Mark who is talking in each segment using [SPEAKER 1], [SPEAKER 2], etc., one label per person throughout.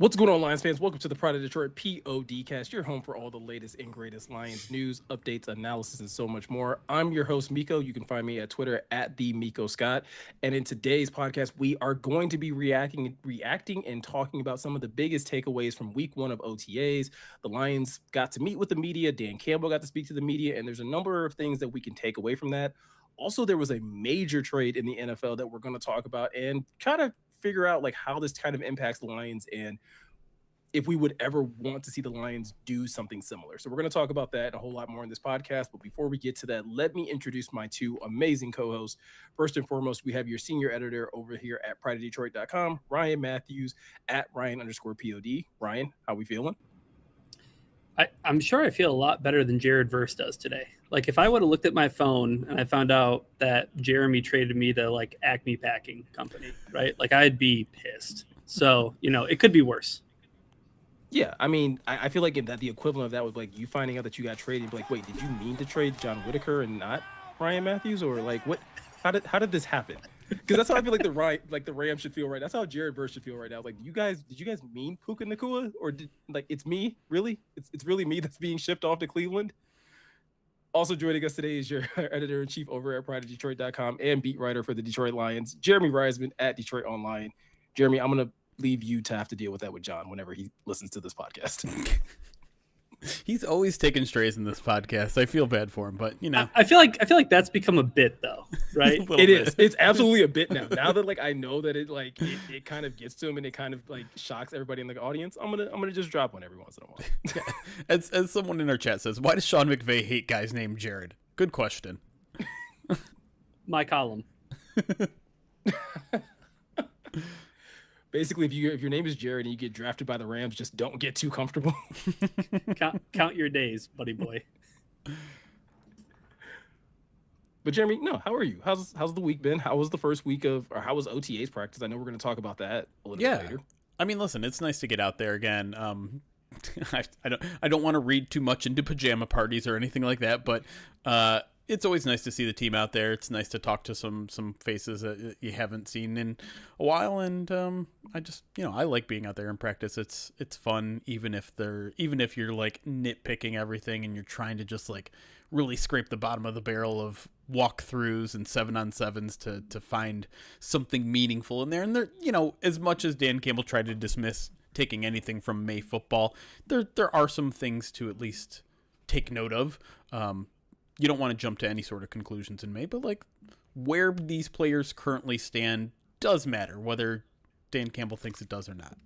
[SPEAKER 1] What's going on, Lions fans? Welcome to the Pride of Detroit PODcast, your home for all the latest and greatest Lions news, updates, analysis, and so much more. I'm your host, Meko. You can find me at Twitter at the Meko Scott. And in today's podcast, we are going to be reacting and talking about some of the biggest takeaways from week one of OTAs. The Lions got to meet with the media. Dan Campbell got to speak to the media, and there's a number of things that we can take away from that. Also, there was a major trade in the NFL that we're going to talk about and kind of figure out like how this kind of impacts the Lions and if we would ever want to see the Lions do something similar. So we're going to talk about that and a whole lot more in this podcast. But before we get to that, let me introduce my two amazing co-hosts. First and foremost, we have your senior editor over here at prideofdetroit.com, Ryan Matthews at Ryan_POD. Ryan, how we feeling?
[SPEAKER 2] I'm sure I feel a lot better than Jared Verse does today. Like if I would have looked at my phone and I found out that Jeremy traded me to like Acme Packing Company, right? Like I'd be pissed. So, it could be worse.
[SPEAKER 1] Yeah, I mean, I feel like that the equivalent of that was like you finding out that you got traded. Like, wait, did you mean to trade John Whitaker and not Ryan Matthews, or like what? How did this happen? Because that's how I feel like the Rams should feel right. That's how Jared Verse should feel right now. Like, did you guys mean Puka Nacua, or did it's me really? It's really me that's being shipped off to Cleveland. Also joining us today is your editor-in-chief over at prideofdetroit.com and beat writer for the Detroit Lions, Jeremy Reisman at Detroit Online. Jeremy, I'm gonna leave you to have to deal with that with John whenever he listens to this podcast.
[SPEAKER 3] He's always taking strays in this podcast. I feel bad for him, but
[SPEAKER 2] I feel like that's become a bit though, right?
[SPEAKER 1] It is. It's absolutely a bit now. Now that like I know that it kind of gets to him and it kind of like shocks everybody in the audience. I'm gonna just drop one every once in a while.
[SPEAKER 3] As someone in our chat says, why does Sean McVay hate guys named Jared? Good question.
[SPEAKER 2] My column.
[SPEAKER 1] Basically, if your name is Jared and you get drafted by the Rams, just don't get too comfortable.
[SPEAKER 2] count your days, buddy boy.
[SPEAKER 1] But Jeremy, no, how are you? How's the week been? How was the first week or how was OTA's practice? I know we're going to talk about that a little bit later.
[SPEAKER 3] I mean, listen, it's nice to get out there again. I don't want to read too much into pajama parties or anything like that, but it's always nice to see the team out there. It's nice to talk to some faces that you haven't seen in a while, and I just I like being out there in practice. It's fun, even if you're like nitpicking everything and you're trying to just like really scrape the bottom of the barrel of walkthroughs and 7-on-7s to find something meaningful in there. And there, as much as Dan Campbell tried to dismiss taking anything from May football, there are some things to at least take note of. You don't want to jump to any sort of conclusions in May, but like where these players currently stand does matter, whether Dan Campbell thinks it does or not.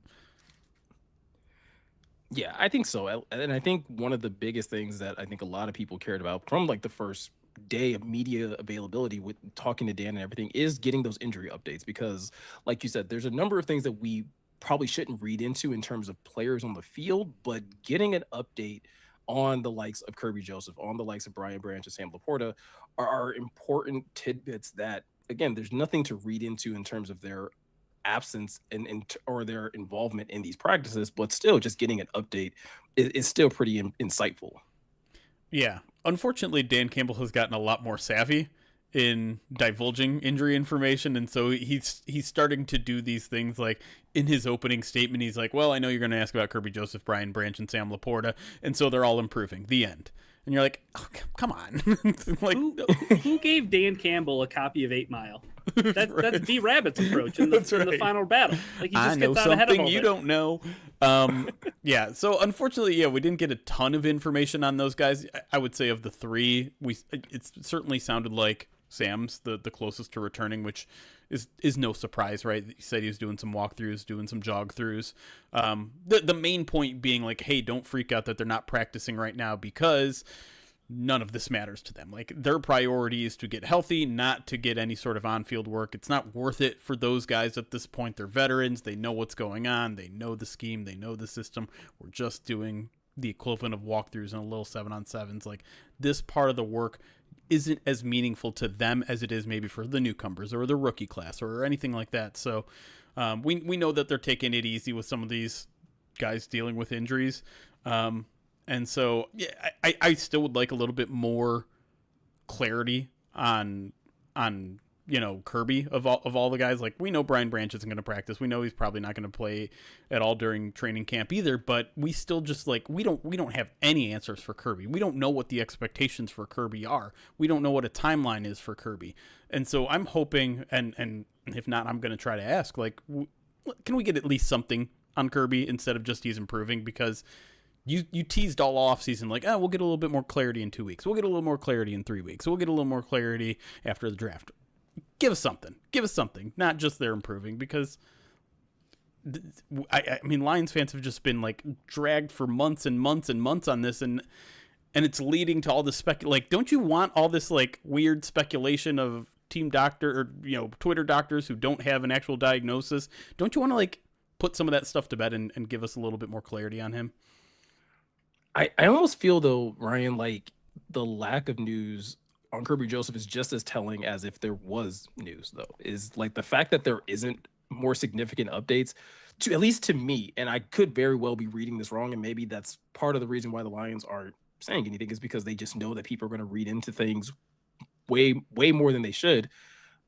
[SPEAKER 1] Yeah, I think so. And I think one of the biggest things that I think a lot of people cared about from like the first day of media availability with talking to Dan and everything is getting those injury updates, because like you said, there's a number of things that we probably shouldn't read into in terms of players on the field, but getting an update on the likes of Kirby Joseph, on the likes of Brian Branch and Sam Laporta are important tidbits that, again, there's nothing to read into in terms of their absence or their involvement in these practices, but still just getting an update is still pretty insightful.
[SPEAKER 3] Yeah. Unfortunately, Dan Campbell has gotten a lot more savvy in divulging injury information, and so he's starting to do these things. Like in his opening statement, he's like, well, I know you're going to ask about Kirby Joseph, Brian Branch, and Sam Laporta, and so they're all improving. The end. And you're like, oh, come on. Like,
[SPEAKER 2] who gave Dan Campbell a copy of 8 Mile? That's D Rabbit's approach in the final battle. Like he just gets out ahead of all
[SPEAKER 3] you don't know. Yeah. So unfortunately, we didn't get a ton of information on those guys. I would say of the three, it certainly sounded like Sam's the closest to returning, which is no surprise, right? He said he was doing some walkthroughs, doing some jog throughs. The main point being like, hey, don't freak out that they're not practicing right now, because none of this matters to them. Like their priority is to get healthy, not to get any sort of on-field work. It's not worth it for those guys at this point. They're veterans. They know what's going on. They know the scheme. They know the system. We're just doing the equivalent of walkthroughs and a little 7-on-7s. Like this part of the work isn't as meaningful to them as it is maybe for the newcomers or the rookie class or anything like that. So we know that they're taking it easy with some of these guys dealing with injuries. And so, yeah, I still would like a little bit more clarity on Kirby of all the guys. Like, we know Brian Branch isn't going to practice. We know he's probably not going to play at all during training camp either, but we still just like, we don't have any answers for Kirby. We don't know what the expectations for Kirby are. We don't know what a timeline is for Kirby. And so I'm hoping, and if not, I'm going to try to ask, like, can we get at least something on Kirby instead of just he's improving? Because you teased all off season like, we'll get a little bit more clarity in 2 weeks. We'll get a little more clarity in 3 weeks. We'll get a little more clarity after the draft. Give us something, not just they're improving, because I mean, Lions fans have just been like dragged for months and months and months on this, and it's leading to all this like, don't you want all this like weird speculation of team doctor or Twitter doctors who don't have an actual diagnosis? Don't you want to like put some of that stuff to bed and give us a little bit more clarity on him?
[SPEAKER 1] I almost feel though, Ryan, like the lack of news on Kirby Joseph is just as telling as if there was news, though, is like the fact that there isn't more significant updates, to at least to me, and I could very well be reading this wrong, and maybe that's part of the reason why the Lions aren't saying anything, is because they just know that people are going to read into things way more than they should.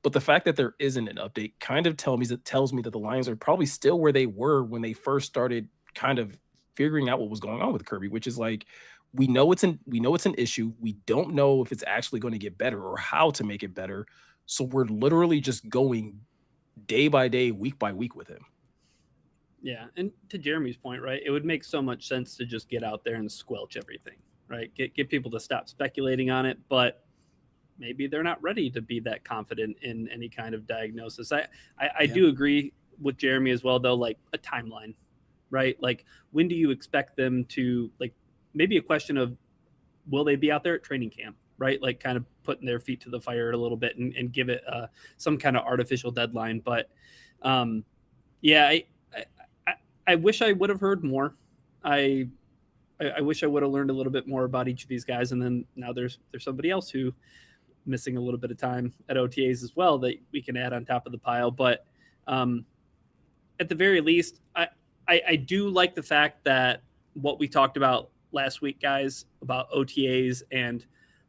[SPEAKER 1] But the fact that there isn't an update kind of tells me that the Lions are probably still where they were when they first started kind of figuring out what was going on with Kirby, which is like, we know it's an issue. We don't know if it's actually going to get better or how to make it better. So we're literally just going day by day, week by week with him.
[SPEAKER 2] Yeah, and to Jeremy's point, right, it would make so much sense to just get out there and squelch everything, right? Get people to stop speculating on it, but maybe they're not ready to be that confident in any kind of diagnosis. I do agree with Jeremy as well, though, like a timeline, right? Like, when do you expect them to, like, maybe a question of, will they be out there at training camp, right? Like, kind of putting their feet to the fire a little bit and give it some kind of artificial deadline. But I wish I would have heard more. I wish I would have learned a little bit more about each of these guys. And then now there's somebody else who missing a little bit of time at OTAs as well that we can add on top of the pile. But at the very least, I do like the fact that what we talked about last week, guys, about OTAs, and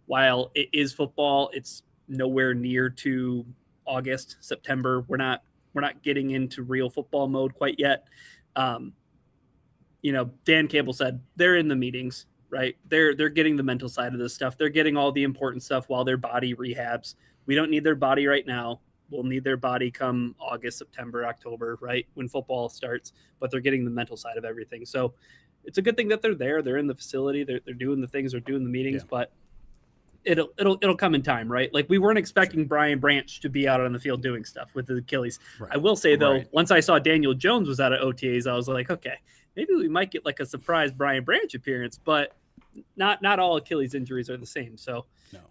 [SPEAKER 2] while it is football, it's nowhere near to August, September. We're not getting into real football mode quite yet. Dan Campbell said they're in the meetings, right? They're getting the mental side of this stuff. They're getting all the important stuff while their body rehabs. We don't need their body right now. We'll need their body come August, September, October, right, when football starts. But they're getting the mental side of everything. So it's a good thing that they're there. They're in the facility. They're doing the things. They're doing the meetings. Yeah. But it'll come in time, right? Like, we weren't expecting Brian Branch to be out on the field doing stuff with the Achilles. Right. I will say, though, once I saw Daniel Jones was out of OTAs, I was like, okay, maybe we might get like a surprise Brian Branch appearance. But not all Achilles injuries are the same. So, no.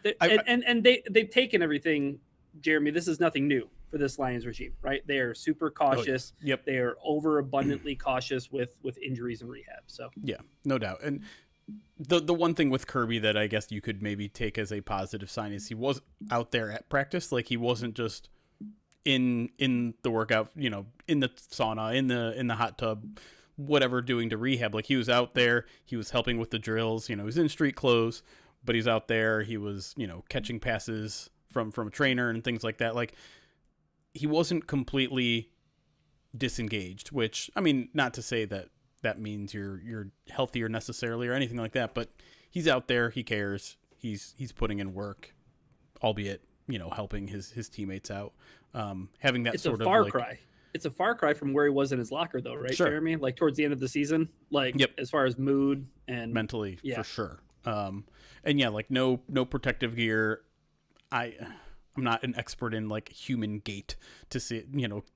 [SPEAKER 2] They've taken everything. Jeremy, this is nothing new for this Lions regime, right? They are super cautious.
[SPEAKER 3] Oh, yep.
[SPEAKER 2] They are overabundantly cautious with injuries and rehab. So
[SPEAKER 3] yeah, no doubt. And the one thing with Kirby that I guess you could maybe take as a positive sign is he was out there at practice. Like, he wasn't just in the workout, in the sauna, in the hot tub, whatever, doing to rehab. Like, he was out there. He was helping with the drills. He was in street clothes, but he's out there. He was catching passes from a trainer and things like that. Like, he wasn't completely disengaged, which, I mean, not to say that means you're healthier necessarily or anything like that, but he's out there. He cares. He's putting in work, albeit, helping his teammates out. Having that sort of
[SPEAKER 2] far cry. It's a far cry from where he was in his locker, though, right,
[SPEAKER 3] sure.
[SPEAKER 2] Jeremy? Like, towards the end of the season, like, yep. As far as mood and
[SPEAKER 3] mentally, yeah. For sure. And yeah, like no protective gear. I'm not an expert in like human gait to see,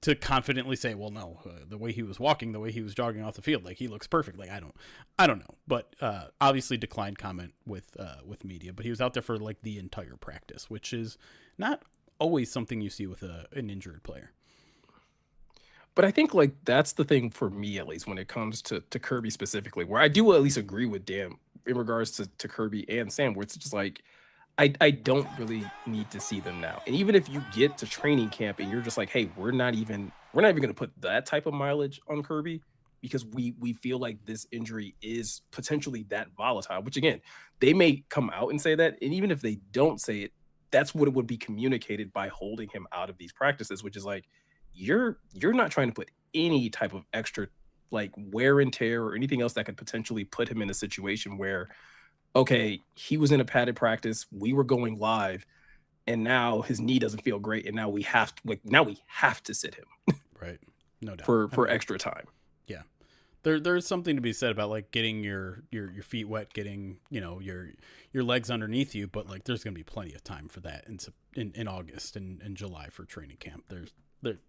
[SPEAKER 3] to confidently say, well, no, the way he was walking, the way he was jogging off the field, like, he looks perfect. Like, I don't know, but obviously declined comment with media, but he was out there for like the entire practice, which is not always something you see with an injured player.
[SPEAKER 1] But I think like that's the thing for me, at least when it comes to Kirby specifically, where I do at least agree with Dan in regards to Kirby and Sam, where it's just like, I don't really need to see them now. And even if you get to training camp and you're just like, hey, we're not even going to put that type of mileage on Kirby because we feel like this injury is potentially that volatile, which again, they may come out and say that. And even if they don't say it, that's what it would be communicated by holding him out of these practices, which is like, you're not trying to put any type of extra like wear and tear or anything else that could potentially put him in a situation where, okay, he was in a padded practice, we were going live, and now his knee doesn't feel great, and now we have to sit him
[SPEAKER 3] Right. No doubt.
[SPEAKER 1] for extra time.
[SPEAKER 3] Yeah. There's something to be said about like getting your feet wet, getting, you know, your legs underneath you, but like there's going to be plenty of time for that in August and July for training camp.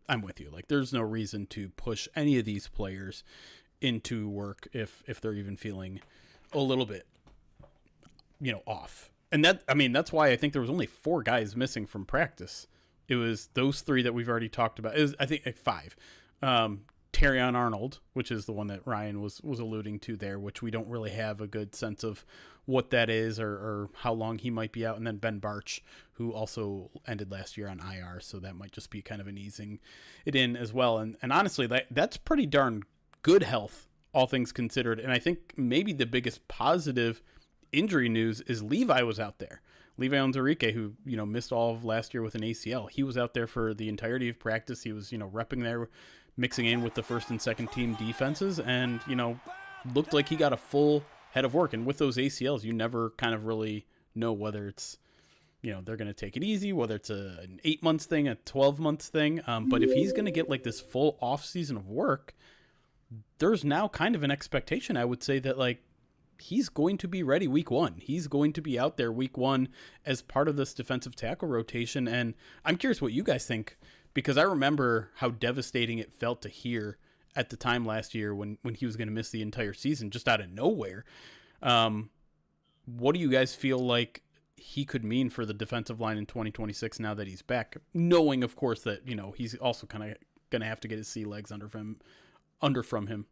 [SPEAKER 3] I'm with you. Like there's no reason to push any of these players into work if they're even feeling a little bit, you know, off. And that's why I think there was only 4 guys missing from practice. It was those 3 that we've already talked about. It was, I think, like 5. Terrion Arnold, which is the one that Ryan was alluding to there, which we don't really have a good sense of what that is or how long he might be out. And then Ben Barch, who also ended last year on IR, so that might just be kind of an easing it in as well. And honestly, that's pretty darn good health, all things considered. And I think maybe the biggest positive injury news is Levi was out there. Levi Onwuzurike, who, you know, missed all of last year with an ACL. He was out there for the entirety of practice. He was, you know, repping there, mixing in with the first and second team defenses, and, you know, looked like he got a full head of work. And with those ACLs, you never kind of really know whether it's, you know, they're going to take it easy, whether it's an 8 months thing, a 12 months thing. But if he's going to get like this full off season of work, there's now kind of an expectation, I would say, that like he's going to be ready week 1. He's going to be out there week 1 as part of this defensive tackle rotation. And I'm curious what you guys think, because I remember how devastating it felt to hear at the time last year when he was going to miss the entire season just out of nowhere. What do you guys feel like he could mean for the defensive line in 2026 now that he's back, knowing, of course, that, you know, he's also kind of going to have to get his sea legs under from him?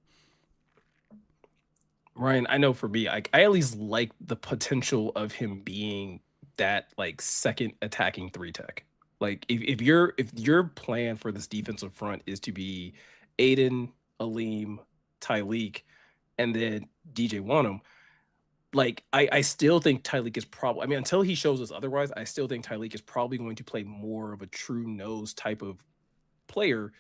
[SPEAKER 1] Ryan, I know for me, I at least like the potential of him being that like second attacking 3 tech. Like if your plan for this defensive front is to be Aiden, Aleem, Tyleek, and then DJ Wanham, like I still think Tyleek is probably, I mean, until he shows us otherwise, I still think Tyleek is probably going to play more of a true nose type of player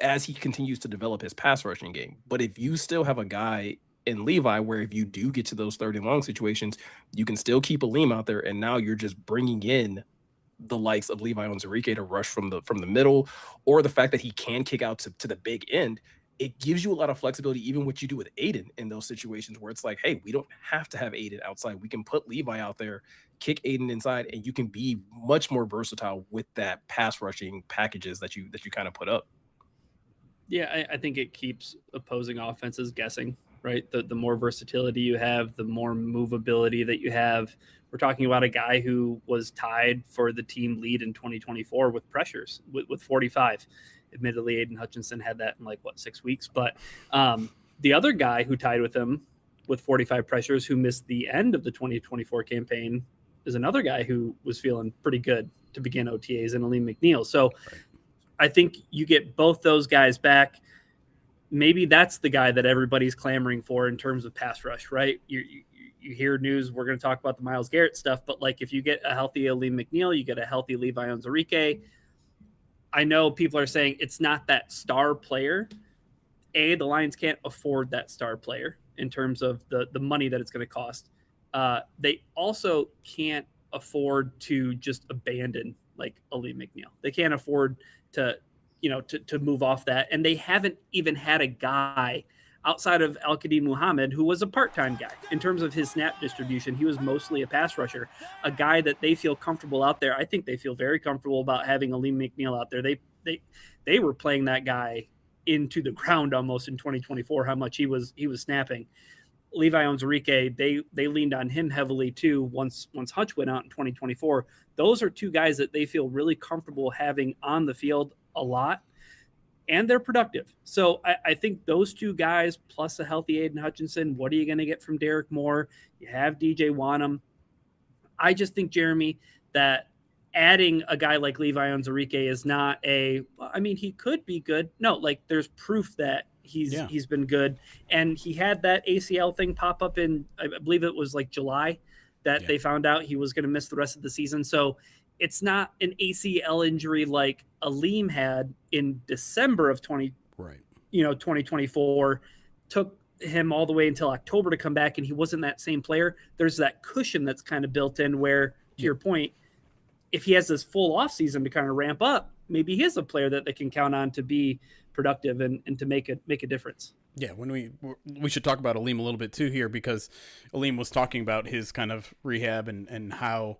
[SPEAKER 1] as he continues to develop his pass rushing game. But if you still have a guy in Levi where if you do get to those 3rd and long situations, you can still keep Aleem out there, and now you're just bringing in the likes of Levi Onwuzurike to rush from the middle, or the fact that he can kick out to the big end. It gives you a lot of flexibility, even what you do with Aiden in those situations where it's like, hey, we don't have to have Aiden outside. We can put Levi out there, kick Aiden inside, and you can be much more versatile with that pass rushing packages that you kind of put up.
[SPEAKER 2] Yeah, I think it keeps opposing offenses guessing, right? The more versatility you have, the more movability that you have. We're talking about a guy who was tied for the team lead in 2024 with pressures, with 45. Admittedly, Aiden Hutchinson had that in 6 weeks. But the other guy who tied with him with 45 pressures, who missed the end of the 2024 campaign, is another guy who was feeling pretty good to begin OTAs, and Aleem McNeil. So I think you get both those guys back. Maybe that's the guy that everybody's clamoring for in terms of pass rush, right? You hear news, we're going to talk about the Myles Garrett stuff, but if you get a healthy Aleem McNeil, you get a healthy Levi Onwuzurike. I know people are saying it's not that star player. The Lions can't afford that star player in terms of the money that it's going to cost. They also can't afford to just abandon Aleem McNeil. They can't afford to move off that. And they haven't even had a guy outside of Al-Qadim Muhammad, who was a part-time guy. In terms of his snap distribution, he was mostly a pass rusher, a guy that they feel comfortable out there. I think they feel very comfortable about having Aleem McNeil out there. They were playing that guy into the ground almost in 2024, how much he was snapping. Levi Onwuzurike, they leaned on him heavily too once Hutch went out in 2024. Those are 2 guys that they feel really comfortable having on the field a lot, and they're productive. So I think those 2 guys plus a healthy Aiden Hutchinson, what are you going to get from Derek Moore? You have DJ Wanham. I just think, Jeremy, that adding a guy like Levi Onwuzurike is not he could be good. No, there's proof that he's been good. And he had that ACL thing pop up in, I believe it was July, that they found out he was going to miss the rest of the season. So it's not an ACL injury like Aleem had in December of 2024, took him all the way until October to come back, and he wasn't that same player. There's that cushion that's kind of built in where, to your point, if he has this full offseason to kind of ramp up, maybe he is a player that they can count on to be productive and to make a difference.
[SPEAKER 3] Yeah, when we should talk about Aleem a little bit too here, because Aleem was talking about his kind of rehab and how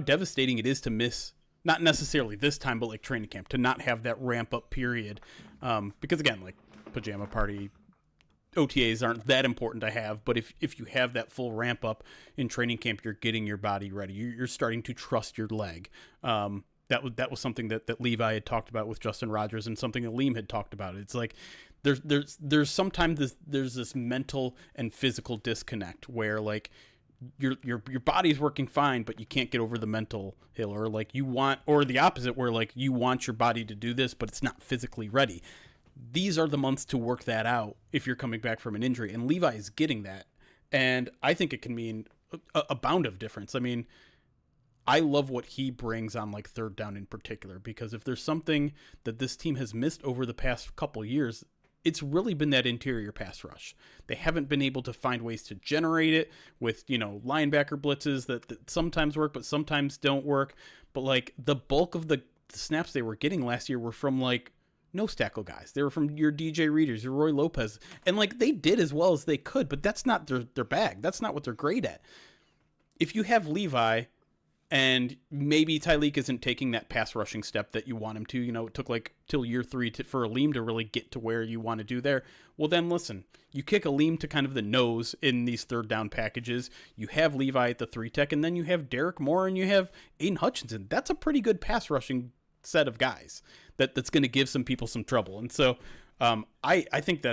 [SPEAKER 3] devastating it is to miss, not necessarily this time, but like training camp, to not have that ramp up period. Because again, like pajama party, OTAs aren't that important to have, but if you have that full ramp up in training camp, you're getting your body ready. You're starting to trust your leg. That was something that Levi had talked about with Justin Rogers, and something that Liam had talked about. It's like there's sometimes there's this mental and physical disconnect where like your body's working fine, but you can't get over the mental hill, or like or the opposite, where like you want your body to do this, but it's not physically ready. These are the months to work that out if you're coming back from an injury, and Levi is getting that, and I think it can mean a bound of difference. I mean, I love what he brings on like third down in particular, because if there's something that this team has missed over the past couple years, it's really been that interior pass rush. They haven't been able to find ways to generate it with, linebacker blitzes that sometimes work, but sometimes don't work. But like the bulk of the snaps they were getting last year were from like nose tackle guys. They were from your DJ Readers, your Roy Lopez. And like they did as well as they could, but that's not their bag. That's not what they're great at. If you have Levi, and maybe Tyleek isn't taking that pass rushing step that you want him to, it took like till year 3 for Aleem to really get to where you want to do there. Well, then listen, you kick Aleem to kind of the nose in these third down packages. You have Levi at the 3 tech, and then you have Derek Moore and you have Aiden Hutchinson. That's a pretty good pass rushing set of guys that's going to give some people some trouble. And so I think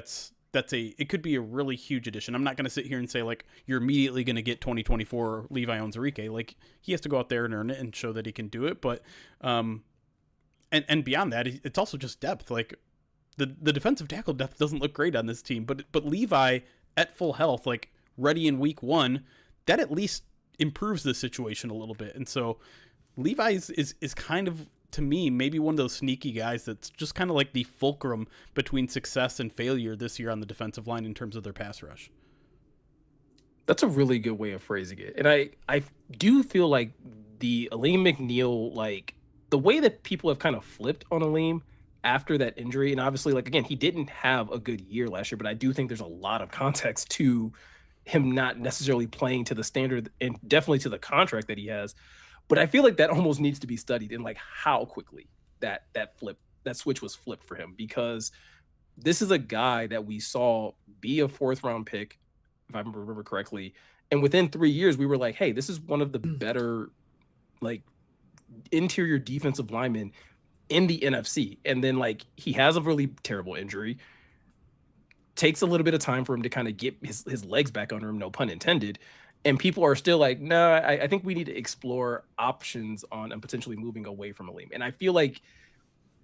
[SPEAKER 3] it could be a really huge addition. I'm not going to sit here and say like you're immediately going to get 2024 Levi Onwuzurike. Like he has to go out there and earn it and show that he can do it. But and beyond that, it's also just depth. Like the defensive tackle depth doesn't look great on this team, but Levi at full health, like ready in week 1, that at least improves the situation a little bit. And so Levi is kind of, to me, maybe one of those sneaky guys that's just kind of like the fulcrum between success and failure this year on the defensive line in terms of their pass rush.
[SPEAKER 1] That's a really good way of phrasing it. And I do feel like the Aleem McNeil, like the way that people have kind of flipped on Aleem after that injury, and obviously, like, again, he didn't have a good year last year, but I do think there's a lot of context to him not necessarily playing to the standard and definitely to the contract that he has. But I feel like that almost needs to be studied in like how quickly that switch was flipped for him, because this is a guy that we saw be a 4th round pick, if I remember correctly. And within 3 years, we were like, hey, this is one of the better like interior defensive linemen in the NFC. And then like he has a really terrible injury. Takes a little bit of time for him to kind of get his legs back under him, no pun intended. And people are still like, no, I think we need to explore options on and potentially moving away from Aleem. And I feel like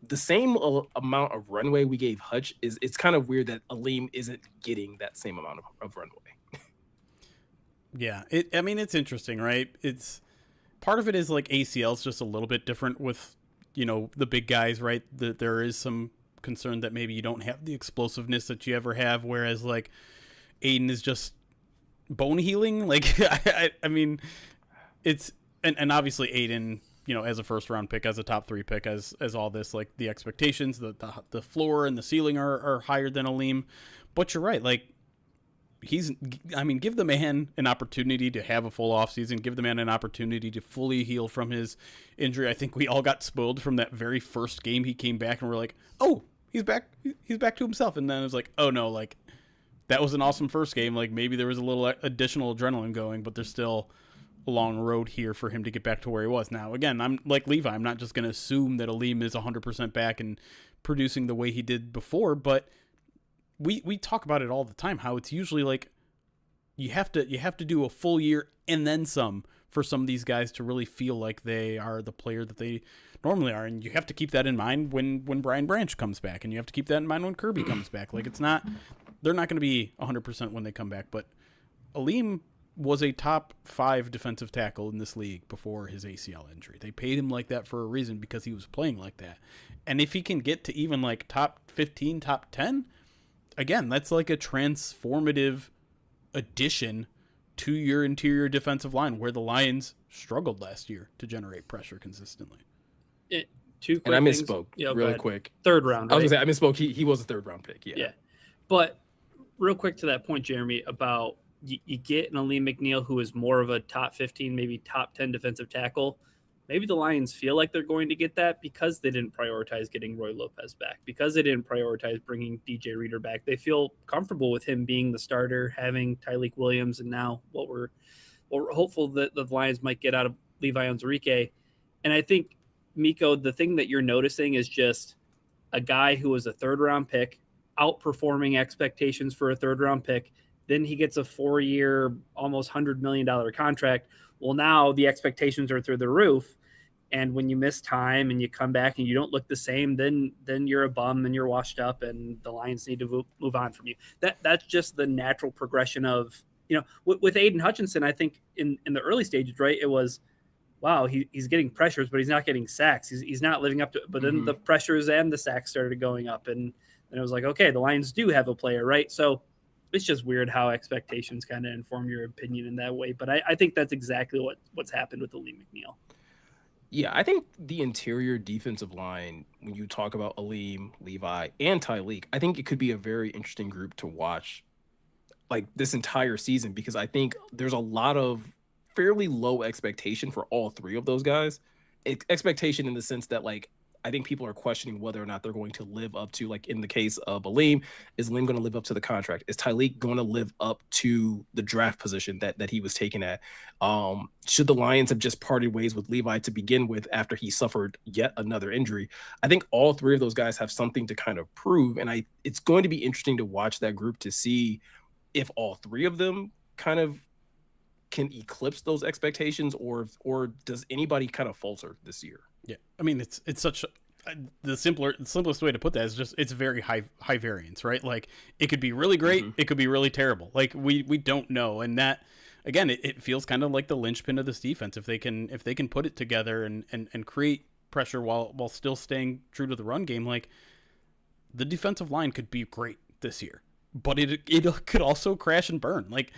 [SPEAKER 1] the same amount of runway we gave Hutch it's kind of weird that Aleem isn't getting that same amount of runway.
[SPEAKER 3] Yeah, it's interesting, right? It's part of it is like ACL is just a little bit different with, the big guys, right? There is some concern that maybe you don't have the explosiveness that you ever have, whereas like Aiden is just bone healing. Like I mean, it's and obviously Aiden, as a 1st round pick, as a top 3 pick, as all this, like the expectations, the floor and the ceiling are higher than Aleem. But you're right, like give the man an opportunity to have a full offseason, give the man an opportunity to fully heal from his injury. I think we all got spoiled from that very first game he came back and we're like, oh, he's back to himself. And then it was like, oh no, like that was an awesome first game. Like maybe there was a little additional adrenaline going, but there's still a long road here for him to get back to where he was. Now, again, I'm like Levi. I'm not just going to assume that Aleem is 100% back and producing the way he did before, but we talk about it all the time, how it's usually like you have to do a full year and then some for some of these guys to really feel like they are the player that they normally are. And you have to keep that in mind when Brian Branch comes back, and you have to keep that in mind when Kirby comes back. Like they're not going to be 100% when they come back, but Aleem, was a top 5 defensive tackle in this league before his ACL injury. They paid him like that for a reason, because he was playing like that. And if he can get to even like top 15, top 10, again, that's like a transformative addition to your interior defensive line, where the Lions struggled last year to generate pressure consistently.
[SPEAKER 2] Two quick
[SPEAKER 1] And I
[SPEAKER 2] things.
[SPEAKER 1] misspoke
[SPEAKER 2] Yeah,
[SPEAKER 1] really quick.
[SPEAKER 2] Third round,
[SPEAKER 1] I
[SPEAKER 2] right?
[SPEAKER 1] was gonna say I misspoke. He was a third round pick. Yeah.
[SPEAKER 2] But real quick to that point, Jeremy, about you get an Aleem McNeil who is more of a top 15, maybe top 10 defensive tackle. Maybe the Lions feel like they're going to get that because they didn't prioritize getting Roy Lopez back, because they didn't prioritize bringing DJ Reader back. They feel comfortable with him being the starter, having Tyleik Williams, and now what we're hopeful that the Lions might get out of Levi Onwuzurike. And I think, Meko, the thing that you're noticing is just a guy who was a third-round pick, outperforming expectations for a third-round pick. Then he gets a 4-year, almost $100 million contract. Well, now the expectations are through the roof. And when you miss time and you come back and you don't look the same, then you're a bum and you're washed up, and the Lions need to move on from you. That's just the natural progression of, with Aiden Hutchinson. I think in the early stages, right, it was, wow, he's getting pressures, but he's not getting sacks. He's not living up to it. But then the pressures and the sacks started going up, and it was like, okay, the Lions do have a player, right? So it's just weird how expectations kind of inform your opinion in that way. But I think that's exactly what's happened with Aleem McNeil.
[SPEAKER 1] Yeah, I think the interior defensive line, when you talk about Aleem, Levi, and Tyleik, I think it could be a very interesting group to watch like this entire season, because I think there's a lot of fairly low expectation for all three of those guys. Expectation in the sense that, like, I think people are questioning whether or not they're going to live up to, like in the case of Aleem, is Aleem going to live up to the contract? Is Tyleik going to live up to the draft position that he was taken at? Should the Lions have just parted ways with Levi to begin with after he suffered yet another injury? I think all three of those guys have something to kind of prove, and it's going to be interesting to watch that group to see if all three of them kind of can eclipse those expectations, or does anybody kind of falter this year?
[SPEAKER 3] Yeah, I mean, it's such the simplest way to put that is just it's very high variance, right? Like, it could be really great, it could be really terrible. Like, we don't know, and that again, it feels kind of like the linchpin of this defense. If they can put it together and create pressure while still staying true to the run game, like, the defensive line could be great this year, but it could also crash and burn. Like,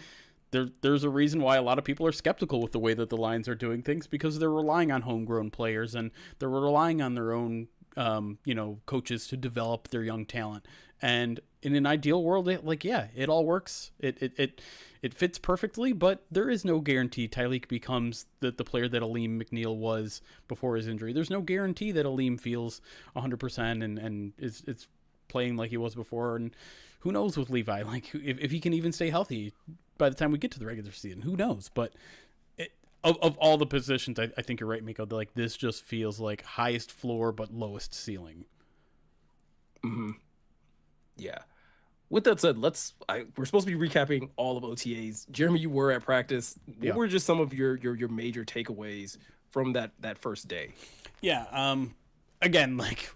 [SPEAKER 3] there's a reason why a lot of people are skeptical with the way that the Lions are doing things, because they're relying on homegrown players and they're relying on their own, coaches to develop their young talent. And in an ideal world, it all works. It fits perfectly, but there is no guarantee Tyleik becomes the player that Aleem McNeil was before his injury. There's no guarantee that Aleem feels 100% and is playing like he was before. And who knows with Levi, like, if he can even stay healthy by the time we get to the regular season, who knows? But of all the positions, I think you're right, Meko. Like, this just feels like highest floor but lowest ceiling.
[SPEAKER 1] Mm-hmm. Yeah. With that said, we're supposed to be recapping all of OTAs. Jeremy, you were at practice. What were just some of your major takeaways from that first day?
[SPEAKER 3] Yeah. Again, like,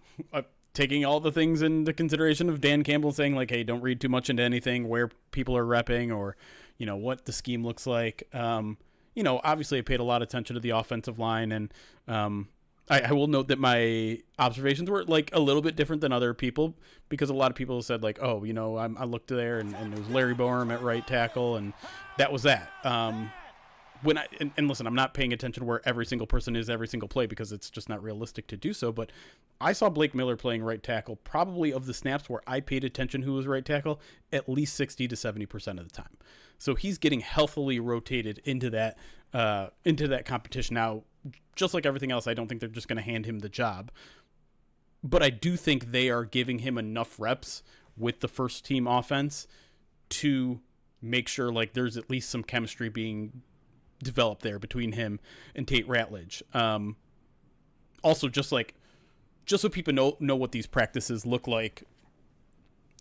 [SPEAKER 3] taking all the things into consideration of Dan Campbell saying, like, hey, don't read too much into anything, where people are repping, or, what the scheme looks like. Obviously I paid a lot of attention to the offensive line, and I will note that my observations were, like, a little bit different than other people, because a lot of people said, like, oh, I looked there and it was Larry Borum at right tackle, and that was that. And listen, I'm not paying attention to where every single person is every single play, because it's just not realistic to do so. But I saw Blake Miller playing right tackle, probably of the snaps where I paid attention who was right tackle, at least 60 to 70% of the time. So he's getting healthily rotated into that competition. Now, just like everything else, I don't think they're just going to hand him the job, but I do think they are giving him enough reps with the first team offense to make sure, like, there's at least some chemistry being developed there between him and Tate Ratledge. Also, just so people know what these practices look like,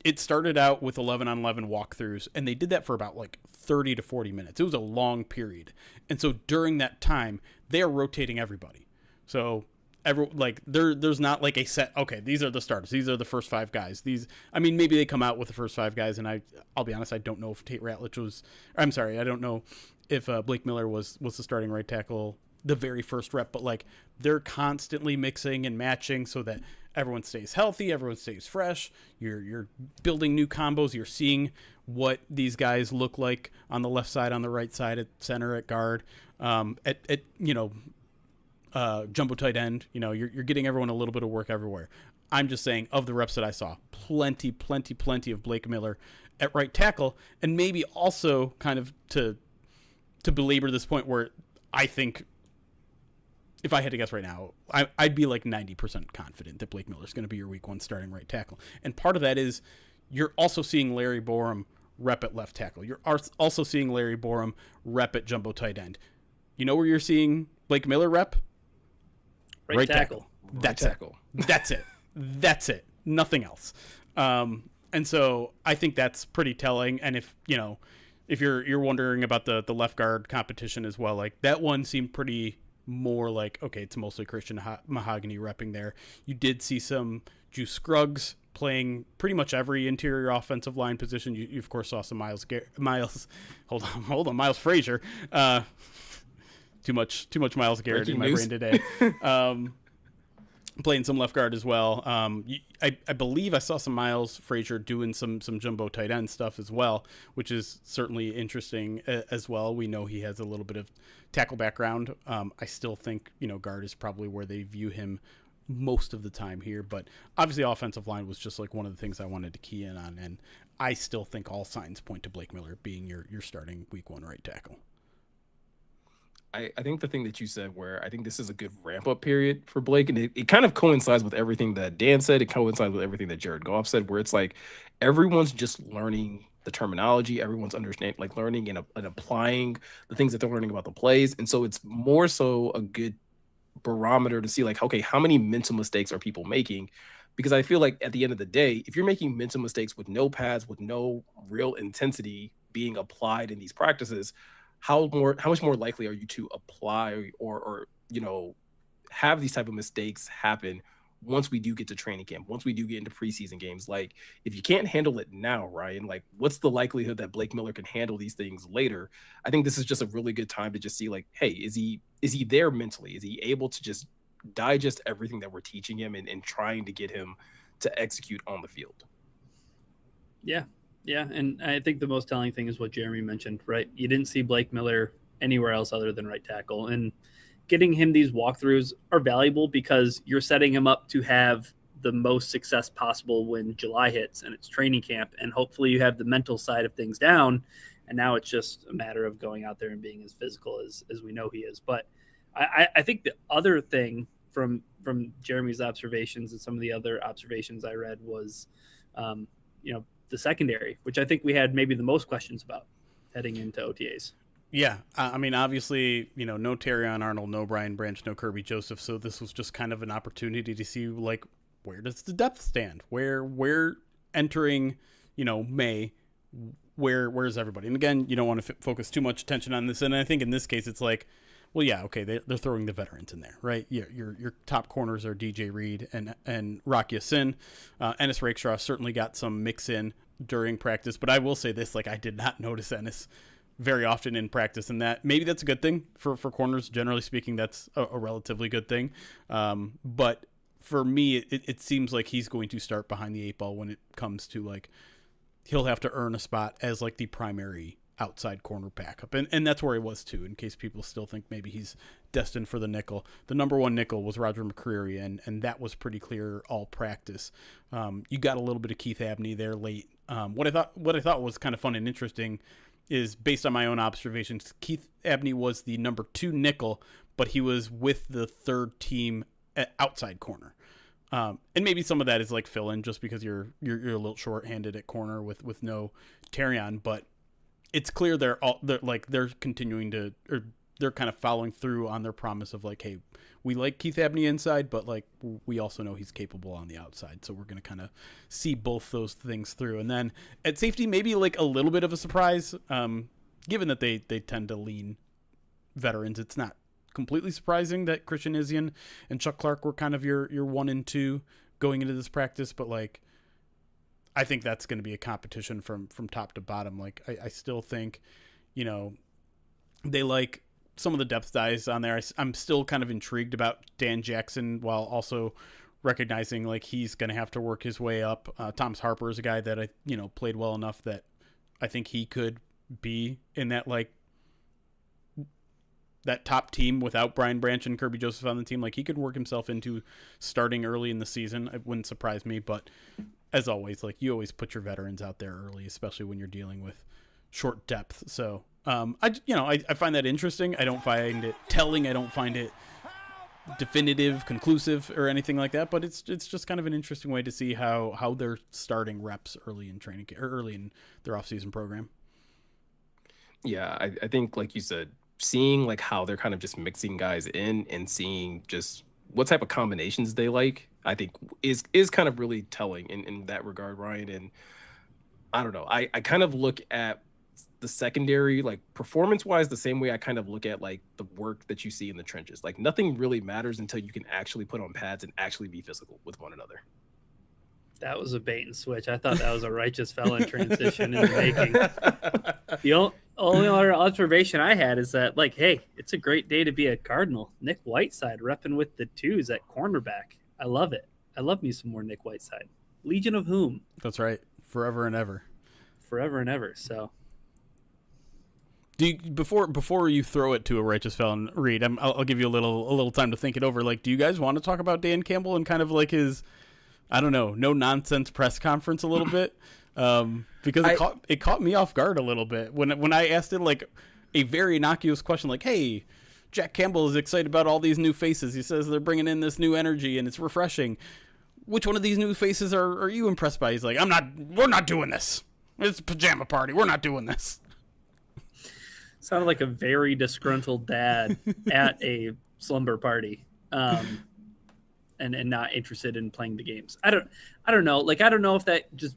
[SPEAKER 3] it started out with 11-on-11 walkthroughs, and they did that for about, like, 30 to 40 minutes. It was a long period. And so during that time, they are rotating everybody. So there's not like a set, okay, these are the starters, these are the first 5 guys. Maybe they come out with the first 5 guys, and I'll be honest, I don't know if Tate Ratledge I don't know if Blake Miller was the starting right tackle the very first rep, but like they're constantly mixing and matching so that everyone stays healthy, everyone stays fresh. You're building new combos. You're seeing what these guys look like on the left side, on the right side, at center, at guard, at jumbo tight end. You're getting everyone a little bit of work everywhere. I'm just saying, of the reps that I saw, plenty of Blake Miller at right tackle, and maybe also kind of to belabor this point where I think, if I had to guess right now, I'd be like 90% confident that Blake Miller is going to be your week 1 starting right tackle. And part of that is you're also seeing Larry Borum rep at left tackle. You're also seeing Larry Borum rep at jumbo tight end. You know where you're seeing Blake Miller rep?
[SPEAKER 2] Right tackle.
[SPEAKER 3] That's it. Nothing else. And so I think that's pretty telling. And if you're wondering about the left guard competition as well, like that one seemed pretty more like, okay, it's mostly Christian Mahogany repping there. You did see some Juice Scruggs playing pretty much every interior offensive line position. You of course saw some Myles Frazier. Too much Myles Garrett in my brain today. Playing some left guard as well. I believe I saw some Myles Frazier doing some jumbo tight end stuff as well, which is certainly interesting as well. We know he has a little bit of tackle background. I still think guard is probably where they view him most of the time here, but obviously offensive line was just like one of the things I wanted to key in on, and I still think all signs point to Blake Miller being your starting week 1 right tackle.
[SPEAKER 1] I think the thing that you said, where I think this is a good ramp up period for Blake, and it kind of coincides with everything that Dan said. It coincides with everything that Jared Goff said, where it's like everyone's just learning the terminology, everyone's understanding, like learning and applying the things that they're learning about the plays. And so it's more so a good barometer to see like, okay, how many mental mistakes are people making? Because I feel like at the end of the day, if you're making mental mistakes with no pads, with no real intensity being applied in these practices, how much more likely are you to apply or have these type of mistakes happen once we do get to training camp, once we do get into preseason games? Like, if you can't handle it now, Ryan, like what's the likelihood that Blake Miller can handle these things later? I think this is just a really good time to just see like, hey, is he there mentally? Is he able to just digest everything that we're teaching him and trying to get him to execute on the field?
[SPEAKER 2] Yeah, and I think the most telling thing is what Jeremy mentioned, right? You didn't see Blake Miller anywhere else other than right tackle, and getting him these walkthroughs are valuable because you're setting him up to have the most success possible when July hits and it's training camp, and hopefully you have the mental side of things down, and now it's just a matter of going out there and being as physical as we know he is. But I think the other thing from Jeremy's observations and some of the other observations I read was, the secondary, which I think we had maybe the most questions about heading into OTAs.
[SPEAKER 3] Yeah. Obviously, no Terrion Arnold, no Brian Branch, no Kirby Joseph. So this was just kind of an opportunity to see like, where does the depth stand? Where entering, May, where's everybody? And again, you don't want to focus too much attention on this. And I think in this case, it's like, well, yeah, okay, they're throwing the veterans in there, right? Yeah, your top corners are DJ Reed and Rocky Sin. Ennis Rakestraw certainly got some mix in during practice, but I will say this, like I did not notice Ennis very often in practice, and that maybe that's a good thing for corners. Generally speaking, that's a relatively good thing. But for me, it seems like he's going to start behind the 8 ball when it comes to like he'll have to earn a spot as like the primary outside corner backup, and that's where he was too, in case people still think maybe he's destined for the nickel. The number 1 nickel was Roger McCreary, and that was pretty clear all practice. You got a little bit of Keith Abney there late. What I thought was kind of fun and interesting is, based on my own observations, Keith Abney was the number 2 nickel, but he was with the third team at outside corner. And maybe some of that is like fill in just because you're a little short-handed at corner with no Terrion, but it's clear they're continuing to, or they're kind of following through on their promise of like, hey, we like Keith Abney inside, but like we also know he's capable on the outside. So we're going to kind of see both those things through. And then at safety, maybe like a little bit of a surprise, given that they tend to lean veterans. It's not completely surprising that Christian Izien and Chuck Clark were kind of your 1 and 2 going into this practice, but like I think that's going to be a competition from top to bottom. Like I still think, you know, they like some of the depth guys on there. I'm still kind of intrigued about Dan Jackson, while also recognizing like he's going to have to work his way up. Thomas Harper is a guy that played well enough that I think he could be in that like that top team without Brian Branch and Kirby Joseph on the team. Like he could work himself into starting early in the season. It wouldn't surprise me, but as always, like you always put your veterans out there early, especially when you're dealing with short depth. So I find that interesting. I don't find it telling. I don't find it definitive, conclusive, or anything like that. But it's just kind of an interesting way to see how they're starting reps early in training or early in their offseason program.
[SPEAKER 1] Yeah, I think like you said, seeing like how they're kind of just mixing guys in and seeing just what type of combinations they like, I think is kind of really telling in that regard, Ryan. And I don't know, I kind of look at the secondary, like performance wise, the same way I kind of look at like the work that you see in the trenches. Like nothing really matters until you can actually put on pads and actually be physical with one another.
[SPEAKER 2] That was a bait and switch. I thought that was a righteous felon transition in the making. The only other observation I had is that, like, hey, it's a great day to be a Cardinal. Nick Whiteside repping with the 2s at cornerback. I love it. I love me some more Nick Whiteside. Legion of whom?
[SPEAKER 3] That's right. Forever and ever.
[SPEAKER 2] Forever and ever. So,
[SPEAKER 3] do you, before you throw it to a righteous felon, Reed, I'll give you a little time to think it over. Like, do you guys want to talk about Dan Campbell and kind of like his, I don't know, no nonsense press conference a little bit? Because it caught me off guard a little bit when I asked it like a very innocuous question, like, "Hey, Jack Campbell is excited about all these new faces. He says they're bringing in this new energy and it's refreshing. Which one of these new faces are you impressed by?" He's like, "We're not doing this. It's a pajama party. We're not doing this."
[SPEAKER 2] Sounded like a very disgruntled dad at a slumber party. And not interested in playing the games. I don't know. Like, I don't know if that just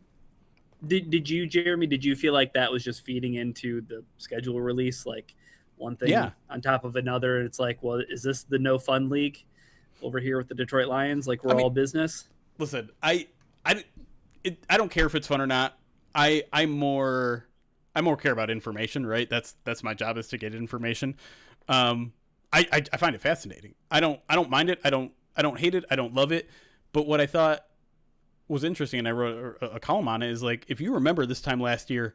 [SPEAKER 2] did you, Jeremy, did you feel like that was just feeding into the schedule release? Like one thing on top of another. And it's like, well, is this the no fun league over here with the Detroit Lions? Like we're all business. Listen,
[SPEAKER 3] I don't care if it's fun or not. I more care about information, right? That's my job, is to get information. I find it fascinating. I don't mind it. I don't hate it. I don't love it. But what I thought was interesting, and I wrote a column on it, is like, if you remember this time last year,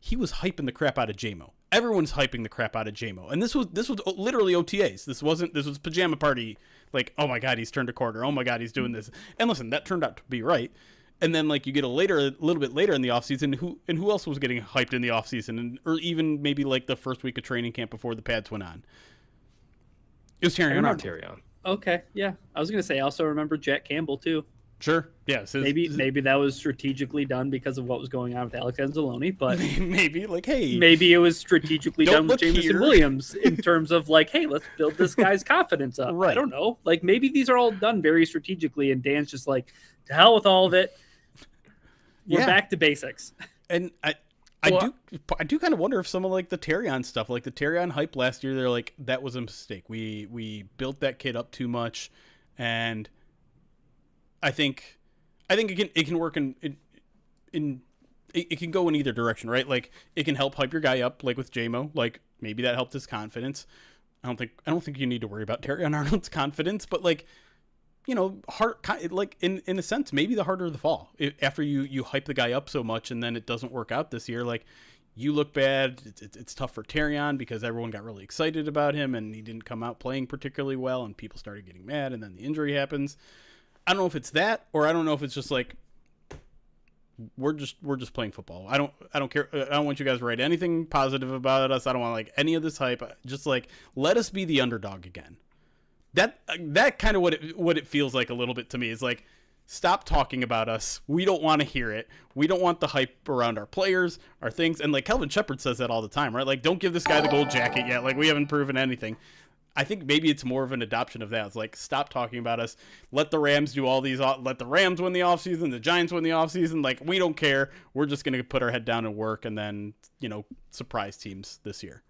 [SPEAKER 3] he was hyping the crap out of JMO. Everyone's hyping the crap out of JMO. And this was literally OTAs. This was pajama party. Like, oh my God, he's turned a quarter. Oh my God, he's doing this. And listen, that turned out to be right. And then like you get a little bit later in the offseason, who else was getting hyped in the offseason, or even maybe like the first week of training camp before the pads went on? It was Terrion.
[SPEAKER 2] Okay, yeah. I was going to say, I also remember Jack Campbell, too.
[SPEAKER 3] Sure, yes.
[SPEAKER 2] Maybe that was strategically done because of what was going on with Alex Anzalone, but...
[SPEAKER 3] maybe, like, hey...
[SPEAKER 2] Maybe it was strategically done with Jameson Williams in terms of, like, hey, let's build this guy's confidence up. Right. I don't know. Like, maybe these are all done very strategically, and Dan's just like, to hell with all of it. We're back to basics.
[SPEAKER 3] And I do kind of wonder if some of like the Terrion stuff, like the Terrion hype last year, they're like, that was a mistake. We built that kid up too much, and I think it can work in it can go in either direction, right? Like it can help hype your guy up, like with JMO, like maybe that helped his confidence. I don't think you need to worry about Terrion Arnold's confidence, but like, you know, like in a sense, maybe the harder the fall after you hype the guy up so much and then it doesn't work out this year. Like you look bad. It's tough for Terrion because everyone got really excited about him and he didn't come out playing particularly well and people started getting mad and then the injury happens. I don't know if it's that, or I don't know if it's just like, we're just playing football. I don't care. I don't want you guys to write anything positive about us. I don't want like any of this hype. Just like, let us be the underdog again. That kind of what it feels like a little bit to me is like, stop talking about us. We don't want to hear it. We don't want the hype around our players, our things. And like Kelvin Shepard says that all the time, right? Like, don't give this guy the gold jacket yet. Like, we haven't proven anything. I think maybe it's more of an adoption of that. It's like, stop talking about us. Let the Rams do all these. Let the Rams win the offseason. The Giants win the offseason. Like, we don't care. We're just going to put our head down and work and then, you know, surprise teams this year.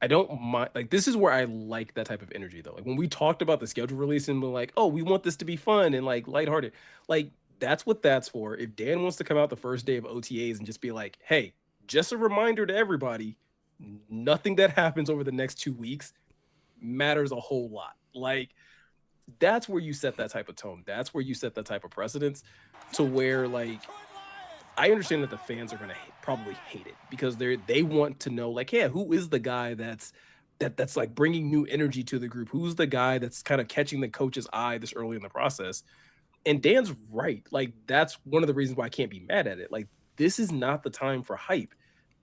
[SPEAKER 1] I don't mind. Like, this is where I like that type of energy, though. Like, when we talked about the schedule release and we're like, oh, we want this to be fun and like lighthearted. Like, that's what that's for. If Dan wants to come out the first day of OTAs and just be like, hey, just a reminder to everybody, nothing that happens over the next 2 weeks matters a whole lot. Like, that's where you set that type of tone. That's where you set that type of precedence to where, like, I understand that the fans are gonna probably hate it because they want to know, like, yeah, who is the guy that's like bringing new energy to the group? Who's the guy that's kind of catching the coach's eye this early in the process? And Dan's right. Like, that's one of the reasons why I can't be mad at it. Like, this is not the time for hype.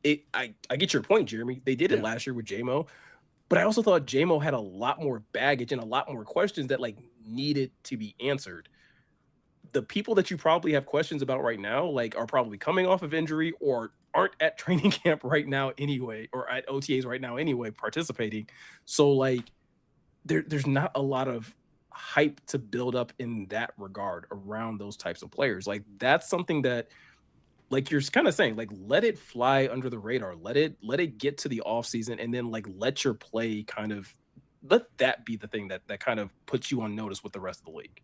[SPEAKER 1] I get your point, Jeremy. They did it last year with JMO, but I also thought JMO had a lot more baggage and a lot more questions that like needed to be answered. The people that you probably have questions about right now, like, are probably coming off of injury or aren't at training camp right now anyway, or at OTAs right now anyway, participating. So like, there's not a lot of hype to build up in that regard around those types of players. Like, that's something that, like you're kind of saying, like, let it fly under the radar, let it get to the off season, and then like let your play kind of, let that be the thing that kind of puts you on notice with the rest of the league.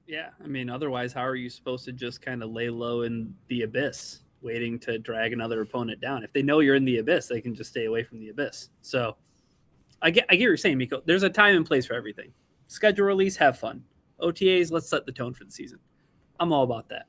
[SPEAKER 2] Yeah, I mean, otherwise, how are you supposed to just kind of lay low in the abyss, waiting to drag another opponent down? If they know you're in the abyss, they can just stay away from the abyss. So I get what you're saying, Meko. There's a time and place for everything. Schedule release, have fun. OTAs, let's set the tone for the season. I'm all about that.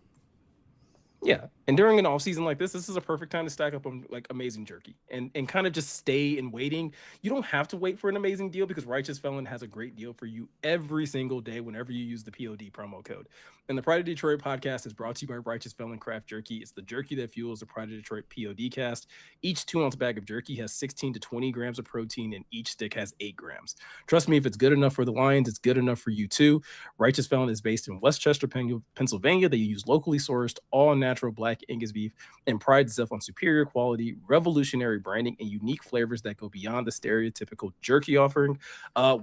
[SPEAKER 1] Yeah, and during an off season like this is a perfect time to stack up on like amazing jerky and kind of just stay in waiting. You don't have to wait for an amazing deal because Righteous Felon has a great deal for you every single day whenever you use the POD promo code. And the Pride of Detroit podcast is brought to you by Righteous Felon Craft Jerky. It's the jerky that fuels the Pride of Detroit POD cast. Each 2-ounce bag of jerky has 16 to 20 grams of protein, and each stick has 8 grams. Trust me, if it's good enough for the Lions, it's good enough for you too. Righteous Felon is based in Westchester, Pennsylvania. They use locally sourced, all natural black Angus beef and prides itself on superior quality, revolutionary branding, and unique flavors that go beyond the stereotypical jerky offering.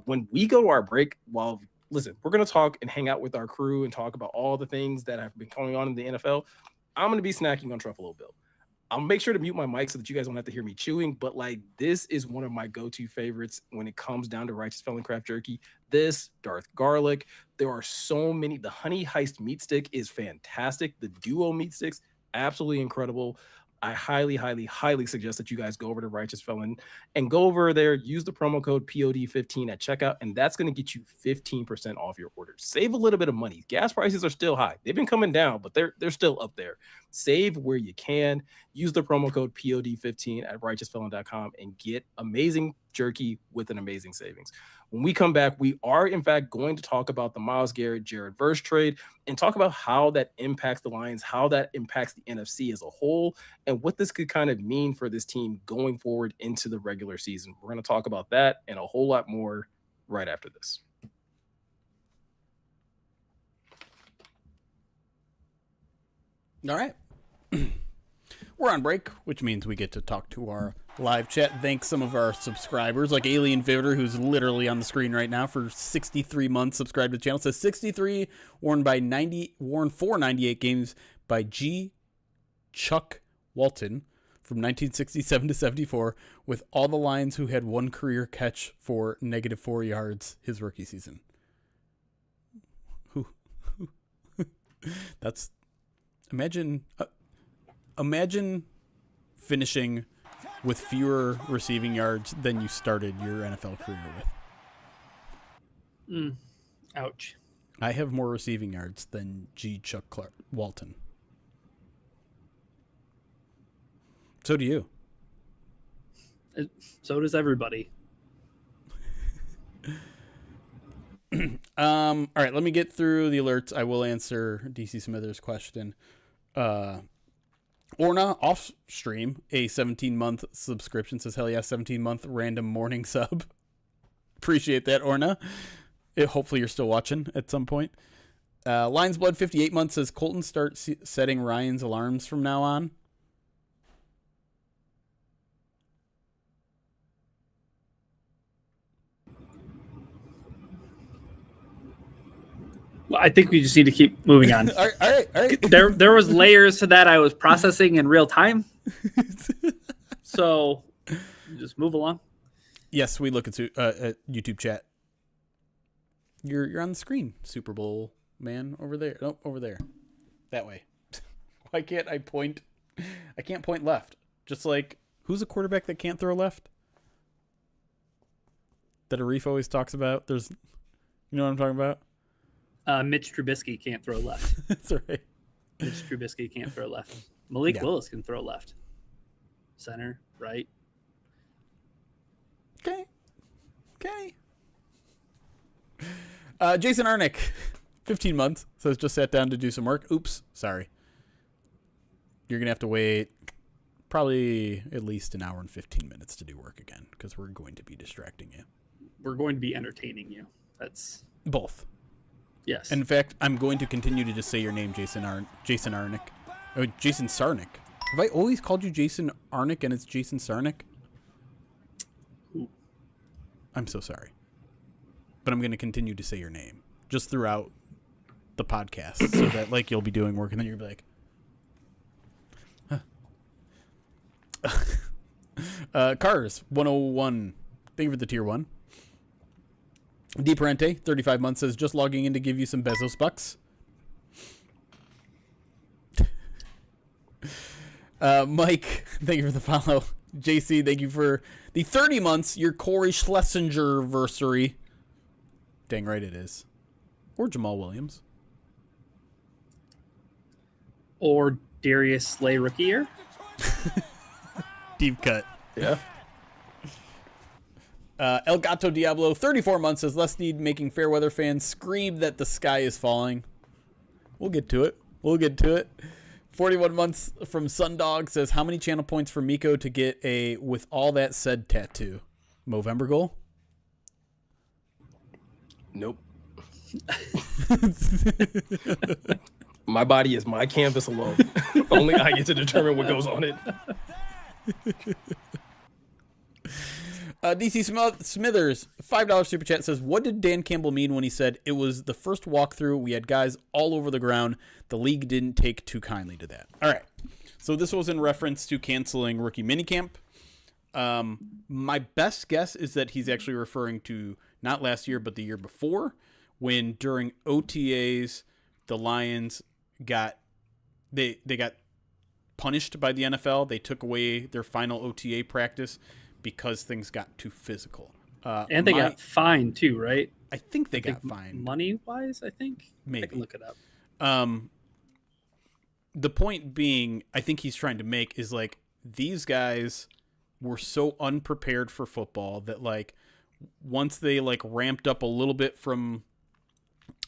[SPEAKER 1] When we go to our break, listen, we're going to talk and hang out with our crew and talk about all the things that have been going on in the NFL. I'm going to be snacking on Truffalo Bill. I'll make sure to mute my mic so that you guys don't have to hear me chewing, but like, this is one of my go-to favorites when it comes down to Righteous Felon Craft Jerky. This, Darth Garlic, there are so many. The Honey Heist meat stick is fantastic. The Duo meat sticks, absolutely incredible. I highly, highly, highly suggest that you guys go over to Righteous Felon and go over there, use the promo code POD15 at checkout, and that's going to get you 15% off your order. Save a little bit of money. Gas prices are still high. They've been coming down, but they're still up there. Save where you can. Use the promo code POD15 at righteousfelon.com and get amazing jerky with an amazing savings. When we come back, we are, in fact, going to talk about the Myles Garrett, Jared Verse trade and talk about how that impacts the Lions, how that impacts the NFC as a whole, and what this could kind of mean for this team going forward into the regular season. We're going to talk about that and a whole lot more right after this.
[SPEAKER 3] All right. We're on break, which means we get to talk to our live chat. Thanks some of our subscribers, like Alien Vivitor, who's literally on the screen right now, for 63 months subscribed to the channel. It says 63, worn for 98 games by G. Chuck Walton from 1967 to 74, with all the Lions who had one career catch for -4 yards his rookie season. That's imagine finishing with fewer receiving yards than you started your NFL career with.
[SPEAKER 2] Ouch.
[SPEAKER 3] I have more receiving yards than G. Chuck Walton. So do you.
[SPEAKER 2] So does everybody.
[SPEAKER 3] All right, let me get through the alerts. I will answer DC Smithers' question. Orna off stream, a 17-month subscription, says, hell yeah, 17-month random morning sub. Appreciate that, Orna. Hopefully you're still watching at some point. Lions Blood 58 months says, Colton start setting Ryan's alarms from now on.
[SPEAKER 2] Well, I think we just need to keep moving on.
[SPEAKER 3] All right.
[SPEAKER 2] There was layers to that I was processing in real time. So just move along.
[SPEAKER 3] Yes, we look at YouTube chat. You're on the screen, Super Bowl man, over there. Nope, over there. That way. Why can't I point? I can't point left. Just like, who's a quarterback that can't throw left? That Arif always talks about. You know what I'm talking about?
[SPEAKER 2] Mitch Trubisky can't throw left.
[SPEAKER 3] That's right.
[SPEAKER 2] Mitch Trubisky can't throw left. Malik Willis can throw left. Center, right.
[SPEAKER 3] Okay. Jason Arnick, 15 months, says just sat down to do some work. Oops, sorry. You're going to have to wait probably at least an hour and 15 minutes to do work again because we're going to be distracting you.
[SPEAKER 2] We're going to be entertaining you. That's
[SPEAKER 3] both.
[SPEAKER 2] Yes.
[SPEAKER 3] In fact, I'm going to continue to just say your name, Jason Arnick. Oh, Jason Sarnick. Have I always called you Jason Arnick and it's Jason Sarnick?
[SPEAKER 2] Ooh.
[SPEAKER 3] I'm so sorry. But I'm going to continue to say your name just throughout the podcast so that like you'll be doing work and then you'll be like, Cars 101. Thank you for the tier 1. D Parente, 35 months, says just logging in to give you some Bezos bucks. Mike, thank you for the follow. JC, thank you for the 30 months, your Corey Schlesinger-versary. Dang right it is. Or Jamal Williams.
[SPEAKER 2] Or Darius Slay rookie year.
[SPEAKER 3] Deep cut.
[SPEAKER 1] Yeah.
[SPEAKER 3] El Gato Diablo, 34 months, says less need making fair weather fans scream that the sky is falling. We'll get to it. 41 months from Sundog says, how many channel points for Meko to get a with all that said tattoo? Movember goal?
[SPEAKER 1] Nope. My body is my canvas alone. Only I get to determine what goes on it.
[SPEAKER 3] DC Smithers, $5 super chat, says, what did Dan Campbell mean when he said it was the first walkthrough? We had guys all over the ground. The league didn't take too kindly to that. All right. So this was in reference to canceling rookie minicamp. My best guess is that he's actually referring to not last year, but the year before, when during OTAs, the Lions got punished by the NFL. They took away their final OTA practice because things got too physical.
[SPEAKER 2] And they got fined too, right?
[SPEAKER 3] I think they got fined.
[SPEAKER 2] Money-wise, I think?
[SPEAKER 3] Maybe.
[SPEAKER 2] I can look it up.
[SPEAKER 3] The point being, I think he's trying to make is like, these guys were so unprepared for football that like, once they like ramped up a little bit from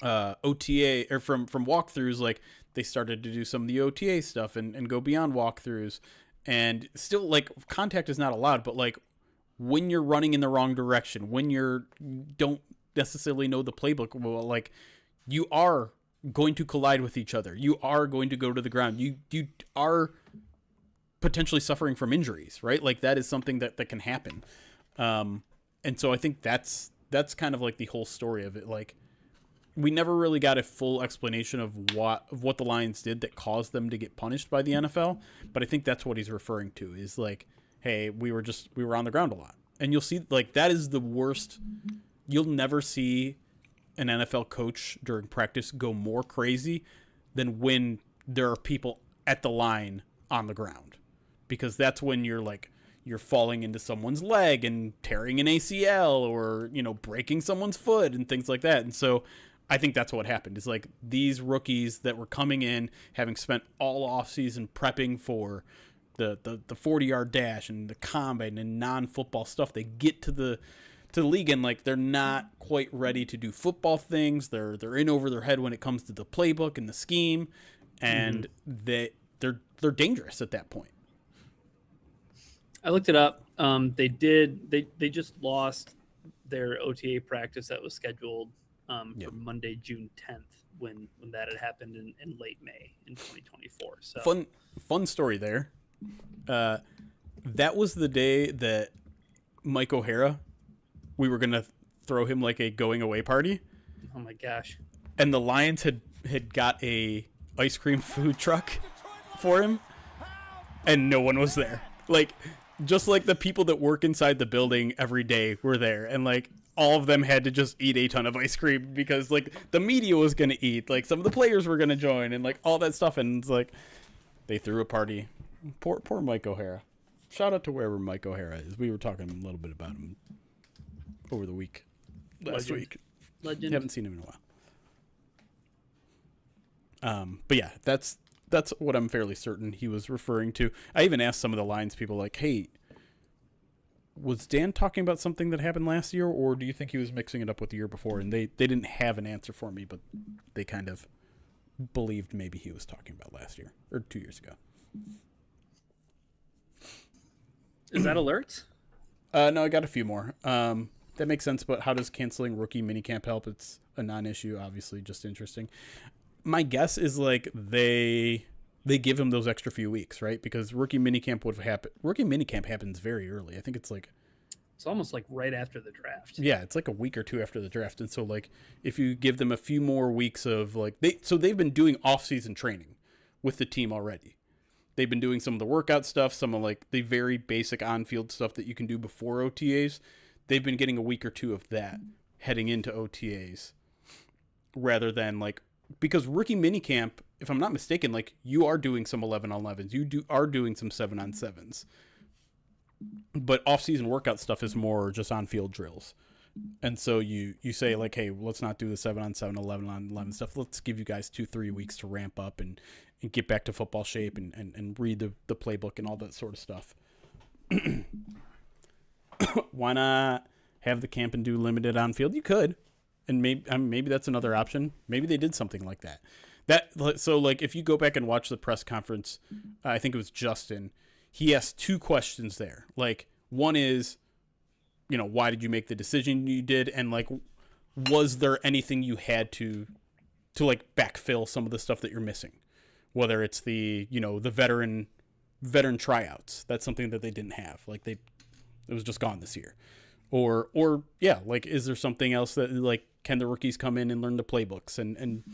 [SPEAKER 3] OTA or from walkthroughs, like they started to do some of the OTA stuff and go beyond walkthroughs. And still, like, contact is not allowed, but like when you're running in the wrong direction, when you don't necessarily know the playbook, well, like you are going to collide with each other. You are going to go to the ground. You are potentially suffering from injuries, right? Like that is something that can happen. And so I think that's kind of like the whole story of it. Like, we never really got a full explanation of what the Lions did that caused them to get punished by the NFL. But I think that's what he's referring to is like, hey, we were on the ground a lot. And you'll see like that is the worst. You'll never see an NFL coach during practice go more crazy than when there are people at the line on the ground, because that's when you're falling into someone's leg and tearing an ACL or, breaking someone's foot and things like that. And so I think that's what happened is like these rookies that were coming in, having spent all offseason prepping for the 40-yard dash and the combine and non-football stuff, they get to the league and like they're not quite ready to do football things. They're in over their head when it comes to the playbook and the scheme, and they're dangerous at that point.
[SPEAKER 2] I looked it up. They just lost their OTA practice that was scheduled for Monday, June 10th, when that had happened in late May in 2024. So
[SPEAKER 3] fun story there. That was the day that Mike O'Hara, we were gonna throw him like a going away party.
[SPEAKER 2] Oh my gosh!
[SPEAKER 3] And the Lions had got a ice cream food truck for him, and no one was there. Like just like the people that work inside the building every day were there, and like all of them had to just eat a ton of ice cream because like the media was going to eat, like some of the players were going to join, and like all that stuff, and it's like they threw a party. Poor Mike O'Hara. Shout out to wherever Mike O'Hara is. We were talking a little bit about him over the week, last week.
[SPEAKER 2] Legend.
[SPEAKER 3] Haven't seen him in a while. But yeah, that's what I'm fairly certain he was referring to. I even asked some of the Lions people, like, hey, was Dan talking about something that happened last year, or do you think he was mixing it up with the year before? And they didn't have an answer for me, but they kind of believed maybe he was talking about last year or 2 years ago.
[SPEAKER 2] Is that alerts?
[SPEAKER 3] No, I got a few more. That makes sense, but how does canceling rookie minicamp help? It's a non-issue, obviously, just interesting. My guess is like they give him those extra few weeks, right? Because rookie minicamp would happen. Rookie minicamp happens very early. I think it's
[SPEAKER 2] almost like right after the draft.
[SPEAKER 3] Yeah, it's like a week or two after the draft. And so like if you give them a few more weeks of like they've been doing off-season training with the team already. They've been doing some of the workout stuff, some of like the very basic on-field stuff that you can do before OTAs. They've been getting a week or two of that heading into OTAs rather than like, because rookie minicamp, if I'm not mistaken, like you are doing some 11-on-11s, you are doing some 7-on-7s, but off-season workout stuff is more just on-field drills. And so you say like, hey, let's not do the 7-on-7, 11-on-11 stuff. Let's give you guys 2-3 weeks to ramp up and get back to football shape and read the playbook and all that sort of stuff. Why not have the camp and do limited on-field? You could. And maybe that's another option. Maybe they did something like that. So like if you go back and watch the press conference, I think it was Justin, he asked two questions there. Like one is, why did you make the decision you did? And like, was there anything you had to like backfill some of the stuff that you're missing? Whether it's the veteran tryouts, that's something that they didn't have. Like it was just gone this year. Or yeah, like, is there something else that like, can the rookies come in and learn the playbooks and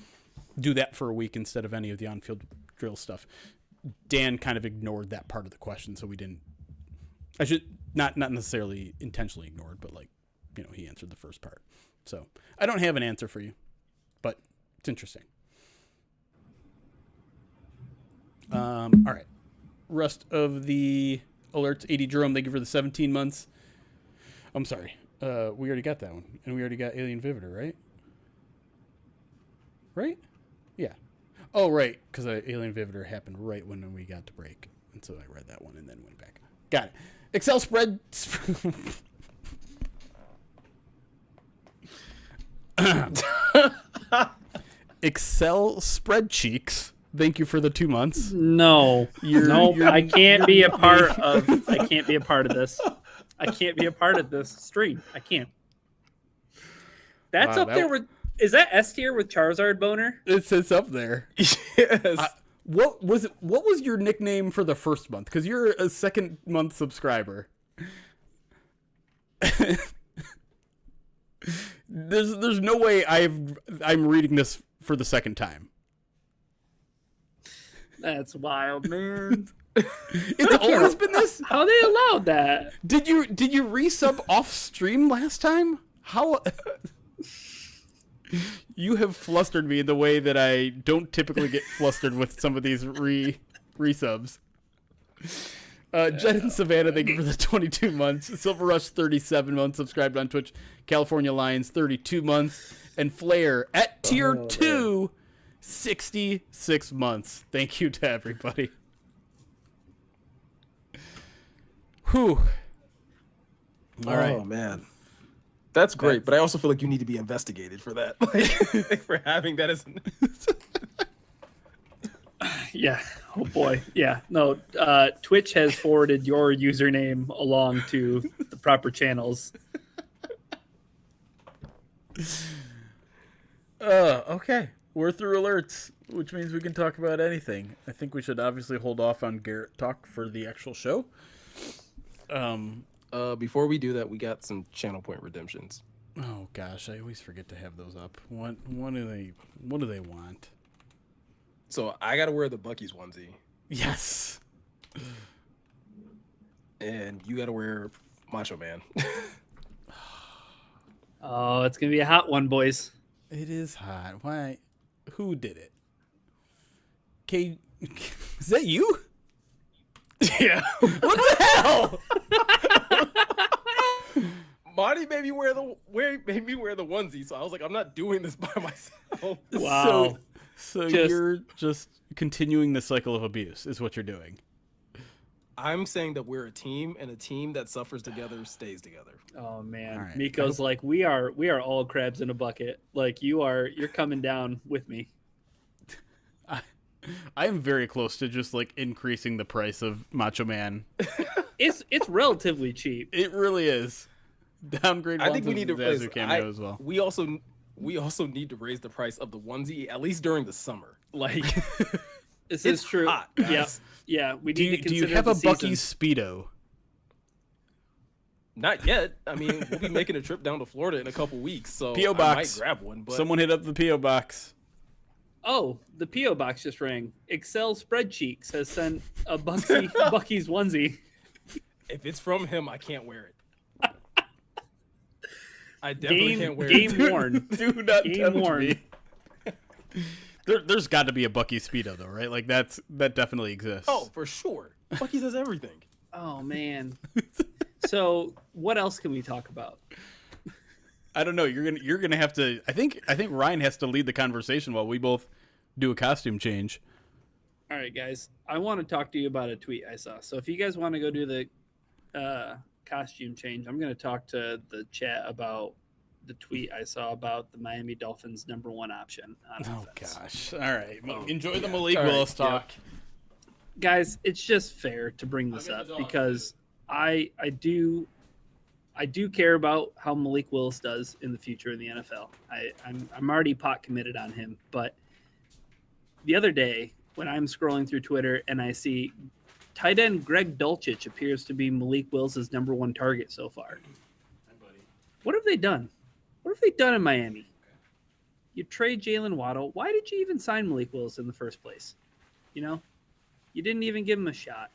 [SPEAKER 3] do that for a week instead of any of the on-field drill stuff? Dan kind of ignored that part of the question, so we didn't. I should not necessarily intentionally ignored, but like, he answered the first part. So I don't have an answer for you, but it's interesting. All right. Rest of the alerts. 80 Jerome, thank you for the 17 months. I'm sorry. We already got that one. And we already got Alien Vivitor, right? Right? Yeah. Oh, right. Because Alien Vivitor happened right when we got to break. And so I read that one and then went back. Got it. Excel spread. Excel spread cheeks. Thank you for the 2 months.
[SPEAKER 2] No, I can't be a part of this. I can't be a part of this stream. I can't. That's up there with. Is that S tier with Charizard Boner?
[SPEAKER 3] It sits up there.
[SPEAKER 1] Yes.
[SPEAKER 3] What was your nickname for the first month? Because you're a second month subscriber. There's no way I'm reading this for the second time.
[SPEAKER 2] That's wild, man.
[SPEAKER 3] It's always been this.
[SPEAKER 2] How they allowed that?
[SPEAKER 3] Did you resub off stream last time? How? You have flustered me in the way that I don't typically get flustered with some of these resubs. Jet and Savannah, thank you for the 22 months. Silver Rush, 37 months, subscribed on Twitch. California Lions, 32 months. And Flair at tier 2, 66 months. Thank you to everybody. Whew. All right.
[SPEAKER 1] Oh, man. That's great, but I also feel like you need to be investigated for that. Like, for having that as
[SPEAKER 2] Yeah. Oh, boy. Yeah. No, Twitch has forwarded your username along to the proper channels.
[SPEAKER 3] Okay. We're through alerts, which means we can talk about anything. I think we should obviously hold off on Garrett talk for the actual show.
[SPEAKER 1] Before we do that, we got some channel point redemptions.
[SPEAKER 3] Oh gosh, I always forget to have those up. What do they want?
[SPEAKER 1] So I gotta wear the Bucky's onesie.
[SPEAKER 3] Yes.
[SPEAKER 1] and you got to wear Macho Man.
[SPEAKER 2] Oh, it's gonna be a hot one, boys.
[SPEAKER 3] It is hot. Why? Who did it? K. Is that you?
[SPEAKER 1] Yeah.
[SPEAKER 3] What the hell?
[SPEAKER 1] Marty made me wear the onesie, so I was like, I'm not doing this by myself.
[SPEAKER 2] Wow.
[SPEAKER 3] So you're just continuing the cycle of abuse, is what you're doing.
[SPEAKER 1] I'm saying that we're a team, and a team that suffers together stays together.
[SPEAKER 2] Oh man,
[SPEAKER 3] right.
[SPEAKER 2] Miko's like, we are all crabs in a bucket. Like you're coming down with me.
[SPEAKER 3] I am very close to just like increasing the price of Macho Man.
[SPEAKER 2] It's relatively cheap.
[SPEAKER 3] It really is. Downgrade.
[SPEAKER 1] I think we need to raise
[SPEAKER 3] cameo as well.
[SPEAKER 1] We also need to raise the price of the onesie, at least during the summer. Like
[SPEAKER 2] This is true.
[SPEAKER 1] hot,
[SPEAKER 2] Yeah,
[SPEAKER 1] guys.
[SPEAKER 2] yeah. We
[SPEAKER 3] Do
[SPEAKER 2] need to
[SPEAKER 3] you
[SPEAKER 2] consider
[SPEAKER 3] have
[SPEAKER 2] the
[SPEAKER 3] a Bucky's
[SPEAKER 2] season.
[SPEAKER 3] Speedo?
[SPEAKER 1] Not yet. I mean, we'll be making a trip down to Florida in a couple weeks, so
[SPEAKER 3] P.O.
[SPEAKER 1] I
[SPEAKER 3] box.
[SPEAKER 1] might grab one. But
[SPEAKER 3] Someone hit up the P.O. box.
[SPEAKER 2] Oh, the PO box just rang. Excel spreadsheets has sent a Bucky's onesie.
[SPEAKER 1] if it's from him, I can't wear it. I definitely can't wear it.
[SPEAKER 2] Game worn.
[SPEAKER 3] Do not
[SPEAKER 2] Game
[SPEAKER 3] tempt
[SPEAKER 2] worn.
[SPEAKER 3] me. There's got to be a Bucky Speedo though, right? Like that definitely exists.
[SPEAKER 1] Oh, for sure. Bucky's has everything.
[SPEAKER 2] Oh man. So what else can we talk about?
[SPEAKER 3] I don't know. You're gonna have to. I think Ryan has to lead the conversation while we both do a costume change.
[SPEAKER 2] All right, guys. I want to talk to you about a tweet I saw. So if you guys want to go do the costume change, I'm going to talk to the chat about the tweet I saw about the Miami Dolphins #1 option on offense.
[SPEAKER 3] Gosh. All right.
[SPEAKER 1] Oh,
[SPEAKER 3] Enjoy the
[SPEAKER 1] yeah.
[SPEAKER 3] Malik
[SPEAKER 1] All right,
[SPEAKER 3] Willis talk.
[SPEAKER 2] Guys, it's just fair to bring this up because I do care about how Malik Willis does in the future in the NFL. I'm already pot committed on him, but the other day when I'm scrolling through Twitter and I see tight end Greg Dulcich appears to be Malik Willis's #1 target so far. What have they done? What have they done in Miami? You trade Jalen Waddle. Why did you even sign Malik Willis in the first place? You know, you didn't even give him a shot.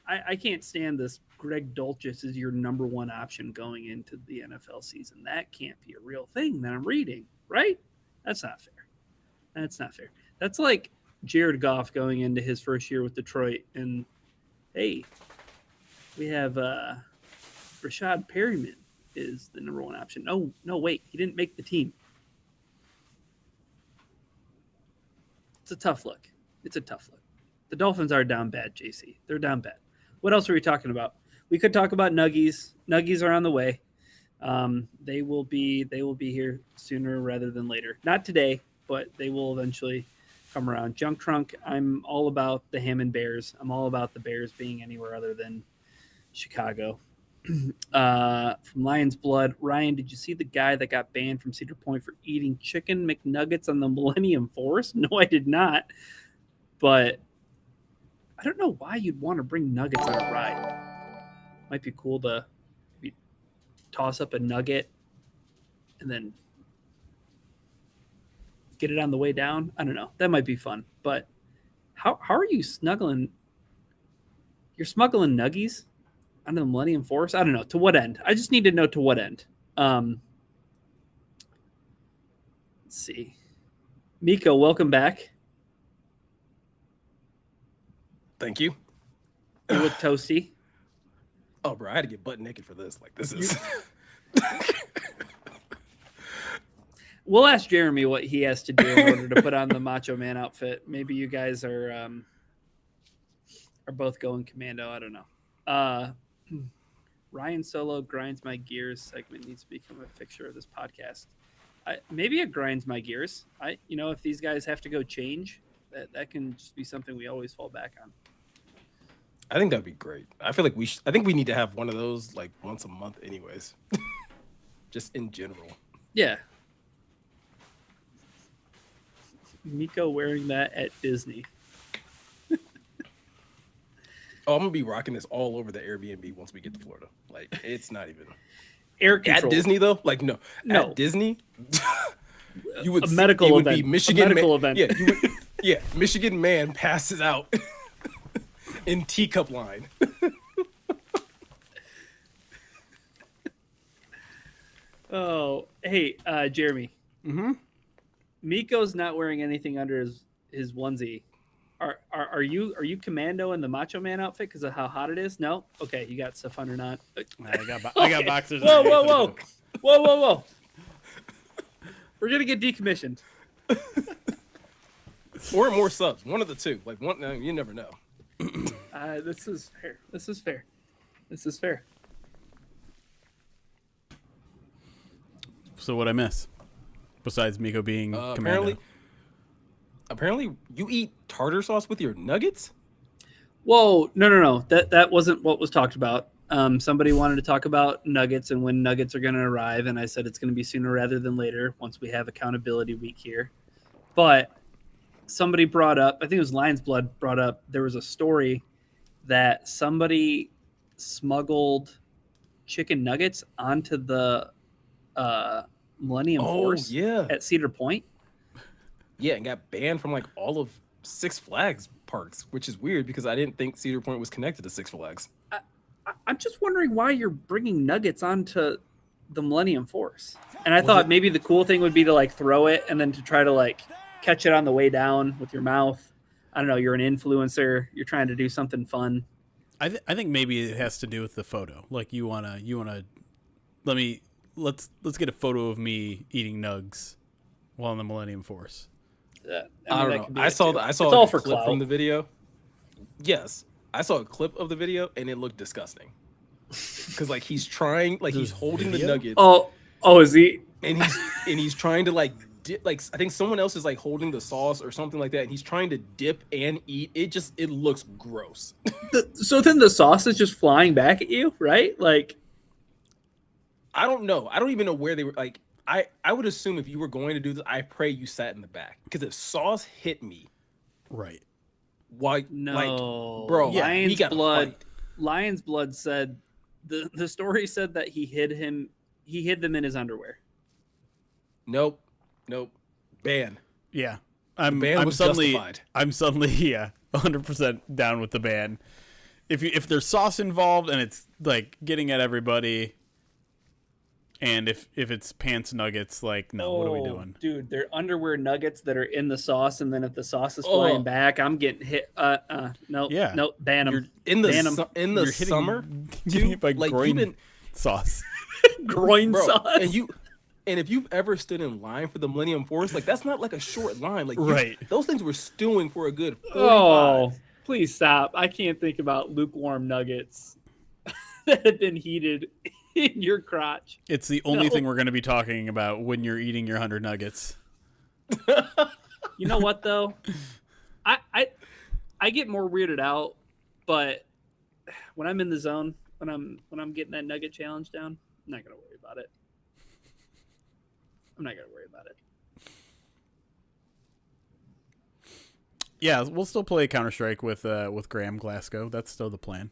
[SPEAKER 2] I can't stand this. Greg Dulcich is your #1 option going into the NFL season. That can't be a real thing that I'm reading, right? That's not fair. That's not fair. That's like Jared Goff going into his first year with Detroit, and hey, we have Rashad Perryman is the #1 option. No, wait, he didn't make the team. It's a tough look. The Dolphins are down bad, JC. They're down bad. What else are we talking about? We could talk about Nuggies. Nuggies are on the way. They will be here sooner rather than later. Not today, but they will eventually come around. Junk Trunk, I'm all about the Hammond Bears. I'm all about the Bears being anywhere other than Chicago. From Lion's Blood, Ryan, did you see the guy that got banned from Cedar Point for eating chicken McNuggets on the Millennium Force? No, I did not. But I don't know why you'd want to bring nuggets on a ride. Might be cool to maybe toss up a nugget and then get it on the way down. I don't know. That might be fun. But how are you snuggling? You're smuggling nuggies onto the Millennium Force? I don't know. To what end? I just need to know to what end. Let's see. Meko, welcome back.
[SPEAKER 1] Thank you.
[SPEAKER 2] You look toasty.
[SPEAKER 1] Oh, bro, I had to get butt naked for this. Like, this is.
[SPEAKER 2] We'll ask Jeremy what he has to do in order to put on the Macho Man outfit. Maybe you guys are both going commando. I don't know. Ryan Solo grinds my gears segment needs to become a fixture of this podcast. Maybe it grinds my gears. If these guys have to go change, that can just be something we always fall back on.
[SPEAKER 1] I think that'd be great. I feel like I think we need to have one of those like once a month, anyways. Just in general.
[SPEAKER 2] Yeah. Meko wearing that at Disney.
[SPEAKER 1] Oh, I'm gonna be rocking this all over the Airbnb once we get to Florida. Like, it's not even
[SPEAKER 2] Air control.
[SPEAKER 1] at Disney though. Like, no. At Disney, you would
[SPEAKER 2] a medical
[SPEAKER 1] it
[SPEAKER 2] event.
[SPEAKER 1] Would be Michigan
[SPEAKER 2] a medical
[SPEAKER 1] man,
[SPEAKER 2] event.
[SPEAKER 1] Yeah, Michigan man passes out in teacup line.
[SPEAKER 2] Oh, hey, Jeremy.
[SPEAKER 3] Mm-hmm.
[SPEAKER 2] Meko's not wearing anything under his onesie. Are you commando in the Macho Man outfit because of how hot it is? No. Okay, you got stuff under not.
[SPEAKER 3] I got boxers.
[SPEAKER 2] Whoa,
[SPEAKER 3] underneath
[SPEAKER 2] whoa,
[SPEAKER 3] them,
[SPEAKER 2] whoa, whoa, whoa, whoa! We're gonna get decommissioned.
[SPEAKER 1] Or more subs. One of the two. Like one, you never know.
[SPEAKER 2] This is fair. This is fair. This is fair.
[SPEAKER 3] So what I miss, besides Meko being commando?
[SPEAKER 1] Apparently, you eat tartar sauce with your nuggets.
[SPEAKER 2] Whoa, no. That wasn't what was talked about. Somebody wanted to talk about nuggets and when nuggets are going to arrive, and I said it's going to be sooner rather than later once we have accountability week here. But somebody brought up, I think it was Lion's Blood brought up, there was a story that somebody smuggled chicken nuggets onto the Millennium Force at Cedar Point.
[SPEAKER 1] Yeah, and got banned from like all of Six Flags parks, which is weird because I didn't think Cedar Point was connected to Six Flags.
[SPEAKER 2] I'm just wondering why you're bringing nuggets onto the Millennium Force. And I thought maybe the cool thing would be to like throw it and then to try to like catch it on the way down with your mouth. I don't know. You're an influencer. You're trying to do something fun.
[SPEAKER 3] I think maybe it has to do with the photo. Like you wanna let's get a photo of me eating nugs while in the Millennium Force.
[SPEAKER 1] I don't know. I saw
[SPEAKER 2] it's all
[SPEAKER 1] a
[SPEAKER 2] for
[SPEAKER 1] clip
[SPEAKER 2] clout.
[SPEAKER 1] from the video. Yes, I saw a clip of the video and it looked disgusting. Because like he's trying, like he's holding the nuggets.
[SPEAKER 2] Oh, is he?
[SPEAKER 1] And he's trying to like dip, like I think someone else is like holding the sauce or something like that, and he's trying to dip and eat. It looks gross.
[SPEAKER 2] So then the sauce is just flying back at you, right? Like,
[SPEAKER 1] I don't know. I don't even know where they were. Like I would assume if you were going to do this, I pray you sat in the back because if sauce hit me,
[SPEAKER 3] right?
[SPEAKER 1] Why?
[SPEAKER 2] No,
[SPEAKER 1] like, bro.
[SPEAKER 2] Yeah,
[SPEAKER 1] we got
[SPEAKER 2] Blood.
[SPEAKER 1] fight.
[SPEAKER 2] Lion's Blood said the story said that he hid them in his underwear.
[SPEAKER 1] Nope. Ban.
[SPEAKER 3] Yeah.
[SPEAKER 1] The ban was justified.
[SPEAKER 3] I'm suddenly 100% down with the ban. If there's sauce involved and it's like getting at everybody, and if it's pants nuggets, like no, what are we doing,
[SPEAKER 2] dude? They're underwear nuggets that are in the sauce, and then if the sauce is flying back, I'm getting hit. No, ban them.
[SPEAKER 1] In the summer,
[SPEAKER 3] getting hit by
[SPEAKER 1] like
[SPEAKER 3] groin sauce,
[SPEAKER 2] groin sauce,
[SPEAKER 1] and if you've ever stood in line for the Millennium Force, like that's not like a short line. Like
[SPEAKER 3] right,
[SPEAKER 1] those things were stewing for a good 45.
[SPEAKER 2] Oh, please stop! I can't think about lukewarm nuggets that have been heated in your crotch.
[SPEAKER 3] It's the only thing we're going to be talking about when you're eating your 100 nuggets.
[SPEAKER 2] You know what though? I get more weirded out, but when I'm in the zone, when I'm getting that nugget challenge down, I'm not gonna worry about it.
[SPEAKER 3] Yeah, we'll still play Counter-Strike with Graham Glasgow. That's still the plan.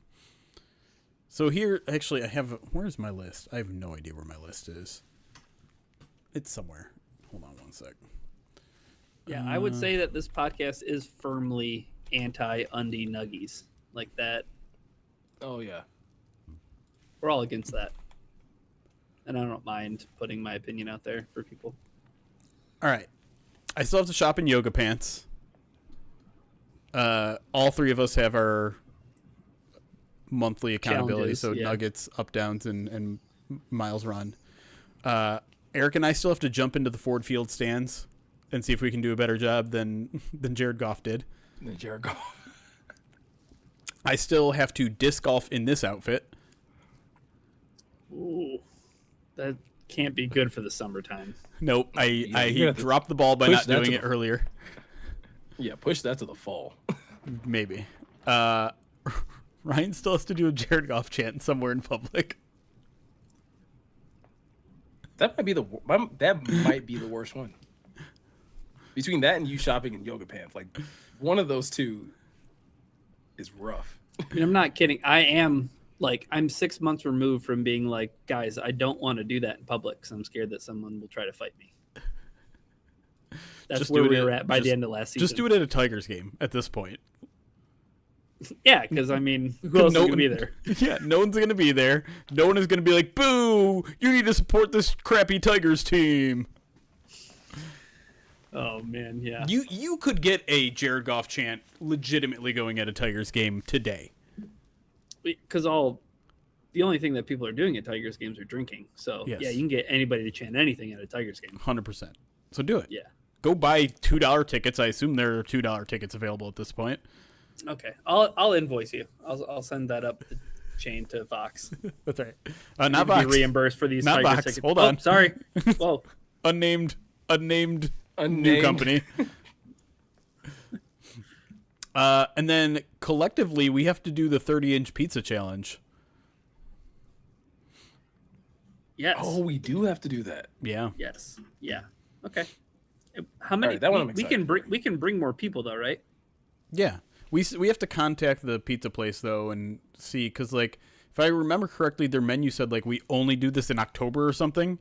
[SPEAKER 3] So here, actually, where's my list? I have no idea where my list is. It's somewhere. Hold on one sec.
[SPEAKER 2] Yeah, I would say that this podcast is firmly anti-undie nuggies. Like that.
[SPEAKER 1] Oh, yeah.
[SPEAKER 2] We're all against that. And I don't mind putting my opinion out there for people.
[SPEAKER 3] All right. I still have to shop in yoga pants. All three of us have our monthly accountability,
[SPEAKER 2] challenges,
[SPEAKER 3] nuggets, up, downs, and Myles run. Eric and I still have to jump into the Ford Field stands and see if we can do a better job than Jared Goff did. I still have to disc golf in this outfit.
[SPEAKER 2] Ooh, that can't be good for the summertime.
[SPEAKER 3] Nope, I dropped the ball by not doing it earlier.
[SPEAKER 1] Yeah, push that to the fall.
[SPEAKER 3] Maybe. Ryan still has to do a Jared Goff chant somewhere in public.
[SPEAKER 1] That might be the worst one. Between that and you shopping in yoga pants, like one of those two is rough.
[SPEAKER 2] I mean, I'm not kidding. I'm 6 months removed from being like, guys, I don't want to do that in public because I'm scared that someone will try to fight me. That's where we were at by the end of last season.
[SPEAKER 3] Just do it at a Tigers game at this point.
[SPEAKER 2] Yeah, because I mean, who else is gonna be there?
[SPEAKER 3] Yeah, no one's gonna be there. No one is gonna be like, "Boo! You need to support this crappy Tigers team."
[SPEAKER 2] Oh man, yeah.
[SPEAKER 3] You could get a Jared Goff chant legitimately going at a Tigers game today.
[SPEAKER 2] Because the only thing that people are doing at Tigers games are drinking. So
[SPEAKER 3] Yes.
[SPEAKER 2] yeah, you can get anybody to chant anything at a Tigers game.
[SPEAKER 3] 100%. So do it.
[SPEAKER 2] Yeah.
[SPEAKER 3] Go buy $2 tickets. I assume there are $2 tickets available at this point.
[SPEAKER 2] Okay, I'll invoice you. I'll send that up the chain to Fox.
[SPEAKER 3] That's right.
[SPEAKER 2] You
[SPEAKER 3] Not
[SPEAKER 2] can
[SPEAKER 3] Vox.
[SPEAKER 2] be reimbursed for these
[SPEAKER 3] Not
[SPEAKER 2] Tigers
[SPEAKER 3] Vox.
[SPEAKER 2] tickets.
[SPEAKER 3] Hold on.
[SPEAKER 2] Oh, sorry. Whoa.
[SPEAKER 3] Unnamed new
[SPEAKER 1] Unnamed.
[SPEAKER 3] company. And then collectively, we have to do the 30-inch pizza challenge.
[SPEAKER 2] Yes.
[SPEAKER 1] Oh, we do have to do that.
[SPEAKER 3] Yeah.
[SPEAKER 2] Yes. Yeah. Okay. How many?
[SPEAKER 1] right, that one I'm
[SPEAKER 2] we can
[SPEAKER 1] excited
[SPEAKER 2] bring. We can bring more people though, right?
[SPEAKER 3] Yeah. We have to contact the pizza place, though, and see. Because, like, if I remember correctly, their menu said, like, we only do this in October or something.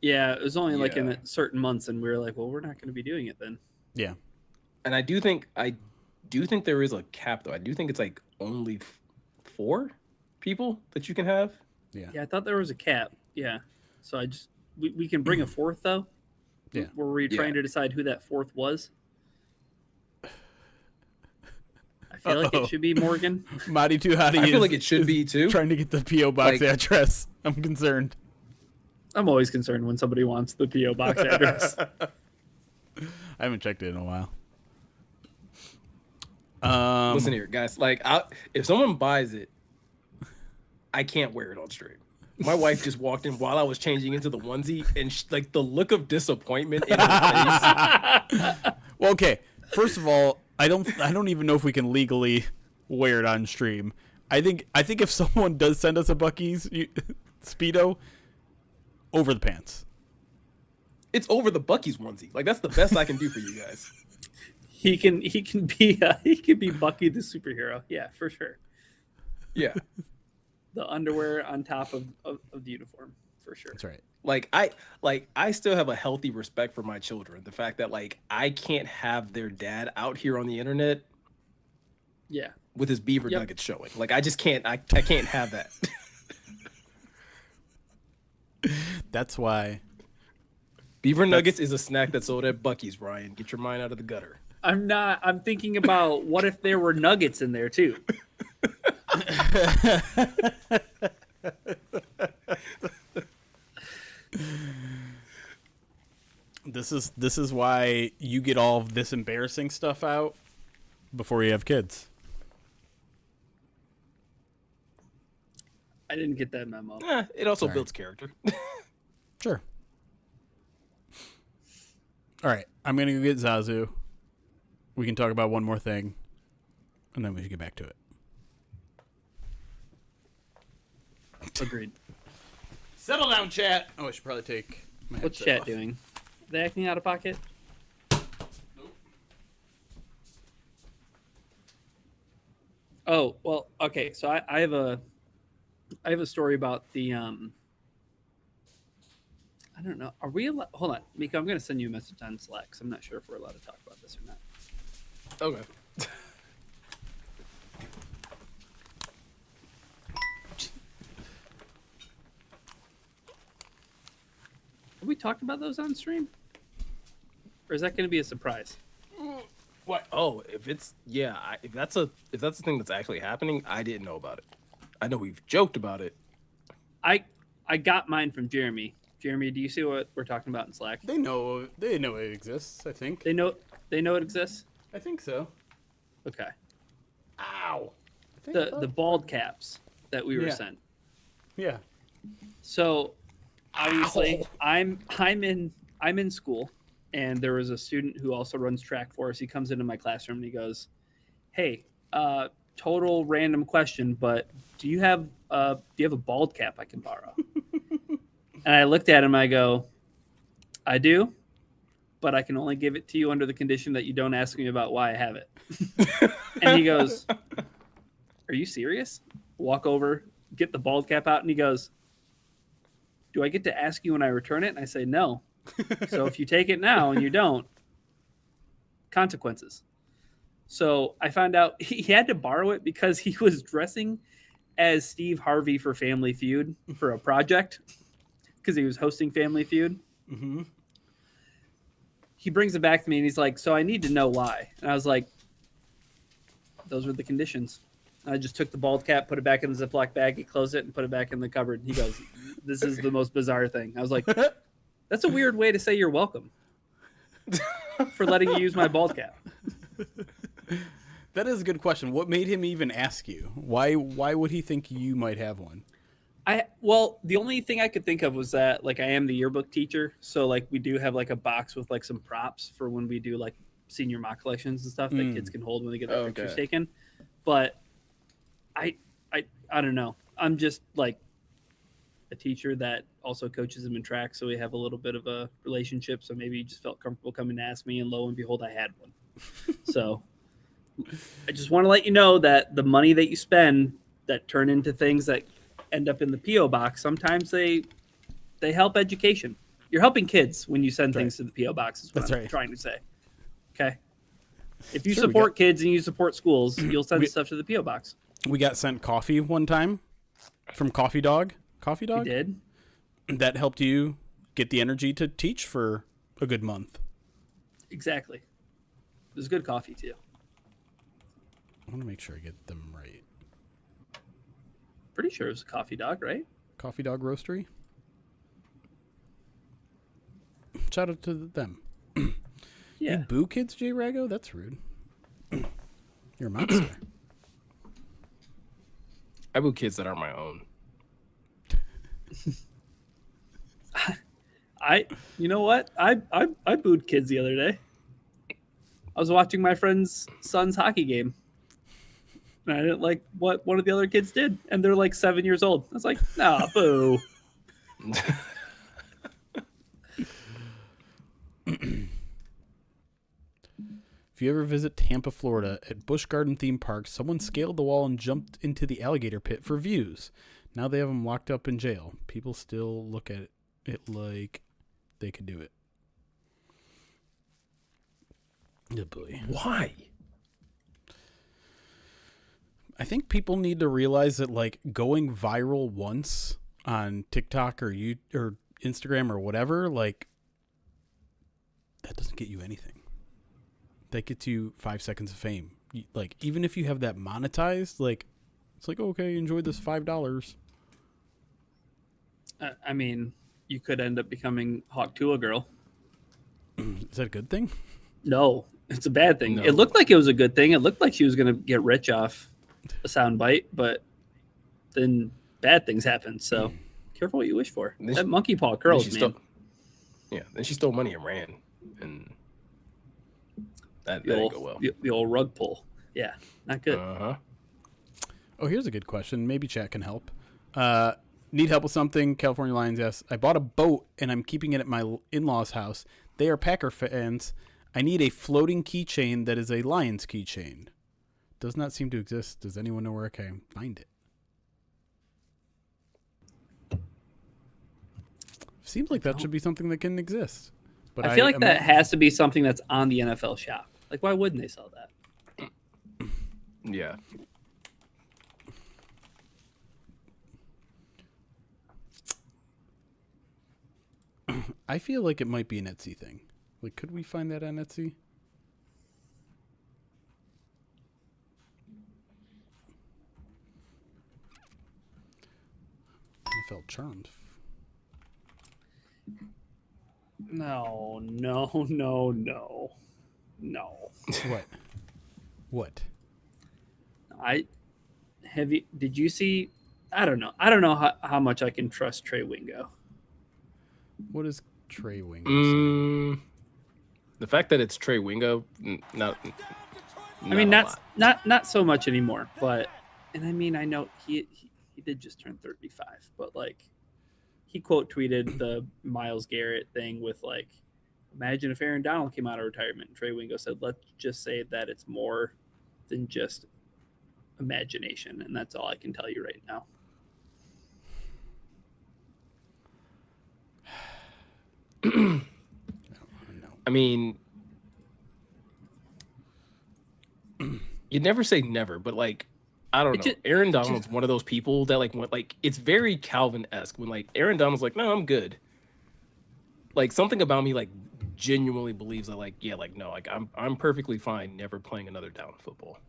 [SPEAKER 2] Yeah, it was only like
[SPEAKER 1] Yeah.
[SPEAKER 2] in certain months, and we were like, well, we're not going to be doing it then.
[SPEAKER 3] Yeah.
[SPEAKER 1] And I do think there is a cap though. I do think it's like only 4 people that you can have.
[SPEAKER 3] Yeah.
[SPEAKER 2] Yeah, I thought there was a cap. Yeah. So we can bring a fourth though.
[SPEAKER 3] Yeah.
[SPEAKER 2] Were we trying
[SPEAKER 1] Yeah.
[SPEAKER 2] to decide who that fourth was? I feel like it should be Morgan.
[SPEAKER 3] Mighty Too Hottie
[SPEAKER 1] I feel
[SPEAKER 3] is-
[SPEAKER 1] like it should
[SPEAKER 3] is
[SPEAKER 1] be too.
[SPEAKER 3] trying to get the P.O. Box
[SPEAKER 1] Like-
[SPEAKER 3] address. I'm concerned.
[SPEAKER 2] I'm always concerned when somebody wants the PO box address.
[SPEAKER 3] I haven't checked it in a while.
[SPEAKER 1] Listen here, guys. Like, if someone buys it, I can't wear it on stream. My wife just walked in while I was changing into the onesie, and like the look of disappointment in her face.
[SPEAKER 3] Well, okay. First of all, I don't even know if we can legally wear it on stream. I think if someone does send us a Buc-ee's Speedo, over the pants.
[SPEAKER 1] It's over the Buc-ee's onesie. Like, that's the best I can do for you guys.
[SPEAKER 2] he can be Bucky the superhero. Yeah, for sure.
[SPEAKER 1] Yeah.
[SPEAKER 2] The underwear on top of the uniform, for sure.
[SPEAKER 3] That's right.
[SPEAKER 1] Like I still have a healthy respect for my children. The fact that like I can't have their dad out here on the internet
[SPEAKER 2] Yeah.
[SPEAKER 1] with his beaver
[SPEAKER 2] Yep.
[SPEAKER 1] nuggets showing. Like I just can't. I can't have that.
[SPEAKER 3] That's why.
[SPEAKER 1] Beaver nuggets is a snack that's sold at Buc-ee's. Ryan, get your mind out of the gutter.
[SPEAKER 2] I'm thinking about what if there were nuggets in there too.
[SPEAKER 3] This is why you get all of this embarrassing stuff out before you have kids.
[SPEAKER 2] I didn't get that memo.
[SPEAKER 1] It also
[SPEAKER 3] Sorry.
[SPEAKER 1] builds character.
[SPEAKER 3] Sure. All right, I'm gonna go get Zazu. We can talk about one more thing, and then we should get back to it.
[SPEAKER 2] Agreed.
[SPEAKER 3] Settle down, chat. Oh, I should probably take my
[SPEAKER 2] What's
[SPEAKER 3] headset
[SPEAKER 2] chat
[SPEAKER 3] off.
[SPEAKER 2] doing? They acting out of pocket? Oh, well, okay. So I have a story about the I don't know. Are we allowed? Hold on, Miko. I'm going to send you a message on Slack. 'Cause I'm not sure if we're allowed to talk about this or not.
[SPEAKER 1] Okay.
[SPEAKER 2] Have we talked about those on stream? Or is that going to be a surprise?
[SPEAKER 1] What? Oh, if it's if that's the thing that's actually happening, I didn't know about it. I know we've joked about it.
[SPEAKER 2] I got mine from Jeremy. Jeremy, do you see what we're talking about in Slack?
[SPEAKER 3] They know it exists. I think.
[SPEAKER 2] They know it exists.
[SPEAKER 3] I think so.
[SPEAKER 2] Okay.
[SPEAKER 3] Ow.
[SPEAKER 2] The bald caps that we were
[SPEAKER 3] Yeah.
[SPEAKER 2] sent.
[SPEAKER 3] Yeah.
[SPEAKER 2] So obviously
[SPEAKER 3] Ow.
[SPEAKER 2] I'm in school, and there was a student who also runs track for us. He comes into my classroom and he goes, "Hey, total random question, but do you have a bald cap I can borrow?" And I looked at him. I go, "I do, but I can only give it to you under the condition that you don't ask me about why I have it." And he goes, "Are you serious?" Walk over, get the bald cap out, and he goes, "Do I get to ask you when I return it?" And I say, "No." So if you take it now and you don't, consequences. So I found out he had to borrow it because he was dressing as Steve Harvey for Family Feud for a project because he was hosting Family Feud.
[SPEAKER 3] Mm-hmm.
[SPEAKER 2] He brings it back to me and he's like, so I need to know why. And I was like, those were the conditions. And I just took the bald cap, put it back in the Ziploc bag, he closed it and put it back in the cupboard. He goes, this is the most bizarre thing. I was like, that's a weird way to say you're welcome for letting you use my bald cap.
[SPEAKER 3] That is a good question. What made him even ask you? Why would he think you might have one?
[SPEAKER 2] Well, the only thing I could think of was that like I am the yearbook teacher, so like we do have like a box with like some props for when we do like senior mock collections and stuff that kids can hold when they get their pictures taken. But I don't know. I'm just like a teacher that also coaches them in track, so we have a little bit of a relationship. So maybe he just felt comfortable coming to ask me, and lo and behold, I had one. So I just want to let you know that the money that you spend that turn into things that end up in the P.O. box, sometimes they help education. You're helping kids when you send things to the P.O. box is what I'm trying to say. Okay? If you support kids and you support schools, you'll send stuff to the P.O. box.
[SPEAKER 3] We got sent coffee one time from Coffee Dog. Coffee Dog?
[SPEAKER 2] We did.
[SPEAKER 3] That helped you get the energy to teach for a good month.
[SPEAKER 2] Exactly. It was good coffee, too.
[SPEAKER 3] I want to make sure I get them right.
[SPEAKER 2] Pretty sure it was a Coffee Dog, right?
[SPEAKER 3] Coffee Dog Roastery. Shout out to them.
[SPEAKER 2] Yeah.
[SPEAKER 3] You boo kids, J Rago? That's rude. You're a monster.
[SPEAKER 1] I boo kids that aren't my own.
[SPEAKER 2] You know what? I booed kids the other day. I was watching my friend's son's hockey game. And I didn't like what one of the other kids did. And they're like 7 years old. I was like, nah, boo.
[SPEAKER 3] If you ever visit Tampa, Florida, at Busch Garden Theme Park, someone scaled the wall and jumped into the alligator pit for views. Now they have him locked up in jail. People still look at it like they could do it. Oh boy.
[SPEAKER 1] Why?
[SPEAKER 3] I think people need to realize that like going viral once on TikTok or Instagram or whatever, like that doesn't get you anything. That gets you 5 seconds of fame. Like even if you have that monetized, like it's like okay, enjoy this $5.
[SPEAKER 2] I mean, you could end up becoming Hawk Tuah girl.
[SPEAKER 3] Is that a good thing?
[SPEAKER 2] No, it's a bad thing.
[SPEAKER 1] No.
[SPEAKER 2] It looked like it was a good thing. It looked like she was going to get rich off a soundbite, but then bad things happened. So careful what you wish for.
[SPEAKER 1] Then
[SPEAKER 2] That monkey paw curls, man.
[SPEAKER 1] Then she stole money and ran, and that didn't go well.
[SPEAKER 2] The old rug pull. Yeah, not good.
[SPEAKER 3] Oh, here's a good question. Maybe chat can help. Need help with something? California Lions, yes. I bought a boat and I'm keeping it at my in-laws' house. They are Packer fans. I need a floating keychain that is a Lions keychain. Does not seem to exist. Does anyone know where I can find it? Seems like that should be something that can exist. But
[SPEAKER 2] I feel like that has to be something that's on the NFL shop. Like, why wouldn't they sell that?
[SPEAKER 1] Yeah.
[SPEAKER 3] I feel like it might be an Etsy thing. Like, could we find that on Etsy? NFL charms.
[SPEAKER 2] No.
[SPEAKER 3] What?
[SPEAKER 2] Did you see? I don't know how much I can trust Trey Wingo.
[SPEAKER 3] What is Trey Wingo?
[SPEAKER 1] The fact that it's Trey Wingo, not
[SPEAKER 2] so much anymore. But and I mean I know he did just turn 35, but like he quote tweeted the Myles Garrett thing with like, imagine if Aaron Donald came out of retirement. And Trey Wingo said, let's just say that it's more than just imagination, and that's all I can tell you right now.
[SPEAKER 1] I mean, you never say never, but like I don't know. Aaron Donald's one of those people that like went like it's very Calvin-esque when like Aaron Donald's like, no, I'm good. Like something about me like genuinely believes that like yeah, like no, like I'm perfectly fine never playing another down football.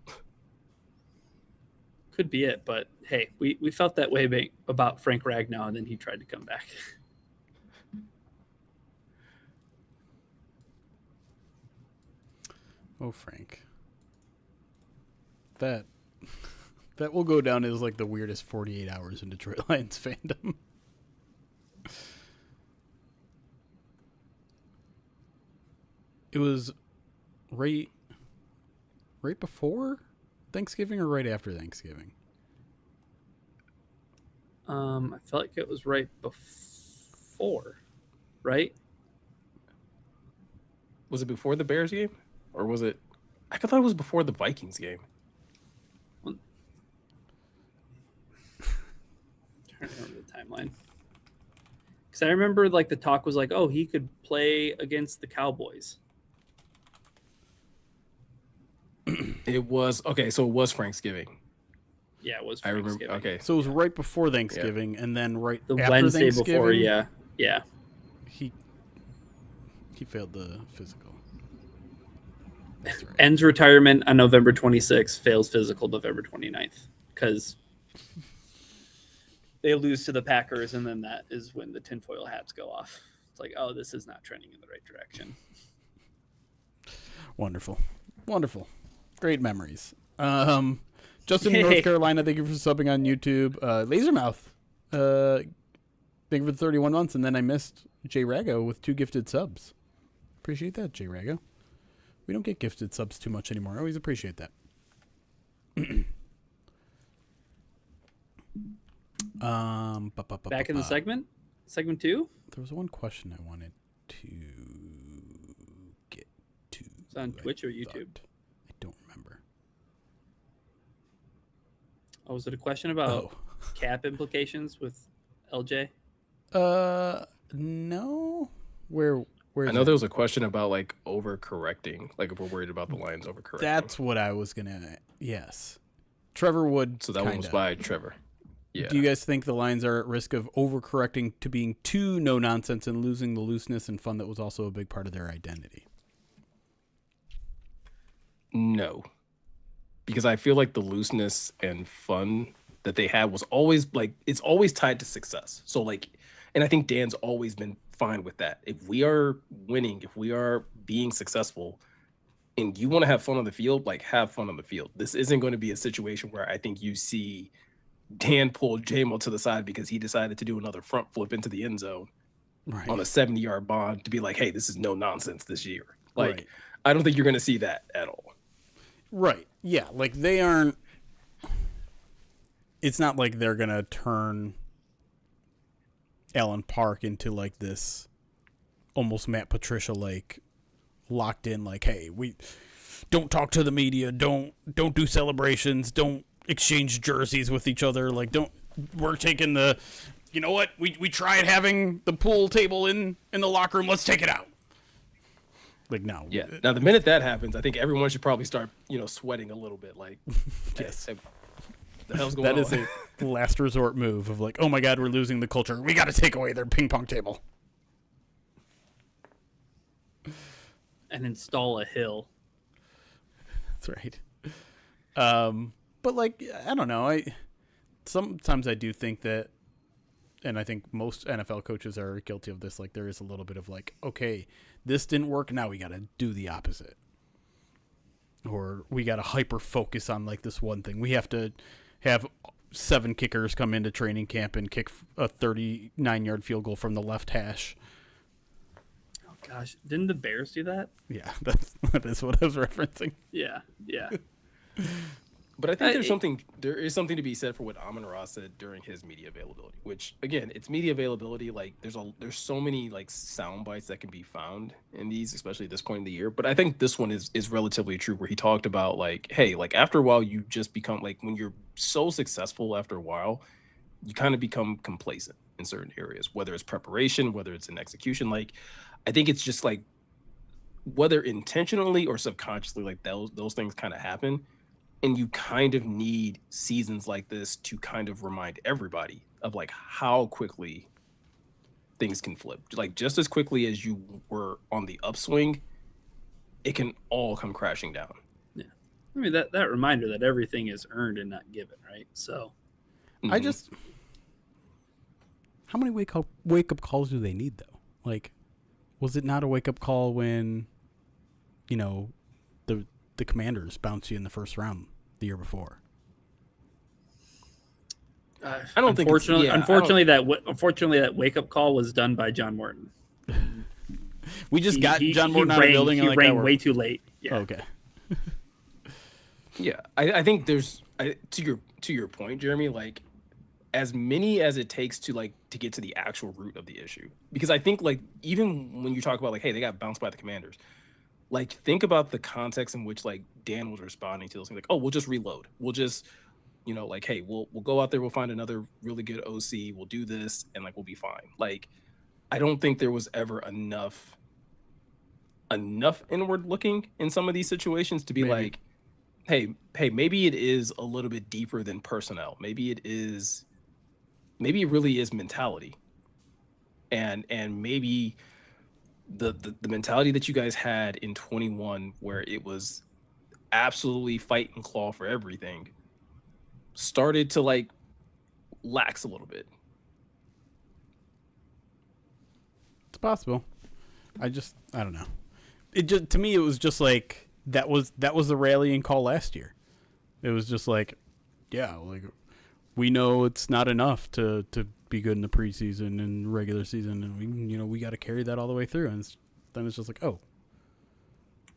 [SPEAKER 2] Could be it, but hey, we felt that way about Frank Ragnow, and then he tried to come back.
[SPEAKER 3] Oh, Frank. That will go down as like the weirdest 48 hours in Detroit Lions fandom. It was right before Thanksgiving or right after Thanksgiving?
[SPEAKER 2] I felt like it was right before, right?
[SPEAKER 1] Was it before the Bears game? Or was it I thought it was before the Vikings game.
[SPEAKER 2] I'm trying to remember the timeline. Because I remember like the talk was like, oh, he could play against the Cowboys.
[SPEAKER 1] It was okay, so it was Thanksgiving.
[SPEAKER 2] Yeah, it was.
[SPEAKER 1] I remember. Okay,
[SPEAKER 3] So it was right before Thanksgiving, and then right
[SPEAKER 2] the
[SPEAKER 3] after
[SPEAKER 2] Wednesday
[SPEAKER 3] Thanksgiving,
[SPEAKER 2] before. Yeah.
[SPEAKER 3] He failed the physical. That's right.
[SPEAKER 2] Ends retirement on November 26th, fails physical November 29th because they lose to the Packers, and then that is when the tinfoil hats go off. It's like, oh, this is not trending in the right direction.
[SPEAKER 3] Wonderful. Great memories. Justin in North Carolina, thank you for subbing on YouTube. Lasermouth, thank you for the 31 months, and then I missed J Rago with 2 gifted subs. Appreciate that, J Rago. We don't get gifted subs too much anymore. I always appreciate that.
[SPEAKER 2] Back in the segment 2.
[SPEAKER 3] There was one question I wanted to get to.
[SPEAKER 2] It's on Twitch or YouTube.
[SPEAKER 3] I don't remember.
[SPEAKER 2] Oh, was it a question about cap implications with LJ?
[SPEAKER 3] No. Where
[SPEAKER 1] I know there was a question about like overcorrecting, like if we're worried about the Lions overcorrecting.
[SPEAKER 3] That's what I was gonna. Yes, Trevor Wood.
[SPEAKER 1] So that one was by Trevor. Yeah.
[SPEAKER 3] Do you guys think the Lions are at risk of overcorrecting to being too no nonsense and losing the looseness and fun that was also a big part of their identity?
[SPEAKER 1] No, because I feel like the looseness and fun that they had was always like it's always tied to success. So like, and I think Dan's always been fine with that. If we are winning, if we are being successful, and you want to have fun on the field, like have fun on the field. This isn't going to be a situation where I think you see Dan pull JMO to the side because he decided to do another front flip into the end zone on a 70-yard bomb to be like, hey, this is no nonsense this year. Like, I don't think you're going to see that at all.
[SPEAKER 3] Right. Yeah. Like they aren't. It's not like they're going to turn Allen Park into like this almost Matt Patricia like locked in like, hey, we don't talk to the media, don't do celebrations, don't exchange jerseys with each other, like we're taking the, you know what, we tried having the pool table in the locker room, let's take it out. Like no.
[SPEAKER 1] Yeah. Now the minute that happens, I think everyone should probably start, sweating a little bit like
[SPEAKER 3] yes.
[SPEAKER 1] Hey, the hell's going on?
[SPEAKER 3] That is a last resort move of like, oh my God, we're losing the culture. We got to take away their ping pong table.
[SPEAKER 2] And install a hill.
[SPEAKER 3] That's right. But like, I don't know. Sometimes I do think that, and I think most NFL coaches are guilty of this. Like there is a little bit of like, okay, this didn't work. Now we got to do the opposite. Or we got to hyper focus on like this one thing. We have to have 7 kickers come into training camp and kick a 39-yard field goal from the left hash.
[SPEAKER 2] Oh gosh, didn't the Bears do that?
[SPEAKER 3] Yeah, that is what I was referencing.
[SPEAKER 2] Yeah.
[SPEAKER 1] But I think there is something to be said for what Amon-Ra said during his media availability, which again, it's media availability. Like there's so many like sound bites that can be found in these, especially at this point in the year. But I think this one is relatively true where he talked about like, hey, like after a while, you just become like when you're so successful after a while, you kind of become complacent in certain areas, whether it's preparation, whether it's in execution. Like, I think it's just like whether intentionally or subconsciously, like those things kind of happen. And you kind of need seasons like this to kind of remind everybody of like how quickly things can flip. Like just as quickly as you were on the upswing, it can all come crashing down.
[SPEAKER 2] Yeah. I mean, that reminder that everything is earned and not given, right? So
[SPEAKER 3] I just, how many wake up calls do they need though? Like, was it not a wake up call when, you know, the Commanders bounced you in the first round the year before?
[SPEAKER 1] I don't think.
[SPEAKER 2] Unfortunately, that wake up call was done by John Morton.
[SPEAKER 3] We just got John Morton out of the building.
[SPEAKER 2] He rang way too late. Yeah.
[SPEAKER 3] Okay.
[SPEAKER 1] Yeah, I think there's to your point, Jeremy. Like, as many as it takes to get to the actual root of the issue, because I think like even when you talk about like, hey, they got bounced by the Commanders, like think about the context in which like Dan was responding to those things. Like, oh, we'll just reload. We'll just, like, hey, we'll go out there. We'll find another really good OC. We'll do this, and like we'll be fine. Like, I don't think there was ever enough inward looking in some of these situations to be like, hey, maybe it is a little bit deeper than personnel. Maybe it really is mentality. And maybe the mentality that you guys had in 21, where it was absolutely fight and claw for everything, started to like lax a little bit.
[SPEAKER 3] It's possible. I don't know. It just, to me, it was just like that was the rallying call last year. It was just like, yeah, like we know it's not enough to be good in the preseason and regular season, and we got to carry that all the way through. And then it's just like, oh,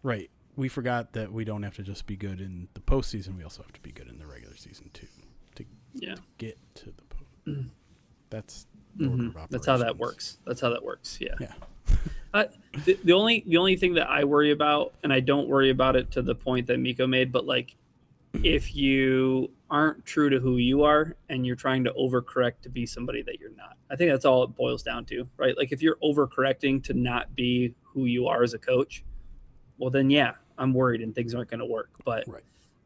[SPEAKER 3] right, we forgot that we don't have to just be good in the postseason. We also have to be good in the regular season too to get to the post. That's
[SPEAKER 2] That's how that works. Yeah.
[SPEAKER 3] Yeah.
[SPEAKER 2] The only thing that I worry about, and I don't worry about it to the point that Meko made, but like if you aren't true to who you are and you're trying to overcorrect to be somebody that you're not, I think that's all it boils down to, right? Like if you're overcorrecting to not be who you are as a coach, well then yeah, I'm worried and things aren't going to work. But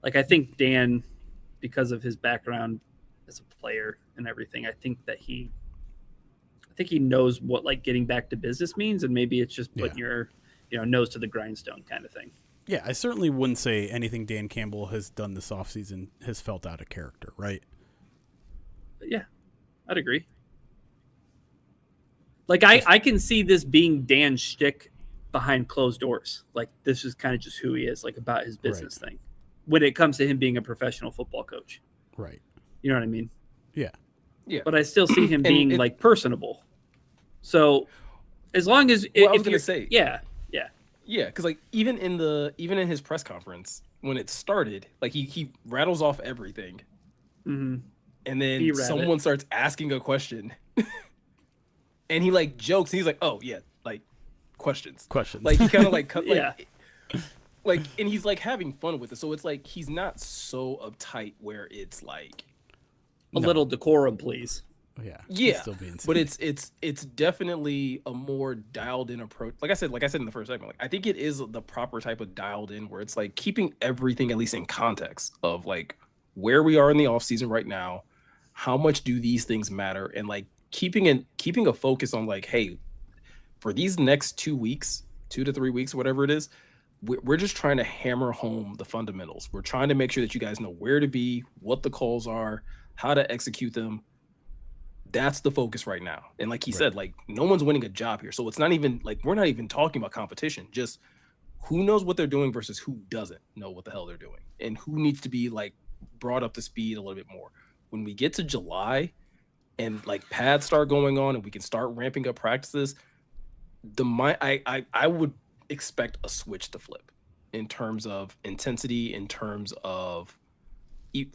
[SPEAKER 2] like I think Dan, because of his background as a player and everything, I think he knows what like getting back to business means, and maybe it's just putting your nose to the grindstone kind of thing.
[SPEAKER 3] Yeah, I certainly wouldn't say anything Dan Campbell has done this offseason has felt out of character, right?
[SPEAKER 2] Yeah, I'd agree. Like I can see this being Dan's shtick behind closed doors. Like this is kind of just who he is, like about his business thing. When it comes to him being a professional football coach.
[SPEAKER 3] Right.
[SPEAKER 2] You know what I mean?
[SPEAKER 3] Yeah.
[SPEAKER 1] Yeah.
[SPEAKER 2] But I still see him being like personable. So as long as
[SPEAKER 1] I was gonna say, yeah, because like even in his press conference when it started, like he rattles off everything, and then someone starts asking a question, and he like jokes. And he's like, "Oh yeah, like questions." Like he kind of like cut, like, and he's like having fun with it. So it's like he's not so uptight where it's like
[SPEAKER 2] a little decorum, please.
[SPEAKER 3] Yeah. Still being
[SPEAKER 1] but it's definitely a more dialed in approach. Like I said in the first segment, like I think it is the proper type of dialed in where it's like keeping everything at least in context of like where we are in the offseason right now, how much do these things matter, and like keeping a focus on like, hey, for these next 2 weeks, 2 to 3 weeks, whatever it is, we're just trying to hammer home the fundamentals. We're trying to make sure that you guys know where to be, what the calls are, how to execute them. That's the focus right now. And like he said, like no one's winning a job here. So it's not even like, we're not even talking about competition, just who knows what they're doing versus who doesn't know what the hell they're doing, and who needs to be like brought up to speed a little bit more. When we get to July and like pads start going on and we can start ramping up practices, I would expect a switch to flip in terms of intensity, in terms of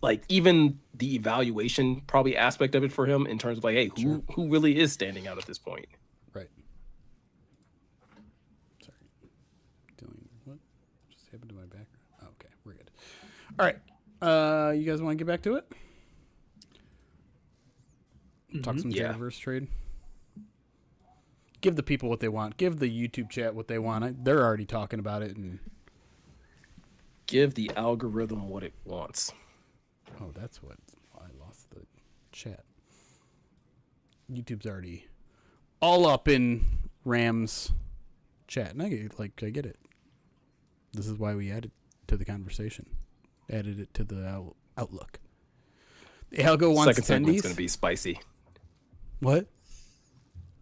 [SPEAKER 1] like even the evaluation probably aspect of it for him, in terms of like, hey, who really is standing out at this point?
[SPEAKER 3] Right. Sorry. Doing what just happened to my background? Oh, okay, we're good. All right. You guys want to get back to it? Talk some Jediverse trade. Give the people what they want. Give the YouTube chat what they want. They're already talking about it. And
[SPEAKER 1] give the algorithm what it wants.
[SPEAKER 3] Oh, that's what I lost the chat. YouTube's already all up in Rams chat, and I get it. This is why we added to the conversation, added it to the outlook. The algo wants
[SPEAKER 1] Second segment's
[SPEAKER 3] tendies.
[SPEAKER 1] going to be spicy.
[SPEAKER 3] What?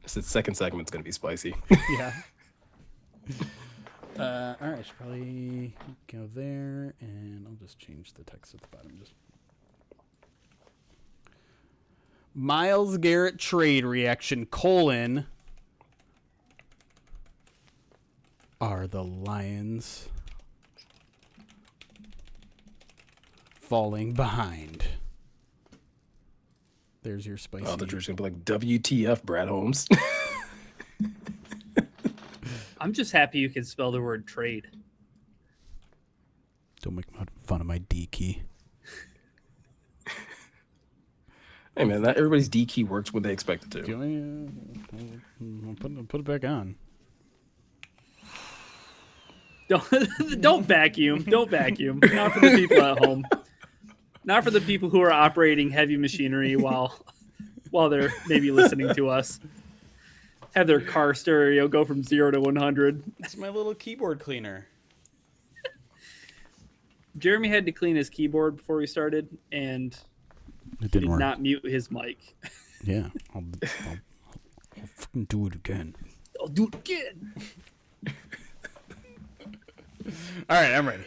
[SPEAKER 1] I said second segment's going to be spicy.
[SPEAKER 3] Yeah. All right, I should probably go there, and I'll just change the text at the bottom. Just Myles Garrett trade reaction : are the Lions falling behind? There's your spicy.
[SPEAKER 1] Oh, the Drew's going to be like, WTF, Brad Holmes.
[SPEAKER 2] I'm just happy you can spell the word trade.
[SPEAKER 3] Don't make fun of my D key.
[SPEAKER 1] Hey, man, not everybody's D key works when they expect it to.
[SPEAKER 3] Do you want me, put it back on.
[SPEAKER 2] Don't vacuum. Don't vacuum. Not for the people at home. Not for the people who are operating heavy machinery while they're maybe listening to us. Have their car stereo go from 0 to 100.
[SPEAKER 3] It's my little keyboard cleaner.
[SPEAKER 2] Jeremy had to clean his keyboard before we started, and
[SPEAKER 3] It didn't work.
[SPEAKER 2] not mute his mic.
[SPEAKER 3] Yeah, I'll fucking do it again.
[SPEAKER 2] I'll do it again.
[SPEAKER 3] All right, I'm ready.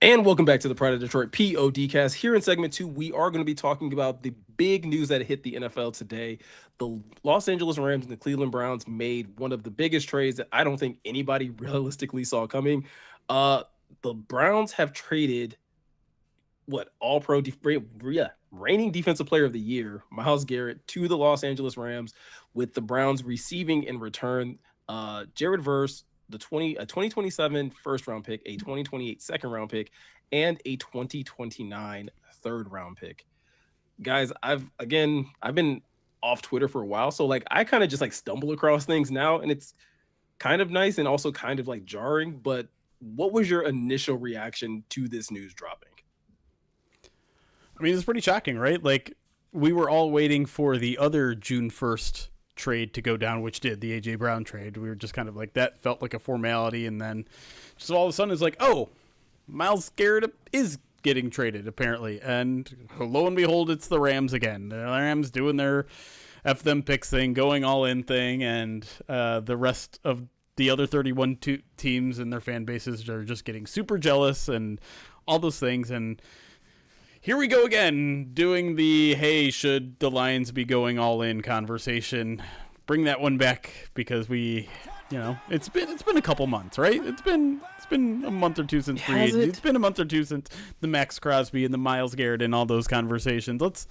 [SPEAKER 1] And welcome back to the Pride of Detroit PODcast. Here in segment 2, we are going to be talking about the big news that hit the NFL today. The Los Angeles Rams and the Cleveland Browns made one of the biggest trades that I don't think anybody realistically saw coming. The Browns have traded all-pro reigning defensive player of the year, Myles Garrett, to the Los Angeles Rams, with the Browns receiving in return Jared Verse, a 2027 first round pick, a 2028 second round pick, and a 2029 third round pick. Guys, I've been off Twitter for a while, so I kind of just stumble across things now, and it's kind of nice and also kind of jarring. But what was your initial reaction to this news dropping?
[SPEAKER 3] I mean, it's pretty shocking, right? We were all waiting for the other June 1st trade to go down, which did, the AJ Brown trade. We were just kind of that felt like a formality, and then just all of a sudden it's oh, Myles Garrett is getting traded apparently, and lo and behold, it's the Rams again. The Rams doing their F them picks thing, going all in thing, and the rest of the other 31 teams and their fan bases are just getting super jealous and all those things. And here we go again, doing the, hey, should the Lions be going all in conversation. Bring that one back, because it's been a couple months, right? It's been a month or two since free agency. It's been a month or two since the Max Crosby and the Myles Garrett and all those conversations. Let's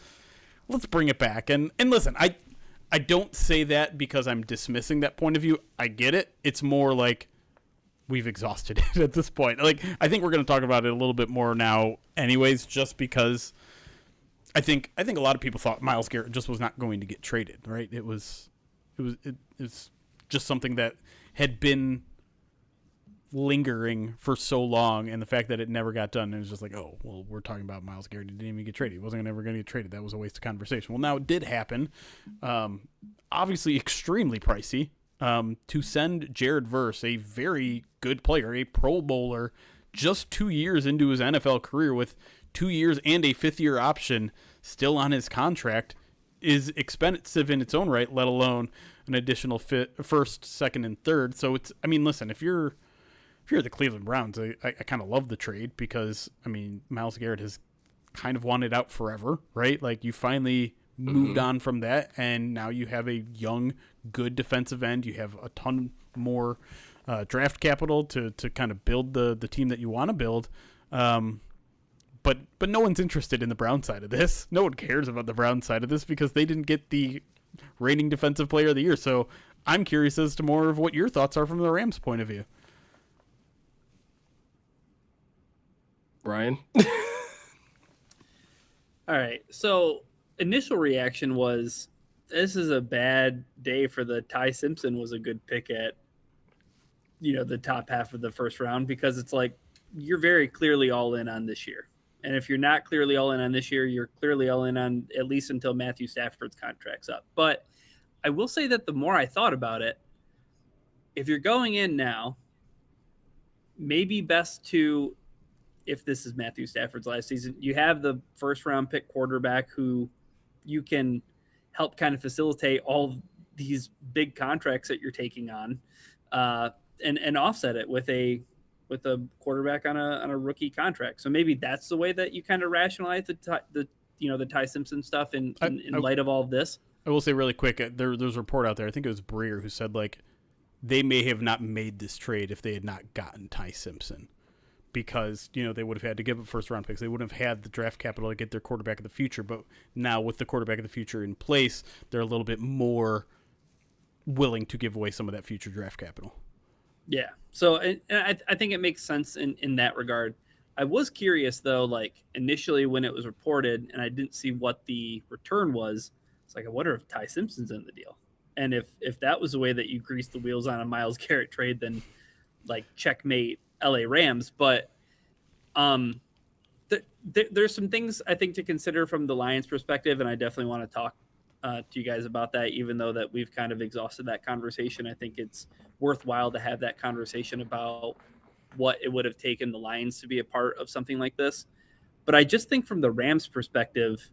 [SPEAKER 3] bring it back. And listen, I don't say that because I'm dismissing that point of view. I get it. It's more we've exhausted it at this point. I think we're going to talk about it a little bit more now anyways, just because I think a lot of people thought Myles Garrett just was not going to get traded, right? It was just something that had been lingering for so long, and the fact that it never got done, it was just oh, well, we're talking about Myles Garrett. He didn't even get traded. He wasn't ever going to get traded. That was a waste of conversation. Well, now it did happen. Obviously extremely pricey. To send Jared Verse, a very good player, a Pro Bowler, just 2 years into his NFL career with 2 years and a fifth-year option still on his contract, is expensive in its own right, let alone an additional first, second, and third. So listen, if you're the Cleveland Browns, I kind of love the trade, because Myles Garrett has kind of wanted out forever, right? You finally moved on from that, and now you have a young, good defensive end. You have a ton more draft capital to kind of build the team that you want to build. But no one's interested in the Brown side of this. No one cares about the Brown side of this, because they didn't get the reigning defensive player of the year. So I'm curious as to more of what your thoughts are from the Rams' point of view.
[SPEAKER 1] Ryan?
[SPEAKER 2] All right. So initial reaction was this is a bad day for the Ty Simpson was a good pick at, the top half of the first round, because it's like you're very clearly all in on this year. And if you're not clearly all in on this year, you're clearly all in on at least until Matthew Stafford's contract's up. But I will say that the more I thought about it, if you're going in now, maybe best to, if this is Matthew Stafford's last season, you have the first round pick quarterback who you can help kind of facilitate all these big contracts that you're taking on, and offset it with a quarterback on a rookie contract. So maybe that's the way that you kind of rationalize the Ty Simpson stuff in light of all of this.
[SPEAKER 3] I will say really quick, there's a report out there, I think it was Breer, who said like they may have not made this trade if they had not gotten Ty Simpson, because they would have had to give up first round picks. They wouldn't have had the draft capital to get their quarterback of the future. But now with the quarterback of the future in place, they're a little bit more willing to give away some of that future draft capital.
[SPEAKER 2] Yeah. So I think it makes sense in that regard. I was curious though, like initially when it was reported and I didn't see what the return was, it's like, I wonder if Ty Simpson's in the deal. And if that was the way that you grease the wheels on a Myles Garrett trade, then like checkmate LA Rams. But there's some things I think to consider from the Lions perspective. And I definitely want to talk to you guys about that, even though that we've kind of exhausted that conversation. I think it's worthwhile to have that conversation about what it would have taken the Lions to be a part of something like this. But I just think from the Rams perspective,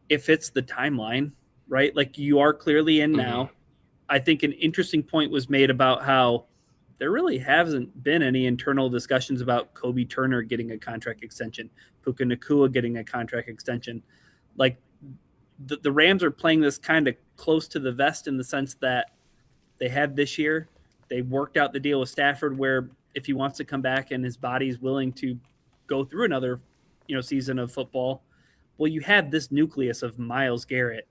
[SPEAKER 2] it fits the timeline, right? Like you are clearly in now. Mm-hmm. I think an interesting point was made about how there really hasn't been any internal discussions about Kobe Turner getting a contract extension, Puka Nacua getting a contract extension. Like the Rams are playing this kind of close to the vest in the sense that they had this year. They worked out the deal with Stafford where if he wants to come back and his body's willing to go through another, season of football, well, you have this nucleus of Myles Garrett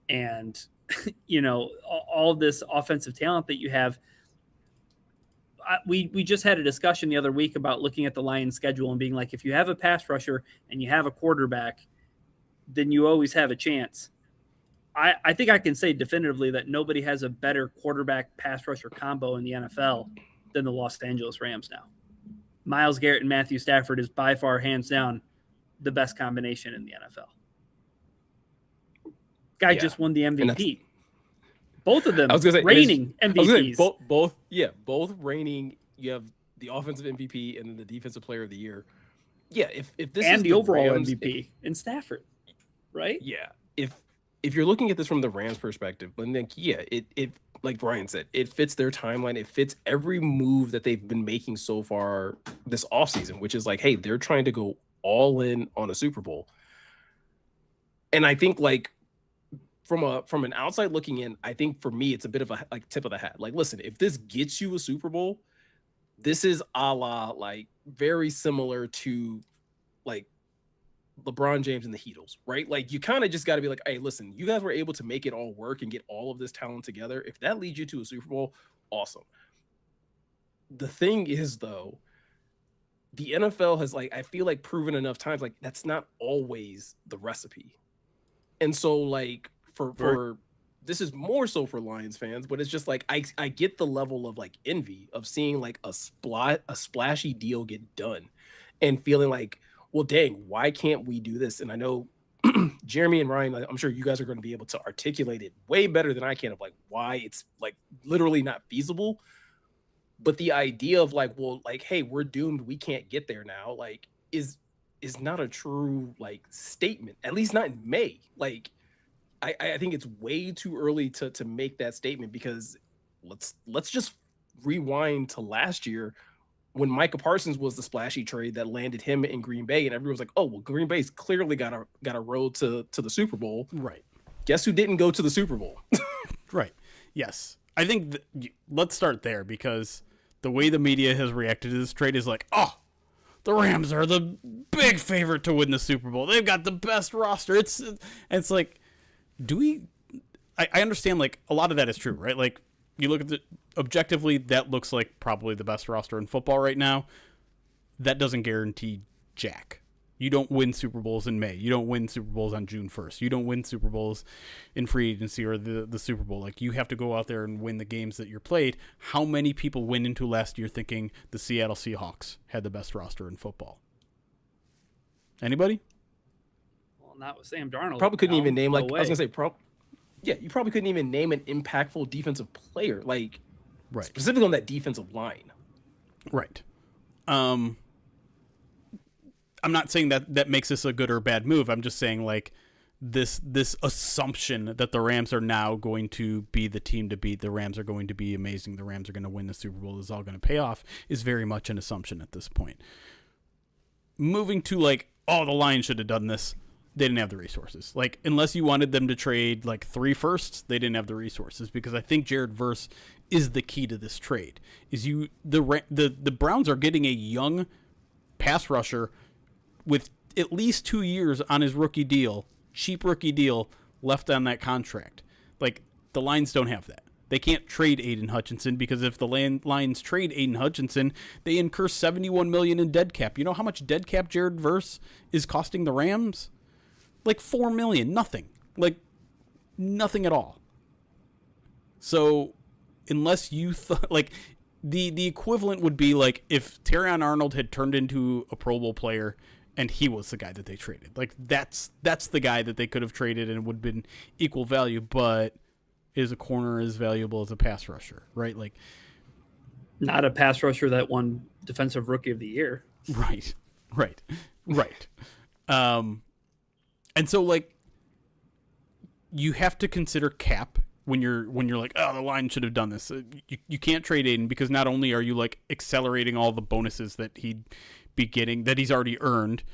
[SPEAKER 2] and, all this offensive talent that you have. We just had a discussion the other week about looking at the Lions schedule and being like, if you have a pass rusher and you have a quarterback, then you always have a chance. I think I can say definitively that nobody has a better quarterback pass rusher combo in the NFL than the Los Angeles Rams now. Myles Garrett and Matthew Stafford is by far, hands down, the best combination in the NFL. Guy just won the MVP. Both of them reigning MVPs.
[SPEAKER 1] Both reigning. You have the offensive MVP and then the defensive player of the year. Yeah, if this
[SPEAKER 2] and
[SPEAKER 1] is
[SPEAKER 2] the overall Rams, MVP in Stafford, right?
[SPEAKER 1] Yeah, if you're looking at this from the Rams perspective, then it like Brian said, it fits their timeline. It fits every move that they've been making so far this offseason, which is like, hey, they're trying to go all in on a Super Bowl. And I think like from an outside looking in, I think for me, it's a bit of a like tip of the hat. Like, listen, if this gets you a Super Bowl, this is a la like very similar to like LeBron James and the Heatles, right? Like you kind of just got to be like, hey, listen, you guys were able to make it all work and get all of this talent together. If that leads you to a Super Bowl, awesome. The thing is, though, the NFL has like, I feel like proven enough times, like that's not always the recipe. And so like for this is more so for Lions fans, but it's just like, I get the level of like envy of seeing like a splashy deal get done and feeling like, well, dang, why can't we do this? And I know Jeremy and Ryan, I'm sure you guys are going to be able to articulate it way better than I can of like why it's like literally not feasible. But the idea of like, well, like, hey, we're doomed, we can't get there now, like is not a true like statement, at least not in May. Like I think it's way too early to make that statement, because let's just rewind to last year when Micah Parsons was the splashy trade that landed him in Green Bay, and everyone was like, oh, well, Green Bay's clearly got a road to the Super Bowl.
[SPEAKER 3] Right.
[SPEAKER 1] Guess who didn't go to the Super Bowl?
[SPEAKER 3] Right. Yes. I think let's start there, because the way the media has reacted to this trade is like, oh, the Rams are the big favorite to win the Super Bowl. They've got the best roster. It's like, I understand like a lot of that is true, right? Like you look at objectively, that looks like probably the best roster in football right now. That doesn't guarantee jack. You don't win Super Bowls in May. You don't win Super Bowls on June 1st. You don't win Super Bowls in free agency or the Super Bowl. Like, you have to go out there and win the games that you're played. How many people went into last year thinking the Seattle Seahawks had the best roster in football? Anybody?
[SPEAKER 2] Well, not with Sam Darnold.
[SPEAKER 1] Probably couldn't even name,
[SPEAKER 2] no
[SPEAKER 1] like,
[SPEAKER 2] way.
[SPEAKER 1] I was going to say, you probably couldn't even name an impactful defensive player, like,
[SPEAKER 3] Right.
[SPEAKER 1] specifically on that defensive line.
[SPEAKER 3] Right. I'm not saying that makes this a good or bad move. I'm just saying, like, this assumption that the Rams are now going to be the team to beat, the Rams are going to be amazing, the Rams are going to win the Super Bowl, is all going to pay off, is very much an assumption at this point. Moving to, like, the Lions should have done this. They didn't have the resources. Like, unless you wanted them to trade, like, 3 firsts, they didn't have the resources, because I think Jared Verse is the key to this trade. The Browns are getting a young pass rusher with at least 2 years on his rookie deal, cheap rookie deal, left on that contract. Like, the Lions don't have that. They can't trade Aiden Hutchinson, because if the Lions trade Aiden Hutchinson, they incur $71 million in dead cap. You know how much dead cap Jared Verse is costing the Rams? Like $4 million. Nothing. Like, nothing at all. So, unless you like, the equivalent would be like if Terrion Arnold had turned into a Pro Bowl player and he was the guy that they traded. Like, that's the guy that they could have traded and would have been equal value, but is a corner as valuable as a pass rusher, right? Like,
[SPEAKER 2] Not a pass rusher that won Defensive Rookie of the Year.
[SPEAKER 3] Right. And so, like, you have to consider cap when you're like, the Lions should have done this. You can't trade Aiden, because not only are you, like, accelerating all the bonuses that he'd be getting, that he's already earned,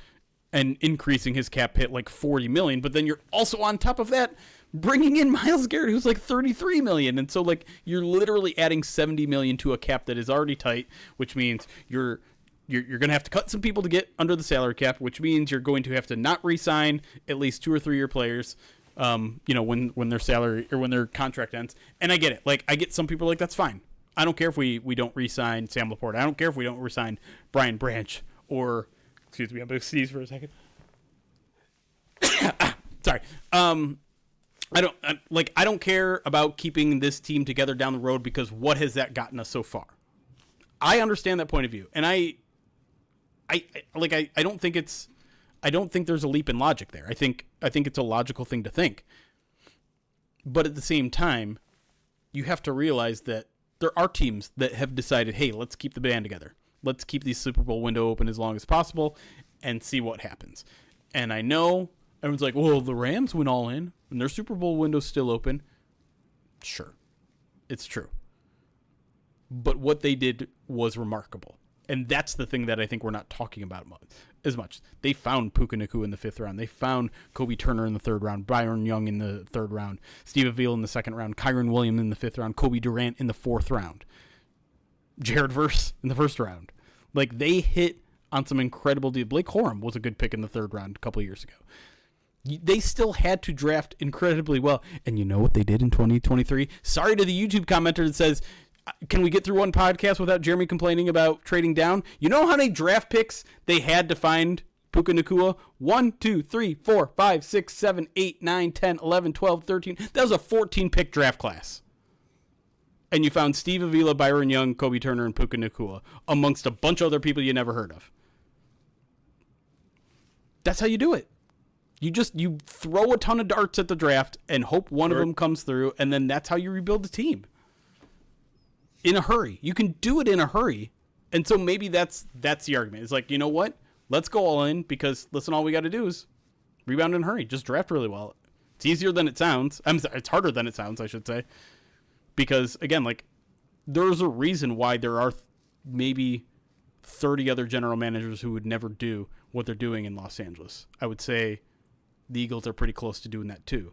[SPEAKER 3] and increasing his cap hit like $40 million, but then you're also on top of that bringing in Myles Garrett, who's like $33 million. And so, like, you're literally adding $70 million to a cap that is already tight, which means you're going to have to cut some people to get under the salary cap, which means you're going to have to not re-sign at least 2 or 3 year players, when their salary or when their contract ends. And I get it. Like, I get some people like, that's fine. I don't care if we don't re-sign Sam Laporta. I don't care if we don't re-sign Brian Branch or, excuse me, I'm going to sneeze for a second. Sorry. I don't care about keeping this team together down the road, because what has that gotten us so far? I understand that point of view, and I don't think there's a leap in logic there. I think it's a logical thing to think. But at the same time, you have to realize that there are teams that have decided, hey, let's keep the band together. Let's keep the Super Bowl window open as long as possible and see what happens. And I know everyone's like, well, the Rams went all in and their Super Bowl window's still open. Sure, it's true. But what they did was remarkable. And that's the thing that I think we're not talking about as much. They found Puka Nacua in the 5th round. They found Kobe Turner in the 3rd round, Byron Young in the 3rd round, Steve Avila in the 2nd round, Kyron Williams in the 5th round, Kobe Durant in the 4th round, Jared Verse in the 1st round. Like, they hit on some incredible deals. Blake Corum was a good pick in the 3rd round a couple of years ago. They still had to draft incredibly well. And you know what they did in 2023? Sorry to the YouTube commenter that says, can we get through one podcast without Jeremy complaining about trading down? You know how many draft picks they had to find Puka Nacua? 1, 2, 3, 4, 5, 6, 7, 8, 9, 10, 11, 12, 13. That was a 14-pick draft class. And you found Steve Avila, Byron Young, Kobe Turner, and Puka Nacua amongst a bunch of other people you never heard of. That's how you do it. You throw a ton of darts at the draft and hope one of them comes through, and then that's how you rebuild the team. In a hurry. You can do it in a hurry. And so maybe that's the argument. It's like, you know what? Let's go all in, because, listen, all we got to do is rebound in a hurry. Just draft really well. It's easier than it sounds. It's harder than it sounds, I should say. Because, again, like, there's a reason why there are maybe 30 other general managers who would never do what they're doing in Los Angeles. I would say the Eagles are pretty close to doing that too.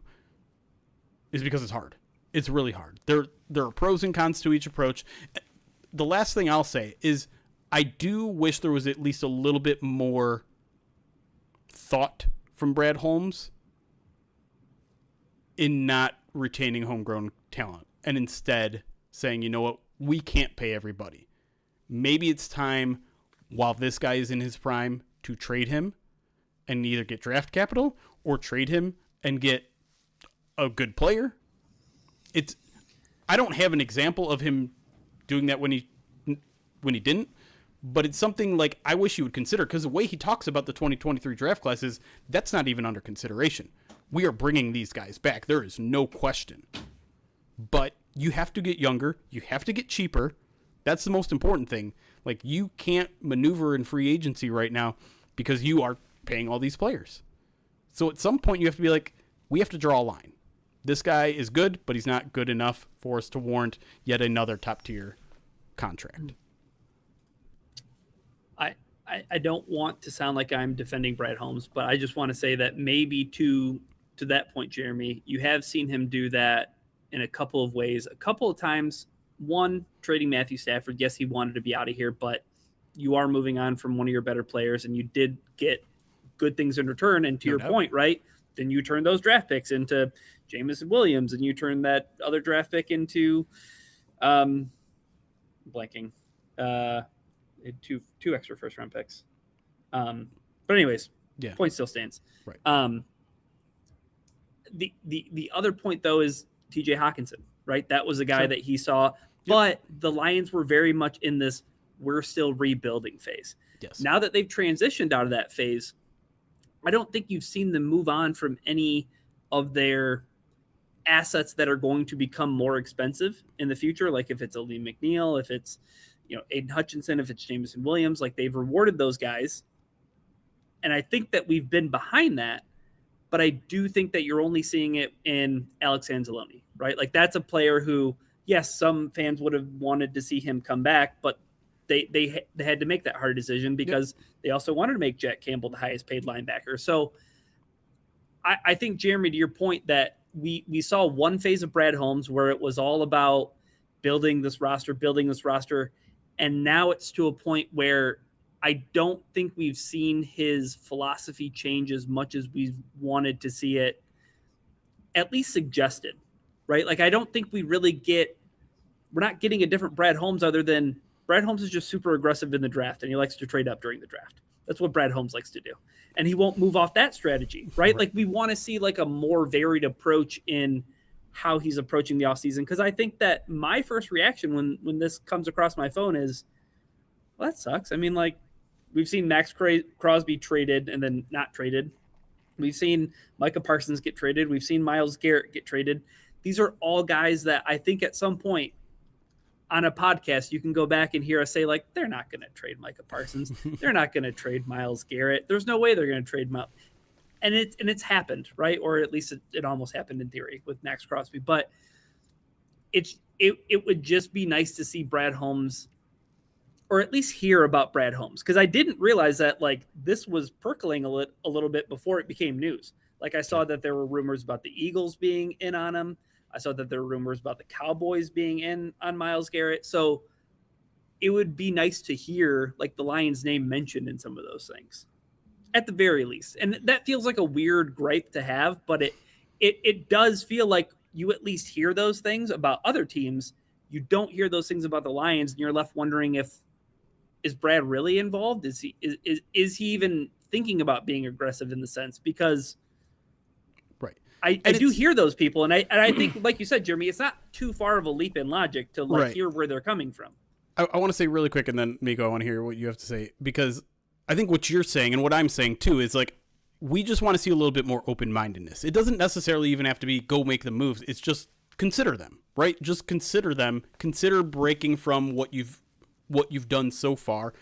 [SPEAKER 3] Is because it's hard. It's really hard. There are pros and cons to each approach. The last thing I'll say is I do wish there was at least a little bit more thought from Brad Holmes in not retaining homegrown talent and instead saying, you know what, we can't pay everybody. Maybe it's time, while this guy is in his prime, to trade him and either get draft capital or trade him and get a good player. I don't have an example of him doing that when he didn't, but it's something like I wish he would consider, because the way he talks about the 2023 draft class is that's not even under consideration. We are bringing these guys back. There is no question. But you have to get younger. You have to get cheaper. That's the most important thing. Like, you can't maneuver in free agency right now because you are paying all these players. So at some point you have to be like, we have to draw a line. This guy is good, but he's not good enough for us to warrant yet another top tier contract.
[SPEAKER 2] I don't want to sound like I'm defending Brad Holmes, but I just want to say that maybe to that point, Jeremy, you have seen him do that in a couple of ways. A couple of times, one, trading Matthew Stafford. Yes, he wanted to be out of here, but you are moving on from one of your better players, and you did get good things in return. And to your point, right, then you turn those draft picks into Jameson Williams, and you turn that other draft pick into blanking. Two extra first round picks. But anyways, point still stands.
[SPEAKER 3] Right.
[SPEAKER 2] The other point though is TJ Hawkinson, right? That was a guy that he saw, but the Lions were very much in this we're still rebuilding phase.
[SPEAKER 3] Yes.
[SPEAKER 2] Now that they've transitioned out of that phase, I don't think you've seen them move on from any of their assets that are going to become more expensive in the future. Like if it's Lee McNeil, if it's Aiden Hutchinson, if it's Jameson Williams, like they've rewarded those guys. And I think that we've been behind that, but I do think that you're only seeing it in Alex Anzalone, right? Like that's a player who, yes, some fans would have wanted to see him come back, but they had to make that hard decision because they also wanted to make Jack Campbell the highest paid linebacker. So I think, Jeremy, to your point that we saw one phase of Brad Holmes where it was all about building this roster. And now it's to a point where I don't think we've seen his philosophy change as much as we wanted to see it, at least suggested, right? Like, I don't think we're not getting a different Brad Holmes other than Brad Holmes is just super aggressive in the draft and he likes to trade up during the draft. That's what Brad Holmes likes to do. And he won't move off that strategy, right? Like we want to see like a more varied approach in how he's approaching the offseason. Because I think that my first reaction when this comes across my phone is, well, that sucks. I mean, like, we've seen Max Crosby traded and then not traded. We've seen Micah Parsons get traded. We've seen Myles Garrett get traded. These are all guys that I think at some point on a podcast, you can go back and hear us say, like, they're not going to trade Micah Parsons. They're not going to trade Myles Garrett. There's no way they're going to trade Myles. And it's happened, right? Or at least it almost happened in theory with Max Crosby. But it would just be nice to see Brad Holmes, or at least hear about Brad Holmes, because I didn't realize that like this was percolating a little bit before it became news. Like I saw that there were rumors about the Eagles being in on him. I saw that there were rumors about the Cowboys being in on Myles Garrett. So it would be nice to hear like the Lions name mentioned in some of those things, at the very least. And that feels like a weird gripe to have, but it does feel like you at least hear those things about other teams. You don't hear those things about the Lions, and you're left wondering is Brad really involved? Is he even thinking about being aggressive in the sense? Because
[SPEAKER 3] right.
[SPEAKER 2] I do hear those people, and I think, like you said, Jeremy, it's not too far of a leap in logic to like hear where they're coming from.
[SPEAKER 3] I want to say really quick, and then Meko, I want to hear what you have to say, because I think what you're saying and what I'm saying too is like we just want to see a little bit more open-mindedness. It doesn't necessarily even have to be go make the moves. It's just consider them, right? Just consider them. Consider breaking from what you've done so far,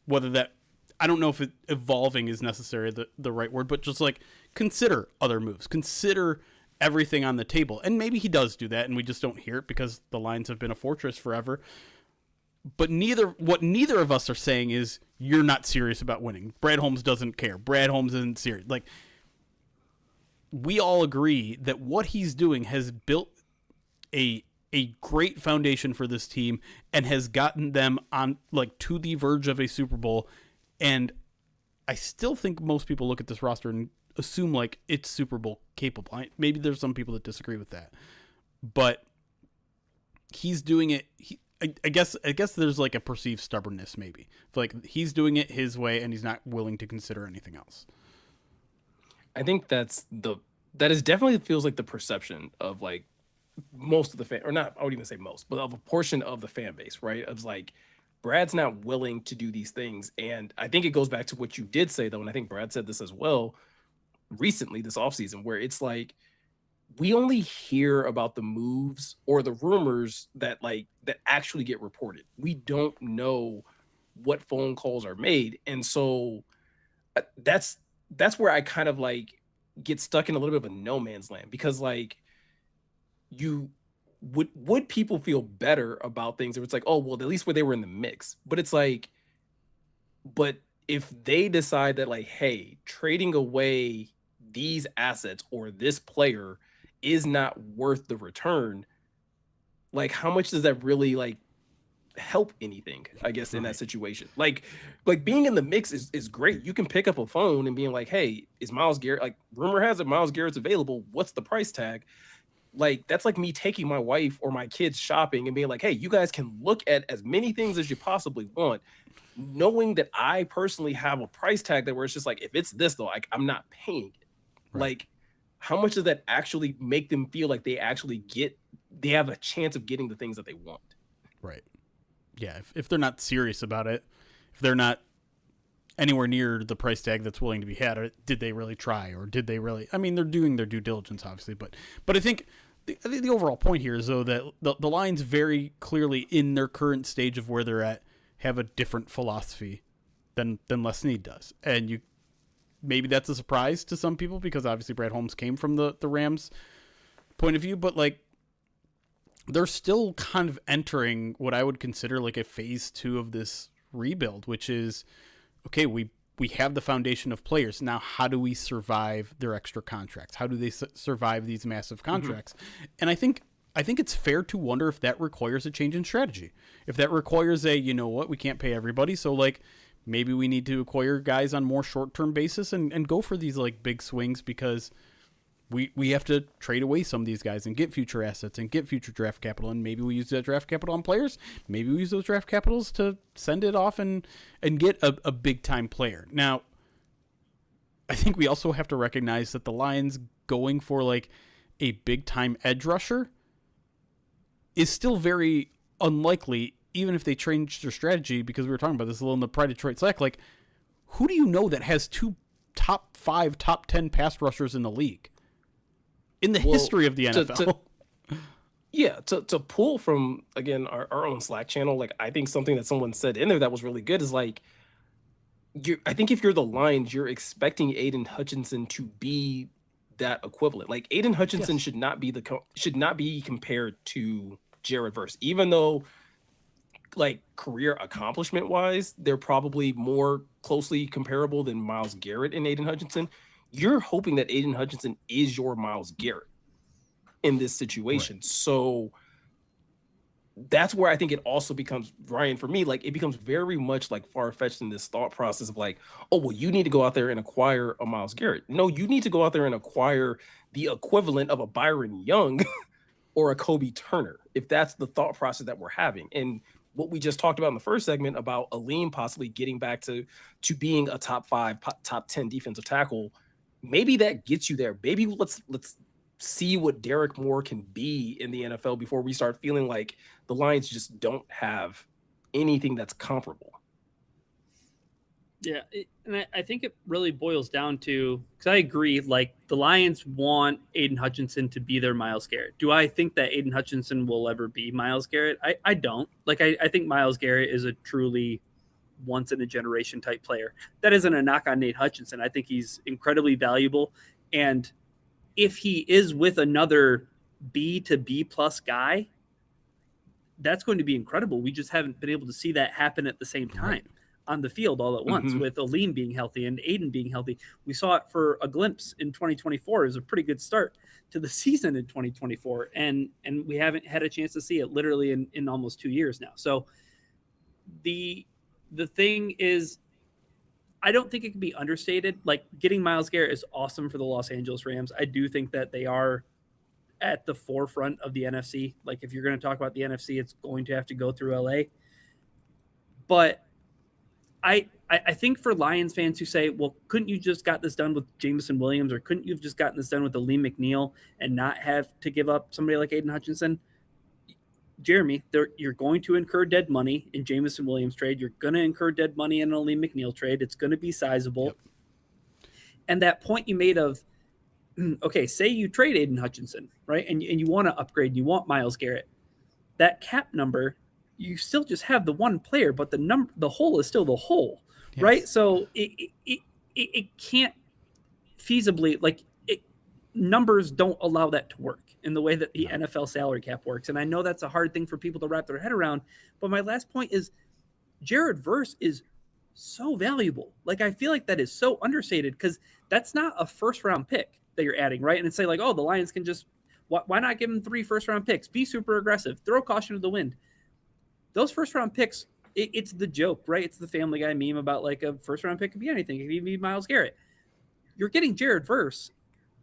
[SPEAKER 3] whether that, I don't know if evolving is necessarily the right word, but just like consider other moves, consider everything on the table. And maybe he does do that and we just don't hear it because the Lions have been a fortress forever. But what neither of us are saying is you're not serious about winning. Brad Holmes doesn't care. Brad Holmes isn't serious. Like, we all agree that what he's doing has built a great foundation for this team and has gotten them on like to the verge of a Super Bowl. And I still think most people look at this roster and assume like it's Super Bowl capable. Maybe there's some people that disagree with that, but he's doing it. I guess there's like a perceived stubbornness. Maybe like he's doing it his way and he's not willing to consider anything else.
[SPEAKER 1] I think that is definitely feels like the perception of like most of the fan, or not, I would even say most, but of a portion of the fan base, right? Of like, Brad's not willing to do these things. And I think it goes back to what you did say though, and I think Brad said this as well recently this offseason, where it's like we only hear about the moves or the rumors that actually get reported. We don't know what phone calls are made. And so that's where I kind of like get stuck in a little bit of a no man's land, because like you would people feel better about things if it's like, oh well, at least where they were in the mix. But it's like, but if they decide that like, hey, trading away these assets or this player is not worth the return, like how much does that really like help anything, I guess, in that
[SPEAKER 3] Right.
[SPEAKER 1] situation? Like being in the mix is great. You can pick up a phone and being like, hey, is Myles Garrett, like rumor has it Myles Garrett's available, what's the price tag? Like that's like me taking my wife or my kids shopping and being like, hey, you guys can look at as many things as you possibly want, knowing that I personally have a price tag that where it's just like, if it's this though, like I'm not paying it.
[SPEAKER 3] Right.
[SPEAKER 1] Like how much does that actually make them feel like they have a chance of getting the things that they want?
[SPEAKER 3] Right. Yeah. If they're not serious about it, if they're not anywhere near the price tag that's willing to be had, or did they really try, or did they really? I mean, they're doing their due diligence, obviously, but I think the overall point here is though that the Lions very clearly in their current stage of where they're at have a different philosophy than Les Snead does, and you maybe that's a surprise to some people because obviously Brad Holmes came from the Rams point of view, but like they're still kind of entering what I would consider like a phase 2 of this rebuild, which is okay, we have the foundation of players. Now, how do we survive their extra contracts? How do they survive these massive contracts? Mm-hmm. And I think it's fair to wonder if that requires a change in strategy. If that requires you know what, we can't pay everybody, so like maybe we need to acquire guys on more short-term basis and go for these like big swings because we have to trade away some of these guys and get future assets and get future draft capital, and maybe we use that draft capital on players. Maybe we use those draft capitals to send it off and get a big-time player. Now, I think we also have to recognize that the Lions going for like a big-time edge rusher is still very unlikely, even if they change their strategy, because we were talking about this a little in the Pride Detroit Slack. Like, who do you know that has 2 top 5, top 10 pass rushers in the league? In the history of the NFL.
[SPEAKER 1] To pull from, again, our own Slack channel, like I think something that someone said in there that was really good is like, I think if you're the Lions, you're expecting Aiden Hutchinson to be that equivalent. Like Aiden Hutchinson should not be compared to Jared Verse, even though like career accomplishment wise, they're probably more closely comparable than Myles Garrett and Aiden Hutchinson. You're hoping that Aiden Hutchinson is your Myles Garrett in this situation. Right. So that's where I think it also becomes, Ryan, for me, like it becomes very much like far-fetched in this thought process of like, oh, well, you need to go out there and acquire a Myles Garrett. No, you need to go out there and acquire the equivalent of a Byron Young or a Kobe Turner, if that's the thought process that we're having. And what we just talked about in the first segment about Aleem possibly getting back to being a top 5, top 10 defensive tackle, maybe that gets you there. Maybe let's see what Derek Moore can be in the NFL before we start feeling like the Lions just don't have anything that's comparable.
[SPEAKER 2] Yeah, and I think it really boils down to, because I agree, like the Lions want Aiden Hutchinson to be their Myles Garrett. Do I think that Aiden Hutchinson will ever be Myles Garrett? I don't. Like I think Myles Garrett is a truly once in a generation type player. That isn't a knock on Nate Hutchinson. I think he's incredibly valuable, and if he is with another B to B plus guy, that's going to be incredible. We just haven't been able to see that happen at the same time on the field all at once, with Aleem being healthy and Aiden being healthy. We saw it for a glimpse in 2024. It was a pretty good start to the season in 2024. And we haven't had a chance to see it literally in almost 2 years now. So the thing is, I don't think it can be understated. Like getting Myles Garrett is awesome for the Los Angeles Rams. I do think that they are at the forefront of the NFC. Like if you're going to talk about the NFC, it's going to have to go through LA. But I think for Lions fans who say, well, couldn't you just got this done with Jameson Williams, or couldn't you have just gotten this done with Aleem McNeil and not have to give up somebody like Aiden Hutchinson? Jeremy, you're going to incur dead money in Jameson Williams trade. You're going to incur dead money in an Aleem McNeil trade. It's going to be sizable.
[SPEAKER 3] Yep.
[SPEAKER 2] And that point you made of, okay, say you trade Aiden Hutchinson, right? And you want to upgrade, you want Myles Garrett. That cap number, you still just have the one player, but the hole is still the hole, yes. Right? So it can't feasibly, like, numbers don't allow that to work in the way that the NFL salary cap works. And I know that's a hard thing for people to wrap their head around. But my last point is Jared Verse is so valuable. Like, I feel like that is so understated, because that's not a first round pick that you're adding, right? And it's like, oh, the Lions can just, why not give them 3 first round picks? Be super aggressive, throw caution to the wind. Those first round picks, it's the joke, right? It's the Family Guy meme about, like, a first round pick could be anything. It could even be Myles Garrett. You're getting Jared Verse.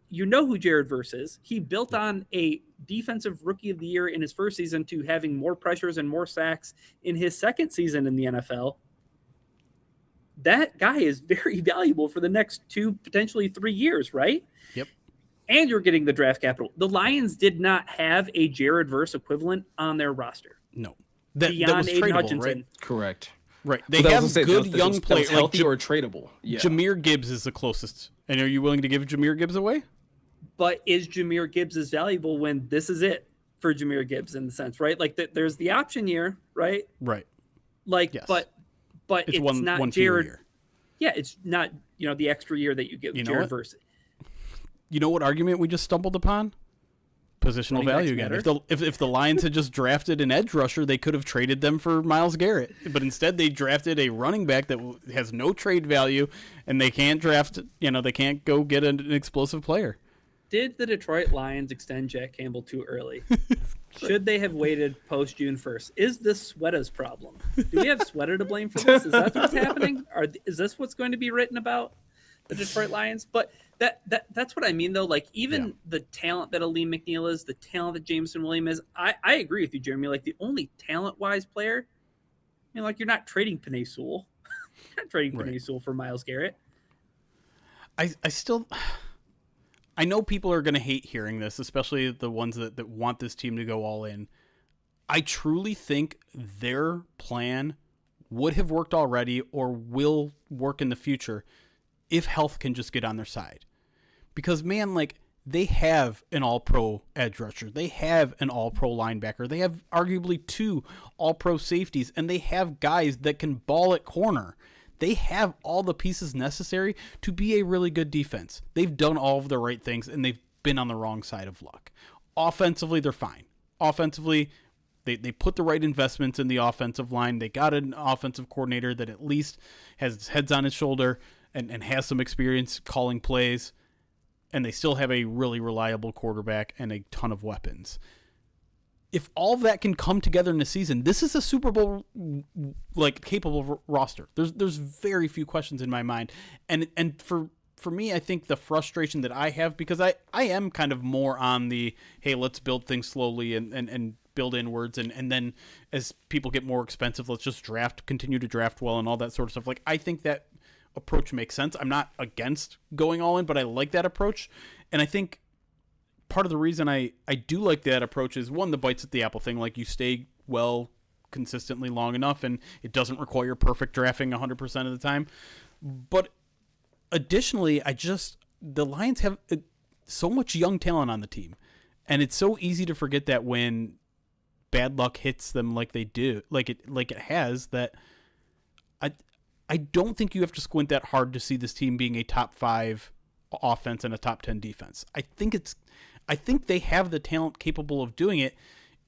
[SPEAKER 2] You know who Jared Verse is. He built on a defensive rookie of the year in his first season to having more pressures and more sacks in his second season in the NFL. That guy is very valuable for the next 2, potentially 3 years, right?
[SPEAKER 3] Yep.
[SPEAKER 2] And you're getting the draft capital. The Lions did not have a Jared Verse equivalent on their roster.
[SPEAKER 3] No.
[SPEAKER 2] That was
[SPEAKER 3] Aiden
[SPEAKER 2] Hutchinson.
[SPEAKER 3] Right?
[SPEAKER 1] Correct.
[SPEAKER 3] Right. They have good young players.
[SPEAKER 1] Healthy or tradable. Yeah.
[SPEAKER 3] Jameer Gibbs is the closest. And are you willing to give Jameer Gibbs away?
[SPEAKER 2] But is Jameer Gibbs as valuable when this is it for Jameer Gibbs, in the sense, right? Like, there's the option year, right?
[SPEAKER 3] Right.
[SPEAKER 2] Like, yes. but it's not Jared. Year. Yeah, it's not, the extra year that you give Jared Verse.
[SPEAKER 3] You know what argument we just stumbled upon? Positional value again. If the Lions had just drafted an edge rusher, they could have traded them for Myles Garrett. But instead, they drafted a running back that has no trade value, and they can't draft. They can't go get an explosive player.
[SPEAKER 2] Did the Detroit Lions extend Jack Campbell too early? Should they have waited post June 1st? Is this Sweata's problem? Do we have Sweata to blame for this? Is that what's happening? Is this what's going to be written about the Detroit Lions? But that's what I mean, though. Like, even the talent that Aleem McNeil is, the talent that Jameson Williams is, I agree with you, Jeremy. Like, the only talent-wise player, like, you're not trading Penei Sewell. You're not trading Penei Sewell for Myles Garrett.
[SPEAKER 3] I know people are going to hate hearing this, especially the ones that want this team to go all in. I truly think their plan would have worked already or will work in the future if health can just get on their side. Because, man, like, they have an all-pro edge rusher. They have an all-pro linebacker. They have arguably 2 all-pro safeties, and they have guys that can ball at corner. They have all the pieces necessary to be a really good defense. They've done all of the right things, and they've been on the wrong side of luck. Offensively, they're fine. Offensively, they put the right investments in the offensive line. They got an offensive coordinator that at least has his heads on his shoulder and has some experience calling plays. And they still have a really reliable quarterback and a ton of weapons. If all of that can come together in a season, this is a Super Bowl capable roster. There's very few questions in my mind, and for me, I think the frustration that I have, because I am kind of more on the, hey, let's build things slowly and build inwards, and then as people get more expensive, let's just continue to draft well and all that sort of stuff. Like, I think that approach makes sense. I'm not against going all in, but I like that approach, and I think part of the reason I do like that approach is, one, the bites at the apple thing. Like, you stay well consistently long enough, and it doesn't require perfect drafting 100% of the time. But additionally, the Lions have so much young talent on the team, and it's so easy to forget that when bad luck hits them like they do, like it has, that I don't think you have to squint that hard to see this team being a top 5 offense and a top 10 defense. I think they have the talent capable of doing it.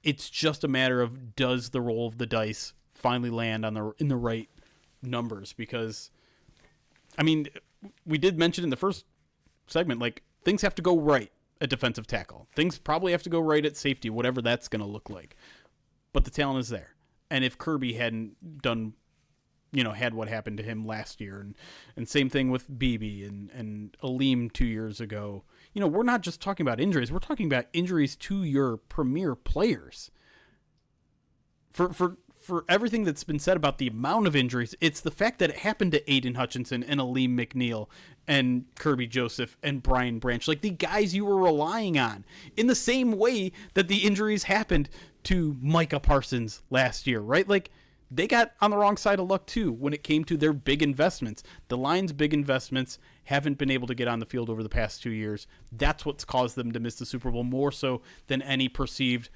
[SPEAKER 3] It's just a matter of, does the roll of the dice finally land in the right numbers? Because, I mean, we did mention in the first segment, like, things have to go right at defensive tackle. Things probably have to go right at safety, whatever that's going to look like. But the talent is there. And if Kirby hadn't done, had what happened to him last year, and same thing with Beebe and Aleem 2 years ago, we're not just talking about injuries. We're talking about injuries to your premier players. For for everything that's been said about the amount of injuries, it's the fact that it happened to Aiden Hutchinson and Aleem McNeil and Kirby Joseph and Brian Branch, like the guys you were relying on, in the same way that the injuries happened to Micah Parsons last year, right? Like, they got on the wrong side of luck too when it came to their big investments. The Lions' big investments haven't been able to get on the field over the past 2 years. That's what's caused them to miss the Super Bowl more so than any perceived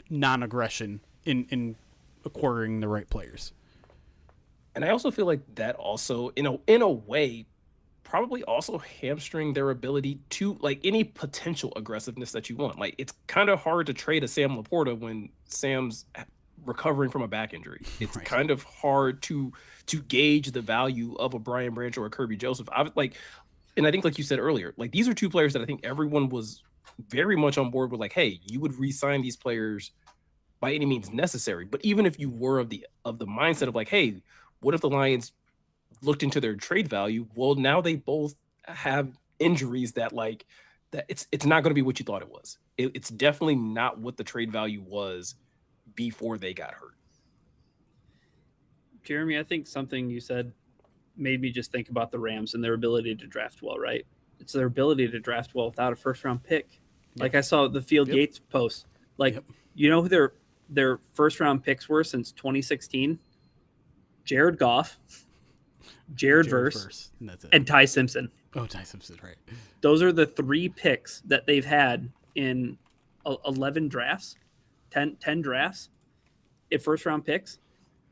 [SPEAKER 3] non-aggression in acquiring the right players.
[SPEAKER 1] And I also feel like that also, in a way, probably also hamstring their ability to, like, any potential aggressiveness that you want. Like, it's kind of hard to trade a Sam Laporta when Sam's recovering from a back injury. It's
[SPEAKER 3] Right.
[SPEAKER 1] kind of hard to gauge the value of a Brian Branch or a Kirby Joseph. And I think, like you said earlier, like, these are two players that I think everyone was very much on board with, like, hey, you would re-sign these players by any means necessary. But even if you were of the mindset of, like, hey, what if the Lions looked into their trade value? Well, now they both have injuries that, like, that it's not going to be what you thought it was. It's definitely not what the trade value was before they got hurt.
[SPEAKER 2] Jeremy, I think something you said made me just think about the Rams and their ability to draft well, right? It's their ability to draft well without a first-round pick. Like, I saw the Field Yates post. Like, you know who their first-round picks were since 2016? Jared Goff, Jared Verse, and Ty Simpson.
[SPEAKER 3] Oh, Ty Simpson, right.
[SPEAKER 2] Those are the 3 picks that they've had in 11 drafts, 10 drafts, at first-round picks.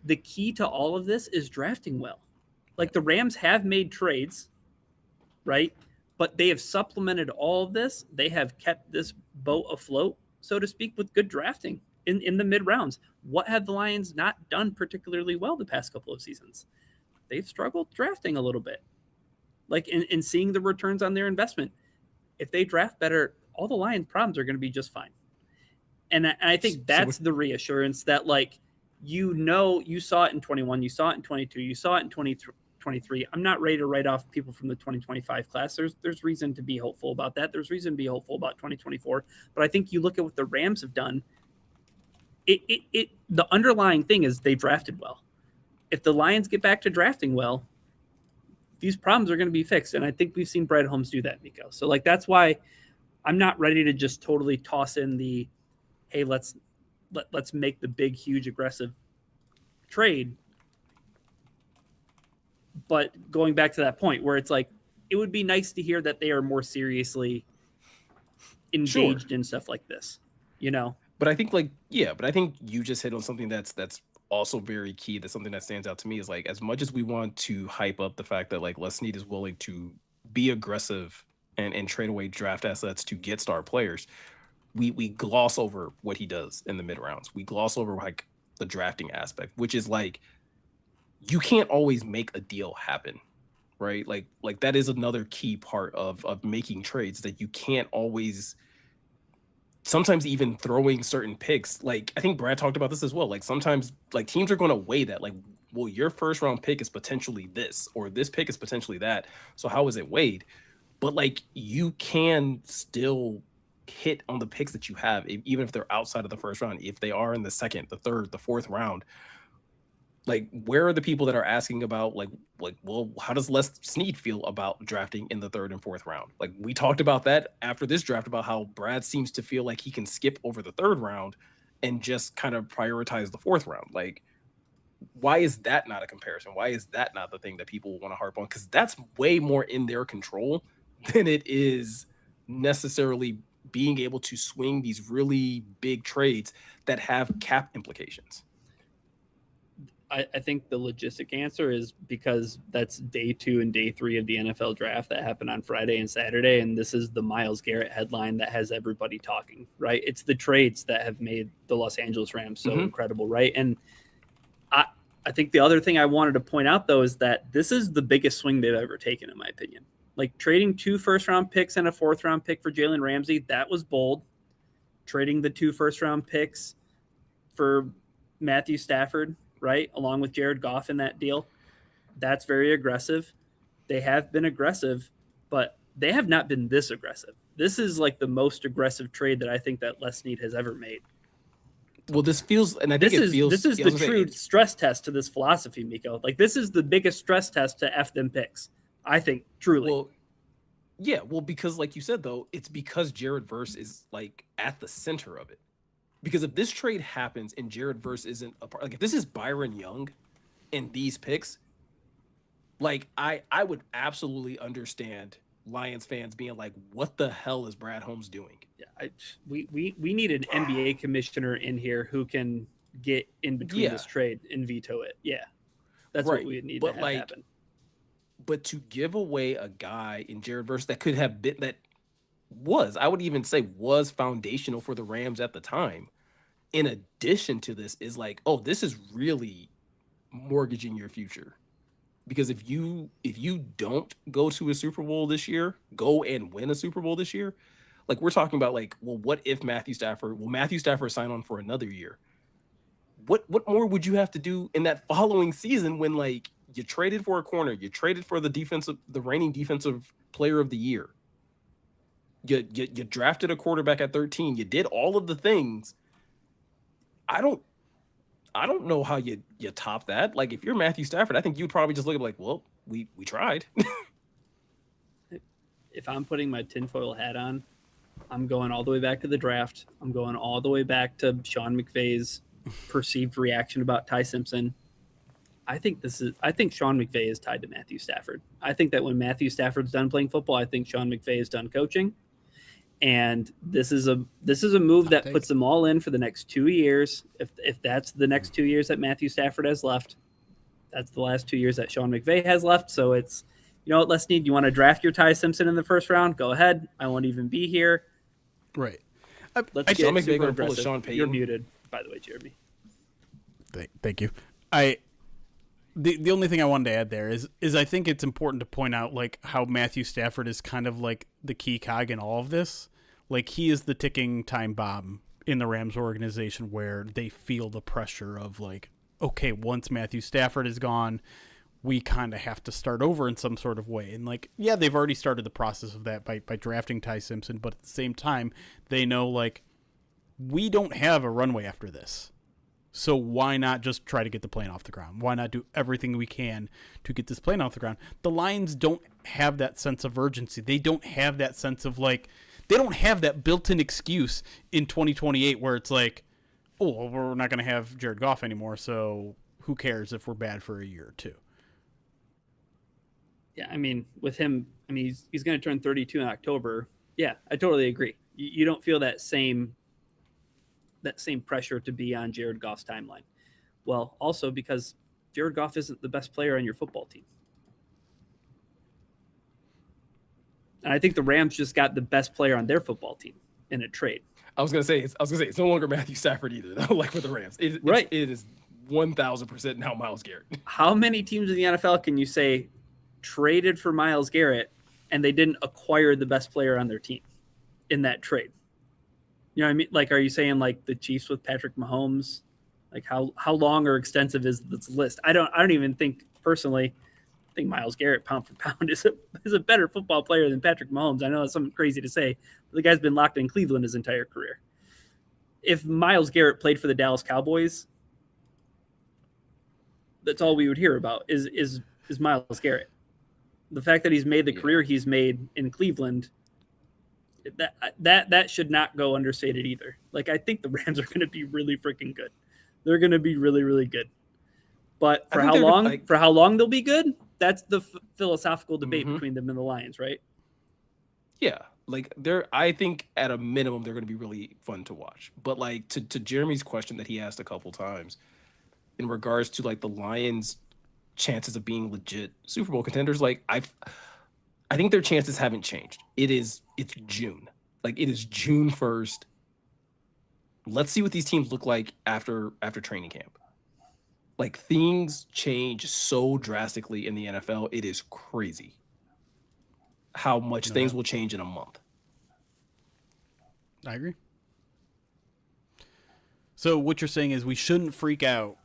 [SPEAKER 2] The key to all of this is drafting well. Like, the Rams have made trades, right? But they have supplemented all of this. They have kept this boat afloat, so to speak, with good drafting in the mid-rounds. What have the Lions not done particularly well the past couple of seasons? They've struggled drafting a little bit. Like, in seeing the returns on their investment. If they draft better, all the Lions' problems are going to be just fine. And I think that's the reassurance that, like, you saw it in 21, you saw it in 22, you saw it in 23. I'm not ready to write off people from the 2025 class. There's reason to be hopeful about that. There's reason to be hopeful about 2024. But I think you look at what the Rams have done. The underlying thing is they drafted well. If the Lions get back to drafting well, these problems are going to be fixed. And I think we've seen Brad Holmes do that, Meko. So, like, that's why I'm not ready to just totally toss in the, hey, let's make the big, huge, aggressive trade. But going back to that point where it's like, it would be nice to hear that they are more seriously engaged in stuff like this, you know?
[SPEAKER 1] But I think, like, but I think you just hit on something that's also very key. That's something that stands out to me is, like, as much as we want to hype up the fact that, like, Les Snead is willing to be aggressive and trade away draft assets to get star players, we gloss over what he does in the mid rounds. We gloss over, like, the drafting aspect, which is, like, you can't always make a deal happen, right? Like that is another key part of making trades, that you can't always, sometimes even throwing certain picks. Like, I think Brad talked about this as well. Like, sometimes, like, teams are going to weigh that, like, well, your first round pick is potentially this, or this pick is potentially that. So how is it weighed? But, like, you can still hit on the picks that you have, even if they're outside of the first round. If they are in the second, the third, the fourth round, like, where are the people that are asking about, like, well, how does Les Snead feel about drafting in the third and fourth round? Like, we talked about that after this draft, about how Brad seems to feel like he can skip over the third round and just kind of prioritize the fourth round. Like, why is that not a comparison? Why is that not the thing that people want to harp on? Because that's way more in their control than it is necessarily being able to swing these really big trades that have cap implications.
[SPEAKER 2] I think the logistic answer is because that's day 2 and day 3 of the NFL draft that happened on Friday and Saturday. And this is the Myles Garrett headline that has everybody talking, right? It's the trades that have made the Los Angeles Rams so incredible, right? And I think the other thing I wanted to point out, though, is that this is the biggest swing they've ever taken, in my opinion. Like, trading 2 first-round picks and a fourth-round pick for Jalen Ramsey, that was bold. Trading the 2 first-round picks for Matthew Stafford, right, along with Jared Goff in that deal, that's very aggressive. They have been aggressive, but they have not been this aggressive. This is, like, the most aggressive trade that I think that Les Snead has ever made.
[SPEAKER 1] Well, this feels, and I think
[SPEAKER 2] This
[SPEAKER 1] it
[SPEAKER 2] is
[SPEAKER 1] feels.
[SPEAKER 2] this is
[SPEAKER 1] I
[SPEAKER 2] the
[SPEAKER 1] was gonna
[SPEAKER 2] true
[SPEAKER 1] say,
[SPEAKER 2] stress test to this philosophy, Meko. Like this is the biggest stress test to F them picks. I think truly.
[SPEAKER 1] well, yeah, well, because like you said though, it's because Jared Verse is like at the center of it. Because if this trade happens and Jared Verse isn't a part, like if this is Byron Young in these picks, like I would absolutely understand Lions fans being like, "What the hell is Brad Holmes doing?"
[SPEAKER 2] Yeah, we need an NBA commissioner in here who can get in between
[SPEAKER 1] Yeah,
[SPEAKER 2] this trade and veto it. Yeah, that's what
[SPEAKER 1] right.
[SPEAKER 2] we need to
[SPEAKER 1] But
[SPEAKER 2] have
[SPEAKER 1] like,
[SPEAKER 2] happen.
[SPEAKER 1] but to give away a guy in Jared Verse that could have been that was, I would even say was foundational for the Rams at the time. In addition to this, is like, oh, this is really mortgaging your future. Because if you don't go to a Super Bowl this year, go and win a Super Bowl this year, like we're talking about, like, well, what if Matthew Stafford sign on for another year? What more would you have to do in that following season when like you traded for a corner, you traded for the reigning defensive player of the year, you drafted a quarterback at 13, you did all of the things. I don't I don't know how you top that. Like if you're Matthew Stafford, I think you'd probably just look at like, well, we tried.
[SPEAKER 2] If I'm putting my tinfoil hat on, I'm going all the way back to the draft. I'm going all the way back to Sean McVay's perceived reaction about Ty Simpson. I think Sean McVay is tied to Matthew Stafford. I think that when Matthew Stafford's done playing football, I think Sean McVay is done coaching. And this is a move that puts them all in for the next 2 years. If that's the next 2 years that Matthew Stafford has left, that's the last 2 years that Sean McVay has left. So it's, you know what, Les Snead, you want to draft your Ty Simpson in the first round? Go ahead. I won't even be here.
[SPEAKER 3] Right.
[SPEAKER 2] Let's
[SPEAKER 1] Sean
[SPEAKER 2] get
[SPEAKER 1] McVay
[SPEAKER 2] super
[SPEAKER 1] gonna pull a
[SPEAKER 2] aggressive.
[SPEAKER 1] Sean Payton.
[SPEAKER 2] You're muted, by the way, Jeremy.
[SPEAKER 3] Thank you. The only thing I wanted to add there is I think it's important to point out like how Matthew Stafford is kind of like the key cog in all of this. Like he is the ticking time bomb in the Rams organization where they feel the pressure of like, okay, once Matthew Stafford is gone, we kind of have to start over in some sort of way. And like, yeah, they've already started the process of that by drafting Ty Simpson, but at the same time, they know like we don't have a runway after this. So why not just try to get the plane off the ground? Why not do everything we can to get this plane off the ground? The Lions don't have that sense of urgency. They don't have that sense of like, they don't have that built-in excuse in 2028 where it's like, oh, well, we're not going to have Jared Goff anymore, so who cares if we're bad for a year or two?
[SPEAKER 2] Yeah, I mean, with him, I mean, he's going to turn 32 in October. Yeah, I totally agree. You don't feel that same pressure to be on Jared Goff's timeline. Well, also because Jared Goff isn't the best player on your football team. And I think the Rams just got the best player on their football team in a trade.
[SPEAKER 1] I was gonna say it's no longer Matthew Stafford either, though, like with the Rams.
[SPEAKER 2] Right.
[SPEAKER 1] It is 1,000% now Myles Garrett.
[SPEAKER 2] How many teams in the NFL can you say traded for Myles Garrett and they didn't acquire the best player on their team in that trade? You know what I mean? Like, are you saying like the Chiefs with Patrick Mahomes? Like how long or extensive is this list? I don't even think personally. I think Myles Garrett pound for pound is a better football player than Patrick Mahomes. I know that's something crazy to say, but the guy's been locked in Cleveland his entire career. If Myles Garrett played for the Dallas Cowboys, that's all we would hear about is Myles Garrett. The fact that he's made the career he's made in Cleveland, that should not go understated either. Like I think the Rams are going to be really freaking good. They're going to be really, really good. But for how long they'll be good, that's the philosophical debate between them and the Lions, right?
[SPEAKER 1] Yeah, like I think at a minimum they're going to be really fun to watch. But like to Jeremy's question that he asked a couple times in regards to like the Lions' chances of being legit Super Bowl contenders, like I think their chances haven't changed. It's June. Like it is June 1st. Let's see what these teams look like after training camp. Like things change so drastically in the NFL. It is crazy how much things will change in a month.
[SPEAKER 3] I agree. So what you're saying is we shouldn't freak out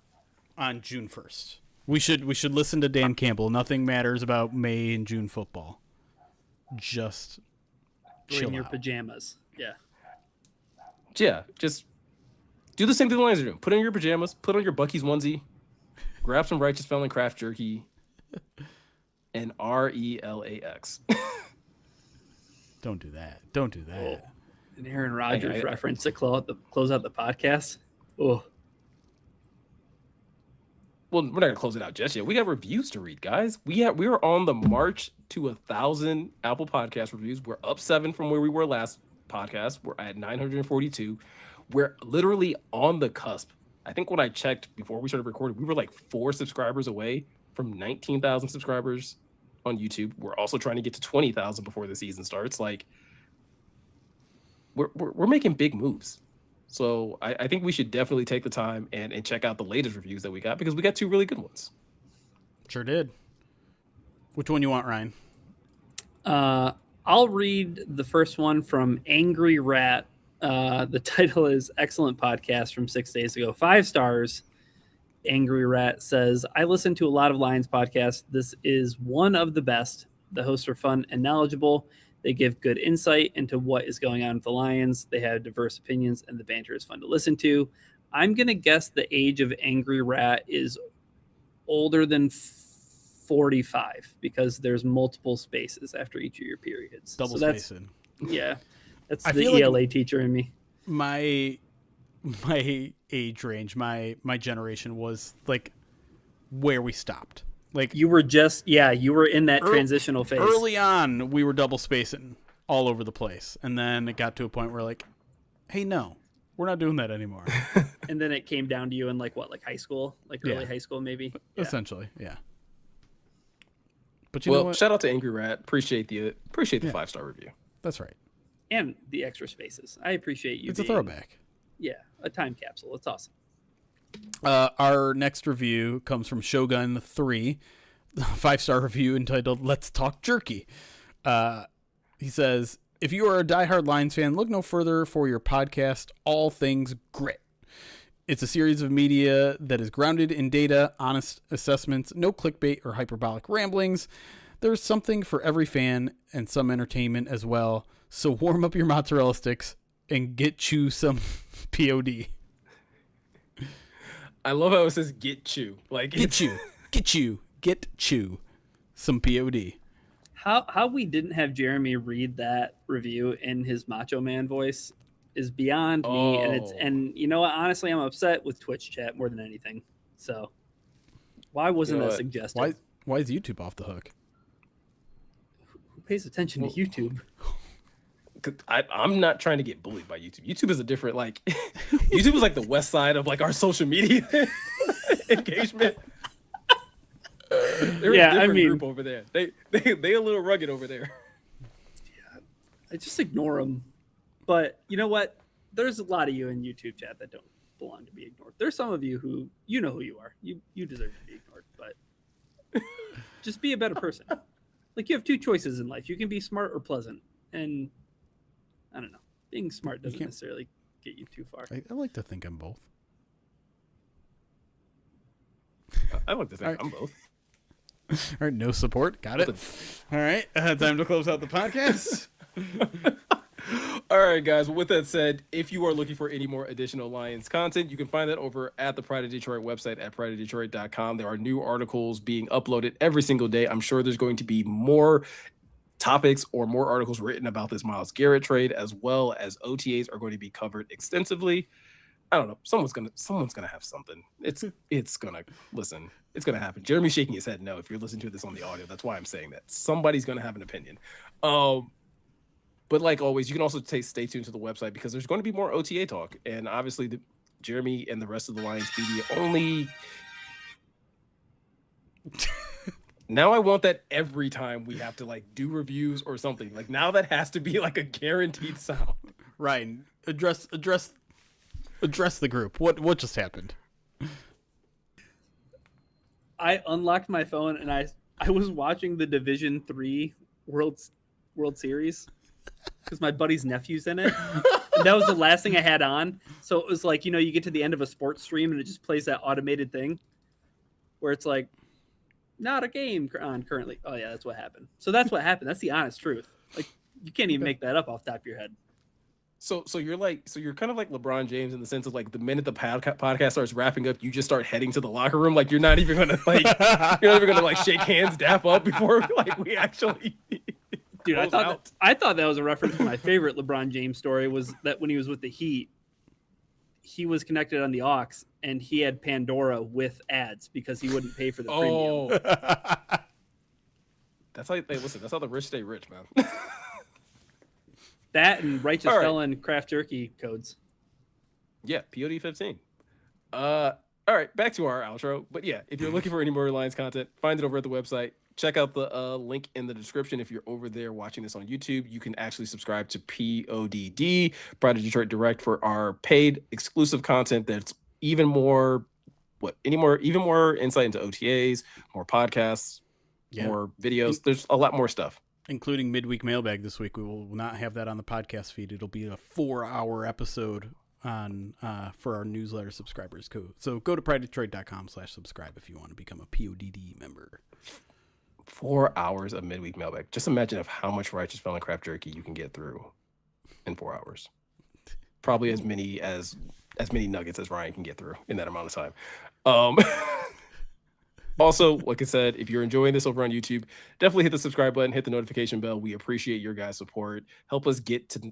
[SPEAKER 3] on June 1st. We should listen to Dan Campbell. Nothing matters about May and June football. Just
[SPEAKER 2] Bring
[SPEAKER 3] chill
[SPEAKER 2] your
[SPEAKER 3] out.
[SPEAKER 2] pajamas. Yeah.
[SPEAKER 1] Yeah, just Do the same thing the Lions are doing. Put on your pajamas, put on your Buc-ee's onesie, grab some Righteous Felon craft jerky, and RELAX.
[SPEAKER 3] Don't do that. Don't do that.
[SPEAKER 2] Oh, an Aaron Rodgers reference to close out the podcast. Oh.
[SPEAKER 1] Well, we're not gonna close it out just yet. We got reviews to read, guys. We are on the march to 1,000 Apple Podcast reviews. We're up 7 from where we were last podcast. We're at 942. We're literally on the cusp. I think when I checked before we started recording, we were like 4 subscribers away from 19,000 subscribers on YouTube. We're also trying to get to 20,000 before the season starts. Like, we're making big moves. So I think we should definitely take the time and check out the latest reviews that we got, because we got 2 really good ones.
[SPEAKER 3] Sure did. Which one you want, Ryan?
[SPEAKER 2] I'll read the first one from Angry Rat. The title is Excellent Podcast from 6 days ago. 5 stars. Angry Rat says, I listen to a lot of Lions podcasts. This is one of the best. The hosts are fun and knowledgeable. They give good insight into what is going on with the Lions. They have diverse opinions, and the banter is fun to listen to. I'm going to guess the age of Angry Rat is older than 45, because there's multiple spaces after each of your periods.
[SPEAKER 3] Double
[SPEAKER 2] so
[SPEAKER 3] spacing.
[SPEAKER 2] Yeah. That's
[SPEAKER 3] I
[SPEAKER 2] the
[SPEAKER 3] feel
[SPEAKER 2] ELA teacher in me.
[SPEAKER 3] My age range, my generation was like where we stopped. Like,
[SPEAKER 2] You were in that transitional phase.
[SPEAKER 3] early on, we were double spacing all over the place, and then it got to a point where like, hey, no, we're not doing that anymore.
[SPEAKER 2] And then it came down to you in like high school, early high school maybe. Yeah.
[SPEAKER 3] Essentially, yeah. But you know
[SPEAKER 1] Well,
[SPEAKER 3] what?
[SPEAKER 1] shout out to Angry Rat. Appreciate the 5-star review.
[SPEAKER 3] That's right.
[SPEAKER 2] And the extra spaces. I appreciate you.
[SPEAKER 3] It's a throwback.
[SPEAKER 2] Yeah, a time capsule. It's awesome.
[SPEAKER 3] Our next review comes from Shogun 3, 5-star review entitled "Let's Talk Jerky." He says, "If you are a diehard Lions fan, look no further for your podcast, All Things Grit. It's a series of media that is grounded in data, honest assessments, no clickbait or hyperbolic ramblings. There's something for every fan and some entertainment as well. So warm up your mozzarella sticks and get you some POD."
[SPEAKER 1] I love how it says "get you." Like,
[SPEAKER 3] Get you some POD.
[SPEAKER 2] How we didn't have Jeremy read that review in his Macho Man voice is beyond me. And you know what? Honestly, I'm upset with Twitch chat more than anything. So why wasn't that suggested?
[SPEAKER 3] Why is YouTube off the hook?
[SPEAKER 2] Who pays attention to YouTube?
[SPEAKER 1] I'm not trying to get bullied by YouTube. YouTube is a different, like, YouTube is like the west side of like our social media engagement. They're a different group over there. They a little rugged over there.
[SPEAKER 2] Yeah, I just ignore them. But you know what? There's a lot of you in YouTube chat that don't belong to be ignored. There's some of you who, you know who you are. You deserve to be ignored, but just be a better person. Like, you have 2 choices in life. You can be smart or pleasant. And I don't know. Being smart doesn't necessarily get you too far.
[SPEAKER 3] I like to think I'm both.
[SPEAKER 1] I like to think I'm both.
[SPEAKER 3] All right, no support. Got it. All right, time to close out the podcast.
[SPEAKER 1] All right, guys. With that said, if you are looking for any more additional Lions content, you can find that over at the Pride of Detroit website at prideofdetroit.com. There are new articles being uploaded every single day. I'm sure there's going to be more topics or more articles written about this Myles Garrett trade, as well as OTAs are going to be covered extensively. I don't know. Someone's gonna have something. It's gonna happen. Jeremy's shaking his head no. If you're listening to this on the audio, that's why I'm saying that. Somebody's gonna have an opinion. But like always, you can also stay tuned to the website, because there's going to be more OTA talk, and obviously Jeremy and the rest of the Lions media only. Now I want that every time we have to like do reviews or something. Like, now that has to be like a guaranteed sound.
[SPEAKER 3] Ryan, address the group. What just happened?
[SPEAKER 2] I unlocked my phone and I was watching the Division 3 World Series because my buddy's nephew's in it. And that was the last thing I had on. So it was like, you get to the end of a sports stream and it just plays that automated thing where it's like, not a game on currently. Oh yeah, that's what happened. So that's what happened. That's the honest truth. Like, you can't even make that up off the top of your head.
[SPEAKER 1] So you're kind of like LeBron James in the sense of like the minute the podcast starts wrapping up, you just start heading to the locker room. Like you're not even gonna shake hands, dap up before like we actually.
[SPEAKER 2] Dude, I thought that was a reference to my favorite LeBron James story. Was that when he was with the Heat, he was connected on the aux and he had Pandora with ads because he wouldn't pay for the premium.
[SPEAKER 1] That's how that's how the rich stay rich, man.
[SPEAKER 2] That and righteous felon craft jerky codes.
[SPEAKER 1] Yeah, POD 15. All right, back to our outro. But yeah, if you're looking for any more Reliance content, find it over at the website. Check out the link in the description. If you're over there watching this on YouTube, you can actually subscribe to PODD, Pride of Detroit Direct, for our paid exclusive content that's even more insight into OTAs, more podcasts, more videos. There's a lot more stuff.
[SPEAKER 3] Including midweek mailbag this week. We will not have that on the podcast feed. It'll be a 4-hour episode on for our newsletter subscribers. So go to pridedetroit.com/subscribe if you want to become a PODD member.
[SPEAKER 1] 4 hours of midweek mailbag. Just imagine how much righteous felon craft jerky you can get through in 4 hours. Probably as many nuggets as Ryan can get through in that amount of time. Also, like I said, if you're enjoying this over on YouTube, definitely hit the subscribe button, hit the notification bell. We appreciate your guys' support. Help us get to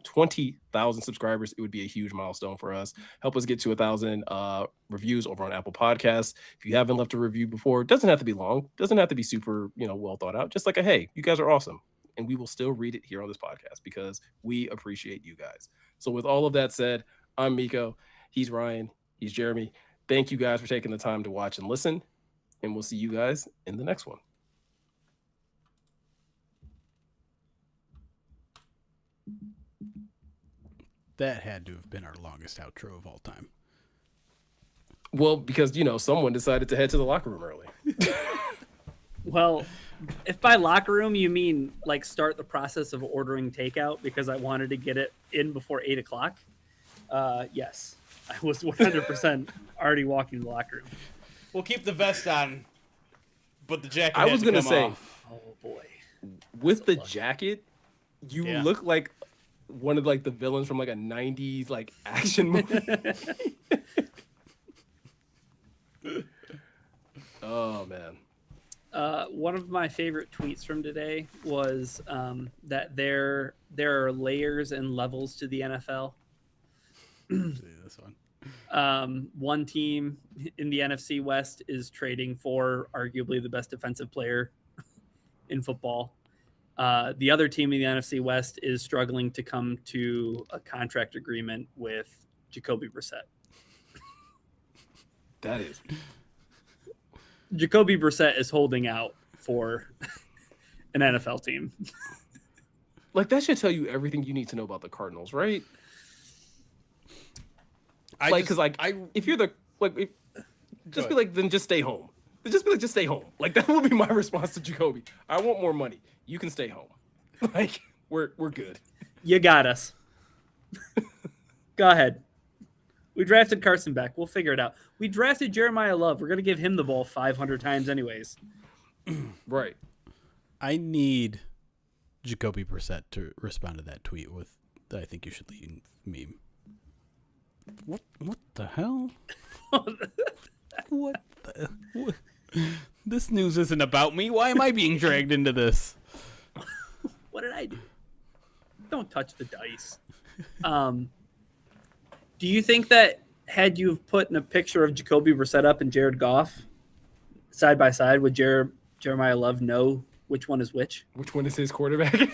[SPEAKER 1] 20,000 subscribers. It would be a huge milestone for us. Help us get to 1,000 reviews over on Apple Podcasts. If you haven't left a review before, it doesn't have to be long. It doesn't have to be super, well thought out. Just like hey, you guys are awesome. And we will still read it here on this podcast because we appreciate you guys. So with all of that said, I'm Meko. He's Ryan. He's Jeremy. Thank you guys for taking the time to watch and listen. And we'll see you guys in the next one.
[SPEAKER 3] That had to have been our longest outro of all time.
[SPEAKER 1] Well, because, someone decided to head to the locker room early.
[SPEAKER 2] Well, if by locker room you mean like start the process of ordering takeout because I wanted to get it in before 8 o'clock, yes, I was 100% already walking to the locker room.
[SPEAKER 3] We'll keep the vest on, but the jacket.
[SPEAKER 1] I was gonna say,
[SPEAKER 2] oh boy,
[SPEAKER 1] with the jacket, you look like one of like the villains from like a '90s like action movie. Oh man.
[SPEAKER 2] One of my favorite tweets from today was that there are layers and levels to the NFL.
[SPEAKER 3] This one.
[SPEAKER 2] One team in the NFC West is trading for arguably the best defensive player in football. The other team in the NFC West is struggling to come to a contract agreement with Jacoby Brissett.
[SPEAKER 1] That is.
[SPEAKER 2] Jacoby Brissett is holding out for an NFL team.
[SPEAKER 1] Like that should tell you everything you need to know about the Cardinals, right? If you're then just stay home. Just stay home. Like that would be my response to Jacoby. I want more money. You can stay home. Like we're good.
[SPEAKER 2] You got us. Go ahead. We drafted Carson Beck. We'll figure it out. We drafted Jeremiah Love. We're gonna give him the ball 500 times anyways.
[SPEAKER 1] Right.
[SPEAKER 3] I need Jacoby Brissett to respond to that tweet with that I think you should leave meme. What the hell? What? This news isn't about me. Why am I being dragged into this?
[SPEAKER 2] What did I do? Don't touch the dice. Do you think that had you put in a picture of Jacoby Brissett up and Jared Goff side by side, would Jeremiah Love know which one is which?
[SPEAKER 1] Which one is his quarterback?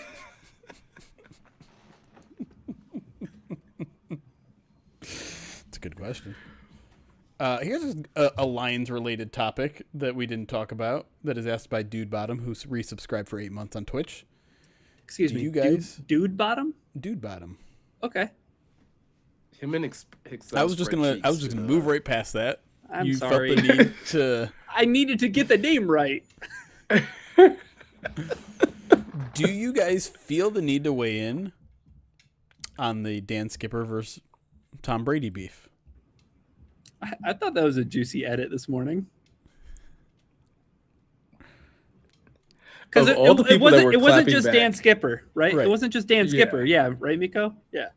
[SPEAKER 3] Good question. Here's a Lions-related topic that we didn't talk about that is asked by Dude Bottom, who's resubscribed for 8 months on Twitch.
[SPEAKER 2] Excuse me,
[SPEAKER 3] you guys?
[SPEAKER 2] Dude Bottom?
[SPEAKER 3] Dude Bottom.
[SPEAKER 2] Okay.
[SPEAKER 1] Him and
[SPEAKER 3] I was just gonna move right past that.
[SPEAKER 2] I'm sorry.
[SPEAKER 3] Felt the need to.
[SPEAKER 2] I needed to get the name right.
[SPEAKER 3] Do you guys feel the need to weigh in on the Dan Skipper versus Tom Brady beef?
[SPEAKER 2] I thought that was a juicy edit this morning. Because it wasn't just Dan Skipper, right? It wasn't just Dan Skipper. Yeah, right, Meko? Yeah.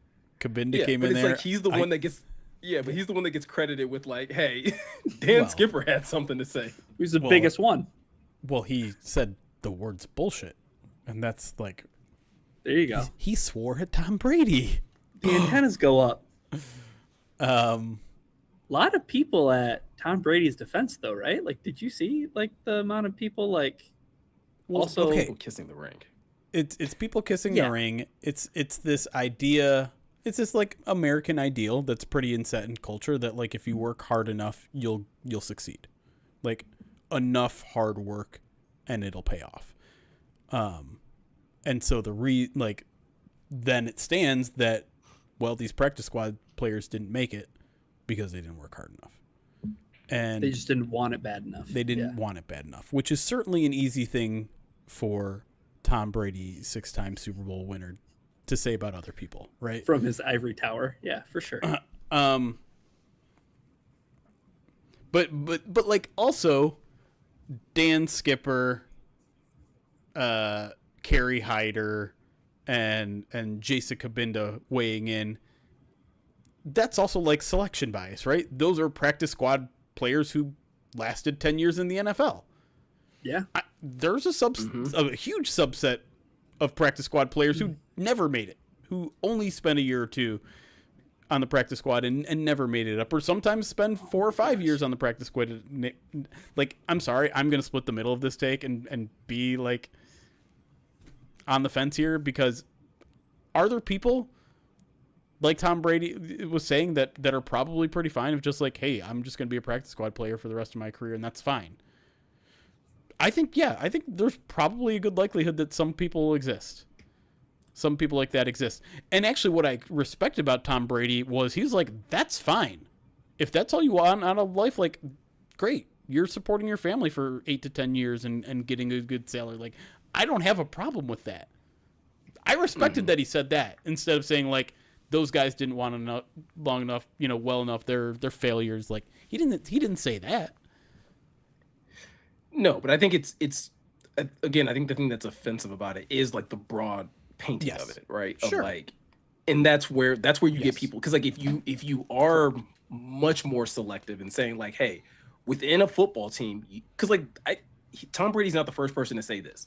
[SPEAKER 3] Kabinda came
[SPEAKER 1] but
[SPEAKER 3] in
[SPEAKER 1] it's
[SPEAKER 3] there.
[SPEAKER 1] like he's the one that gets. Yeah, but he's the one that gets credited with like, hey, Dan Skipper had something to say.
[SPEAKER 2] Who's the biggest one?
[SPEAKER 3] Well, he said the words bullshit, and that's like,
[SPEAKER 2] there you go.
[SPEAKER 3] He swore at Tom Brady.
[SPEAKER 2] The antennas go up.
[SPEAKER 3] A
[SPEAKER 2] lot of people at Tom Brady's defense, though, right? Like, did you see like the amount of people like? Also,
[SPEAKER 1] people kissing the ring.
[SPEAKER 3] It's people kissing the ring. It's this idea. It's this like American ideal that's pretty inset in culture that like if you work hard enough, you'll succeed. Like enough hard work, and it'll pay off. And so then it stands that these practice squad players didn't make it because they didn't work hard enough. And
[SPEAKER 2] they just didn't want it bad enough.
[SPEAKER 3] They didn't want it bad enough, which is certainly an easy thing for Tom Brady, 6-time Super Bowl winner, to say about other people, right?
[SPEAKER 2] From his ivory tower. Yeah, for sure.
[SPEAKER 3] But like also Dan Skipper, Kerry Hyder, and Jason Kabinda weighing in. That's also like selection bias, right? Those are practice squad players who lasted 10 years in the NFL.
[SPEAKER 2] Yeah.
[SPEAKER 3] There's a huge subset of practice squad players who never made it, who only spent a year or two on the practice squad and never made it up, or sometimes spend 4 or 5 years on the practice squad. Like, I'm sorry, I'm going to split the middle of this take and be like on the fence here, because are there people like Tom Brady was saying that are probably pretty fine of just like, hey, I'm just going to be a practice squad player for the rest of my career, and that's fine. I think there's probably a good likelihood that some people exist. Some people like that exist. And actually what I respect about Tom Brady was he's like, that's fine. If that's all you want out of life, like, great. You're supporting your family for 8 to 10 years and getting a good salary. Like, I don't have a problem with that. I respected that he said that instead of saying like, those guys didn't want enough, long enough, well enough. They're failures. Like he didn't say that.
[SPEAKER 1] No, but I think it's again, I think the thing that's offensive about it is like the broad painting of it, right?
[SPEAKER 3] Sure.
[SPEAKER 1] Of like, and that's where you get people, because like if you are much more selective in saying like, hey, within a football team, because like Tom Brady's not the first person to say this,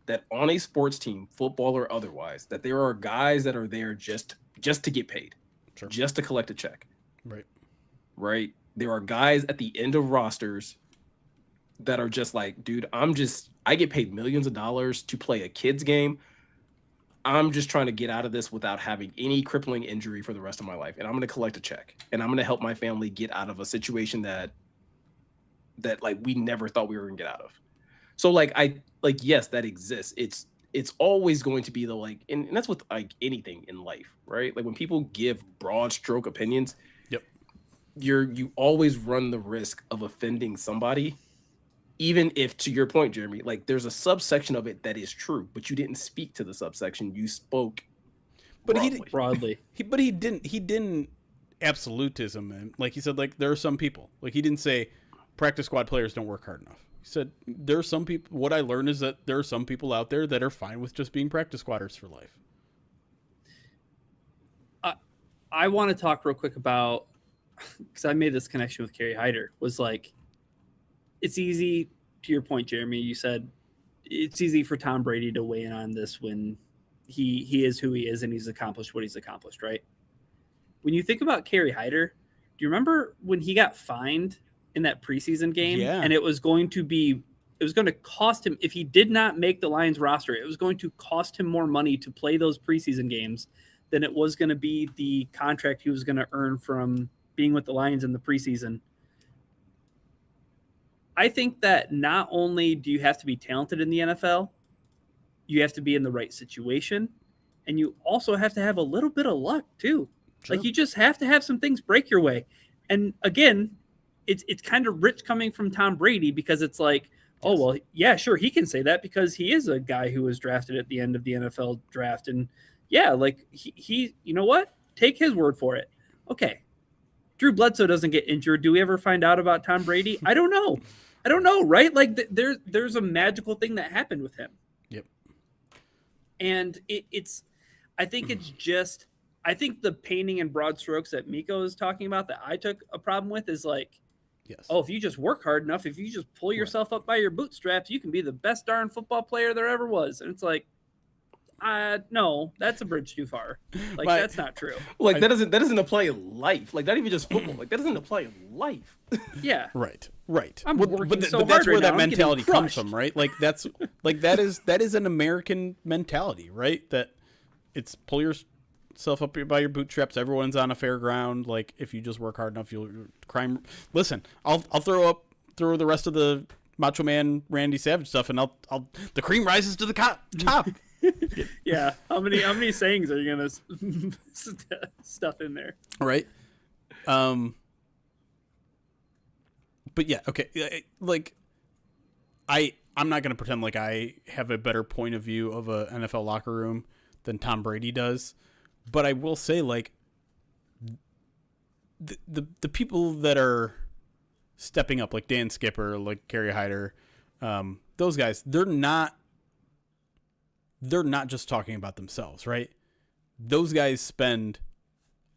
[SPEAKER 1] that on a sports team, football or otherwise, that there are guys that are there just to get paid, just to collect a check, right? There are guys at the end of rosters that are just like, dude, I get paid millions of dollars to play a kid's game. I'm just trying to get out of this without having any crippling injury for the rest of my life. And I'm going to collect a check, and I'm going to help my family get out of a situation that like we never thought we were going to get out of. So like, yes, that exists. It's always going to be the like, and that's with like anything in life, right? Like when people give broad stroke opinions, you always run the risk of offending somebody. Even if, to your point, Jeremy, like there's a subsection of it that is true, but you didn't speak to the subsection. You spoke
[SPEAKER 2] broadly.
[SPEAKER 3] But he didn't absolutism, and like he said, like there are some people. Like he didn't say practice squad players don't work hard enough. He said there are some people. What I learned is that there are some people out there that are fine with just being practice squatters for life.
[SPEAKER 2] I want to talk real quick about, because I made this connection with Kerry Hyder, was like, it's easy, to your point, Jeremy, you said it's easy for Tom Brady to weigh in on this when he is who he is and he's accomplished what he's accomplished, right? When you think about Kerry Hyder, do you remember when he got fined in that preseason game?
[SPEAKER 3] Yeah.
[SPEAKER 2] And it was going to cost him, if he did not make the Lions roster, it was going to cost him more money to play those preseason games than it was going to be the contract he was going to earn from being with the Lions in the preseason. I think that not only do you have to be talented in the NFL, you have to be in the right situation, and you also have to have a little bit of luck too. Sure. Like you just have to have some things break your way. And again, it's kind of rich coming from Tom Brady, because it's like, oh, well, yeah, sure, he can say that because he is a guy who was drafted at the end of the NFL draft. And yeah, like he you know what? Take his word for it. Okay. Drew Bledsoe doesn't get injured. Do we ever find out about Tom Brady? I don't know, right? Like there's a magical thing that happened with him.
[SPEAKER 3] Yep.
[SPEAKER 2] And I think it's just I think the painting in broad strokes that Meko is talking about that I took a problem with is like,
[SPEAKER 3] Yes.
[SPEAKER 2] oh, if you just work hard enough, if you just pull yourself up by your bootstraps, you can be the best darn football player there ever was. And it's like, no, that's a bridge too far. Like, that's not true.
[SPEAKER 1] Like, that doesn't apply in life. Like, not even just football. Like, that doesn't apply in life.
[SPEAKER 2] Yeah.
[SPEAKER 3] Right.
[SPEAKER 2] I'm working so
[SPEAKER 3] but
[SPEAKER 2] hard
[SPEAKER 3] that's where
[SPEAKER 2] right
[SPEAKER 3] that
[SPEAKER 2] now. I'm
[SPEAKER 3] mentality
[SPEAKER 2] getting
[SPEAKER 3] comes
[SPEAKER 2] crushed.
[SPEAKER 3] from, right? Like that is an American mentality, right? That it's pull yourself up by your bootstraps. Everyone's on a fair ground. Like, if you just work hard enough, you'll crime. Listen, I'll throw the rest of the Macho Man Randy Savage stuff, and I'll the cream rises to the top.
[SPEAKER 2] Yeah. How many sayings are you gonna stuff in there?
[SPEAKER 3] Right. But yeah, okay. Like, I'm not gonna pretend like I have a better point of view of a NFL locker room than Tom Brady does, but I will say, like, the people that are stepping up, like Dan Skipper, like Kerry Hyder, those guys, they're not just talking about themselves, right? Those guys spend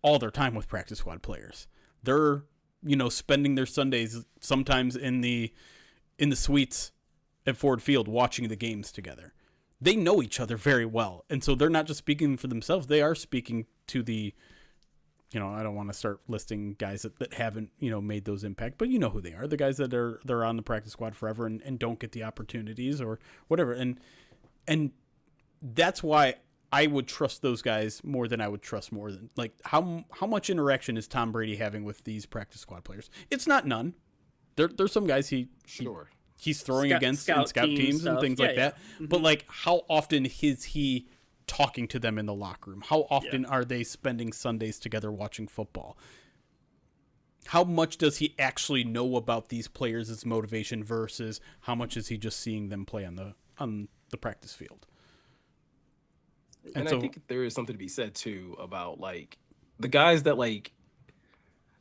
[SPEAKER 3] all their time with practice squad players. They're, spending their Sundays sometimes in the suites at Ford Field watching the games together. They know each other very well. And so they're not just speaking for themselves. They are speaking to the, I don't want to start listing guys that haven't, made those impact, but you know who they are. The guys that they're on the practice squad forever and don't get the opportunities or whatever. And that's why I would trust those guys more than I would trust like how much interaction is Tom Brady having with these practice squad players? It's not none. There's some guys he's throwing against in scout teams and things like that. Mm-hmm. But like, how often is he talking to them in the locker room? How often are they spending Sundays together watching football? How much does he actually know about these players' motivation versus how much is he just seeing them play on the practice field?
[SPEAKER 1] And so, I think there is something to be said too about like the guys that like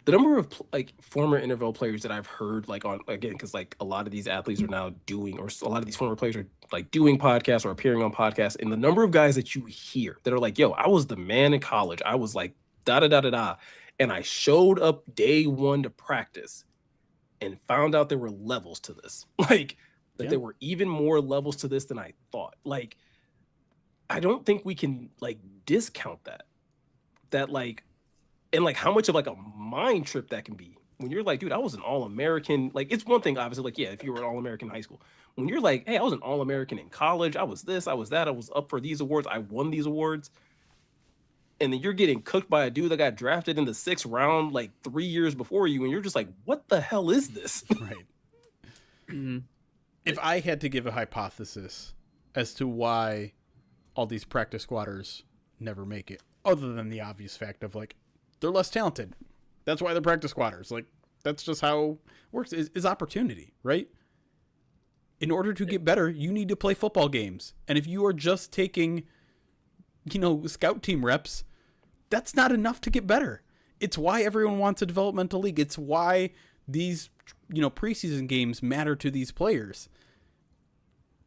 [SPEAKER 1] the number of like former NFL players that I've heard like on, again, because like a lot of these athletes are now doing, or a lot of these former players are like doing podcasts or appearing on podcasts, and the number of guys that you hear that are like, yo, I was the man in college. I was like da da da da da, and I showed up day one to practice and found out there were levels to this. Like that there were even more levels to this than I thought. Like, I don't think we can like discount that like, and like how much of like a mind trip that can be when you're like, dude, I was an All-American. Like, it's one thing, obviously, like, yeah, if you were an All-American in high school, when you're like, hey, I was an All-American in college, I was this, I was that, I was up for these awards, I won these awards. And then you're getting cooked by a dude that got drafted in the 6th round like 3 years before you, and you're just like, what the hell is this?
[SPEAKER 3] Right. Mm-hmm. If I had to give a hypothesis as to why all these practice squatters never make it, other than the obvious fact of like, they're less talented. That's why they're practice squatters. Like, that's just how it works, is opportunity, right? In order to get better, you need to play football games. And if you are just taking, scout team reps, that's not enough to get better. It's why everyone wants a developmental league. It's why these, preseason games matter to these players.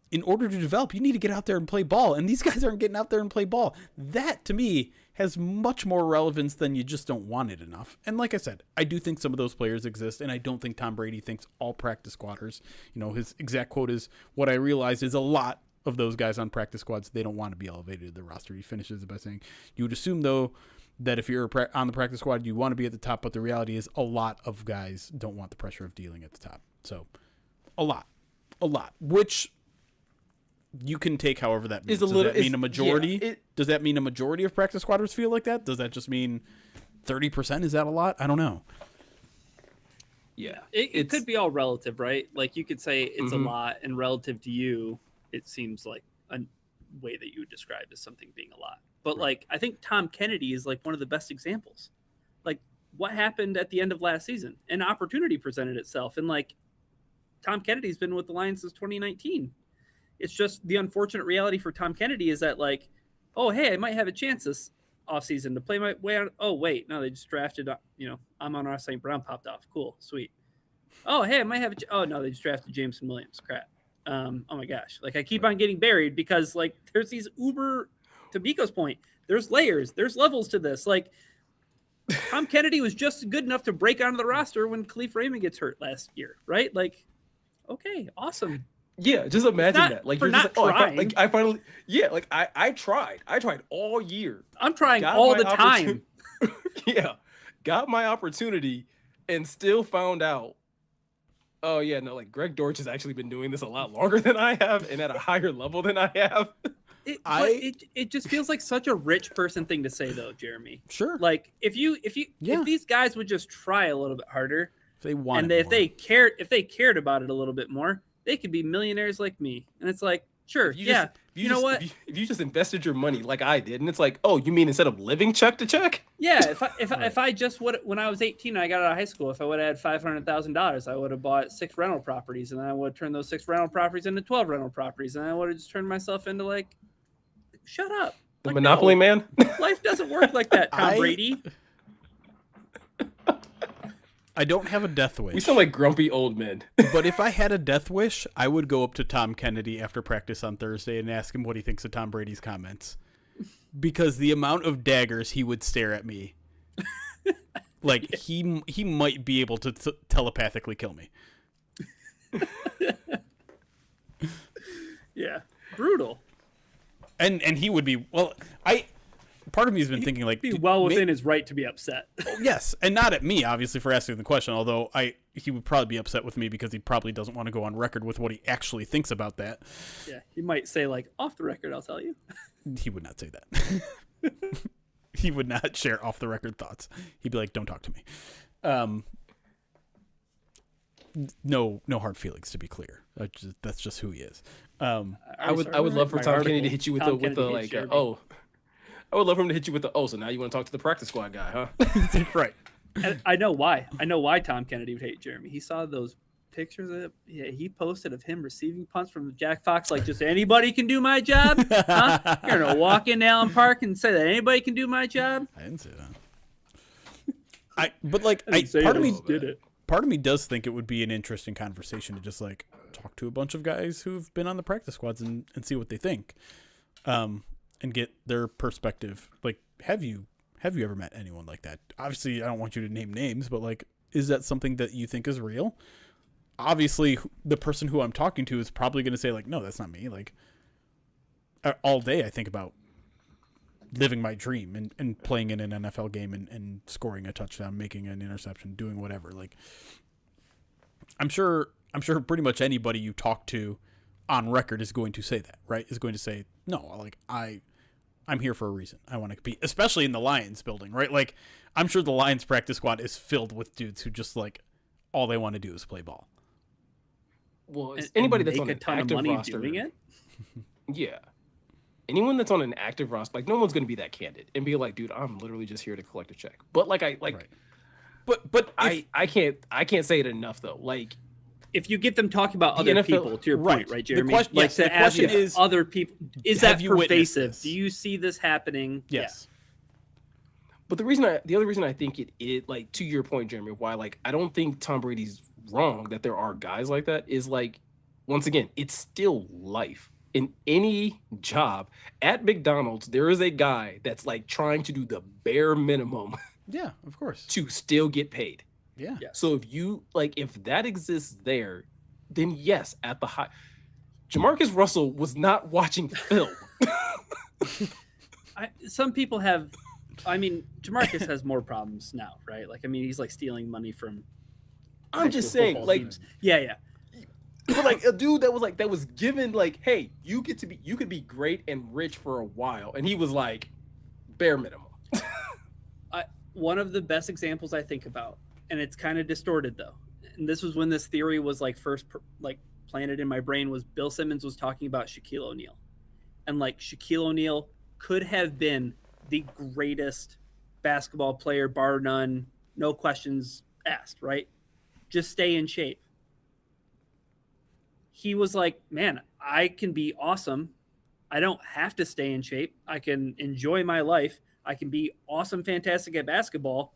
[SPEAKER 3] In order to develop, you need to get out there and play ball. And these guys aren't getting out there and play ball. That, to me, has much more relevance than you just don't want it enough. And like I said, I do think some of those players exist, and I don't think Tom Brady thinks all practice squatters. His exact quote is, what I realized is a lot of those guys on practice squads, they don't want to be elevated to the roster. He finishes by saying, you would assume, though, that if you're on the practice squad, you want to be at the top, but the reality is a lot of guys don't want the pressure of dealing at the top. So a lot, which you can take however that means. Does that mean a majority? Yeah, does that mean a majority of practice squatters feel like that? Does that just mean 30%? Is that a lot? I don't know.
[SPEAKER 2] Yeah, it could be all relative, right? Like, you could say it's a lot, and relative to you, it seems like a way that you would describe as something being a lot. But like, I think Tom Kennedy is like one of the best examples. Like, what happened at the end of last season? An opportunity presented itself, and like, Tom Kennedy's been with the Lions since 2019. It's just the unfortunate reality for Tom Kennedy is that like, oh, hey, I might have a chance this offseason to play my way out. Oh, wait, no, they just drafted, Amon-Ra St. Brown popped off. Cool, sweet. Oh, hey, I might have oh, no, they just drafted Jameson Williams. Crap. Oh, my gosh. Like, I keep on getting buried because, like, there's these to Miko's point, there's layers, there's levels to this. Like Tom Kennedy was just good enough to break onto the roster when Khalif Raymond gets hurt last year, right? Like, okay, awesome.
[SPEAKER 1] Yeah, just imagine that. Like,
[SPEAKER 2] for
[SPEAKER 1] you're
[SPEAKER 2] not
[SPEAKER 1] just
[SPEAKER 2] trying.
[SPEAKER 1] I finally, yeah, like I tried all year.
[SPEAKER 2] I'm trying all the time.
[SPEAKER 1] Yeah, got my opportunity, and still found out. Oh yeah, no, like Greg Dortch has actually been doing this a lot longer than I have, and at a higher level than I have.
[SPEAKER 2] It just feels like such a rich person thing to say, though, Jeremy.
[SPEAKER 3] Sure.
[SPEAKER 2] Like if these guys would just try a little bit harder,
[SPEAKER 3] If they want,
[SPEAKER 2] and if they cared about it a little bit more, they could be millionaires like me. And it's like, sure,
[SPEAKER 1] If you just invested your money like I did, and it's like, oh, you mean instead of living check to check?
[SPEAKER 2] Yeah, if I just would, when I was 18 and I got out of high school, if I would have had $500,000, I would have bought 6 rental properties, and then I would have turned those 6 rental properties into 12 rental properties, and I would have just turned myself into like, shut up,
[SPEAKER 1] The
[SPEAKER 2] like,
[SPEAKER 1] Monopoly man.
[SPEAKER 2] Life doesn't work like that, Tom Brady.
[SPEAKER 3] I don't have a death wish.
[SPEAKER 1] We sound like grumpy old men.
[SPEAKER 3] But if I had a death wish, I would go up to Tom Kennedy after practice on Thursday and ask him what he thinks of Tom Brady's comments. Because the amount of daggers he would stare at me, like he might be able to telepathically kill me.
[SPEAKER 2] Yeah, brutal.
[SPEAKER 3] And he would be, well, part of me has been thinking like,
[SPEAKER 2] Be well within his right to be upset.
[SPEAKER 3] yes, and not at me obviously for asking the question, although he would probably be upset with me because he probably doesn't want to go on record with what he actually thinks about that.
[SPEAKER 2] Yeah, he might say like, off the record, I'll tell you.
[SPEAKER 3] He would not say that. He would not share off the record thoughts. He'd be like, don't talk to me. No hard feelings, to be clear. That's just who he is.
[SPEAKER 1] I would love for Tom Kennedy to hit you with the like I would love for him to hit you with the so now you want to talk to the practice squad guy, huh?
[SPEAKER 3] Right.
[SPEAKER 2] And I know why. I know why Tom Kennedy would hate Jeremy. He saw those pictures of he posted of him receiving punts from Jack Fox, like, just anybody can do my job. Huh? You're gonna walk into Allen Park and say that anybody can do my job?
[SPEAKER 3] I didn't say that. Part of me does think it would be an interesting conversation to just like talk to a bunch of guys who've been on the practice squads and see what they think, and get their perspective. Like, have you ever met anyone like that? Obviously, I don't want you to name names, but like, is that something that you think is real? Obviously, the person who I'm talking to is probably going to say like, no, that's not me. Like, all day I think about living my dream and playing in an NFL game and scoring a touchdown, making an interception, doing whatever. Like, I'm sure pretty much anybody you talk to on record is going to say that, right? Is going to say, no, like I'm here for a reason. I want to compete, especially in the Lions building, right? Like, I'm sure the Lions practice squad is filled with dudes who just like all they want to do is play ball.
[SPEAKER 1] Well, anybody that's on
[SPEAKER 2] a
[SPEAKER 1] an
[SPEAKER 2] ton of
[SPEAKER 1] active
[SPEAKER 2] money
[SPEAKER 1] roster,
[SPEAKER 2] doing it.
[SPEAKER 1] Yeah. Anyone that's on an active roster, like, no one's going to be that candid and be like, dude, I'm literally just here to collect a check. But like,
[SPEAKER 3] Right.
[SPEAKER 1] but I can't say it enough though. Like,
[SPEAKER 2] if you get them talking about other
[SPEAKER 1] NFL
[SPEAKER 2] people, to your point, right, Jeremy?
[SPEAKER 3] The question is,
[SPEAKER 2] other people, is that pervasive?
[SPEAKER 3] this?
[SPEAKER 2] Do you see this happening?
[SPEAKER 3] Yes.
[SPEAKER 2] Yeah.
[SPEAKER 1] but the other reason I think it like, to your point, Jeremy, why like I don't think Tom Brady's wrong that there are guys like that is like, once again, it's still life. In any job at McDonald's, there is a guy that's like trying to do the bare minimum.
[SPEAKER 3] Yeah, of course.
[SPEAKER 1] To still get paid.
[SPEAKER 3] Yeah.
[SPEAKER 1] So if that exists there, then yes, at the high, Jamarcus Russell was not watching film.
[SPEAKER 2] Some people have. I mean, Jamarcus has more problems now, right? Like, I mean, he's like stealing money from.
[SPEAKER 1] I'm just saying, like,
[SPEAKER 2] teams. Yeah.
[SPEAKER 1] But like a dude that was given like, hey, you could be great and rich for a while, and he was like, bare minimum.
[SPEAKER 2] One of the best examples I think about, and it's kind of distorted though, and this was when this theory was like first like planted in my brain, was Bill Simmons was talking about Shaquille O'Neal, and like Shaquille O'Neal could have been the greatest basketball player, bar none, no questions asked, right? Just stay in shape. He was like, man, I can be awesome. I don't have to stay in shape. I can enjoy my life. I can be awesome, fantastic at basketball.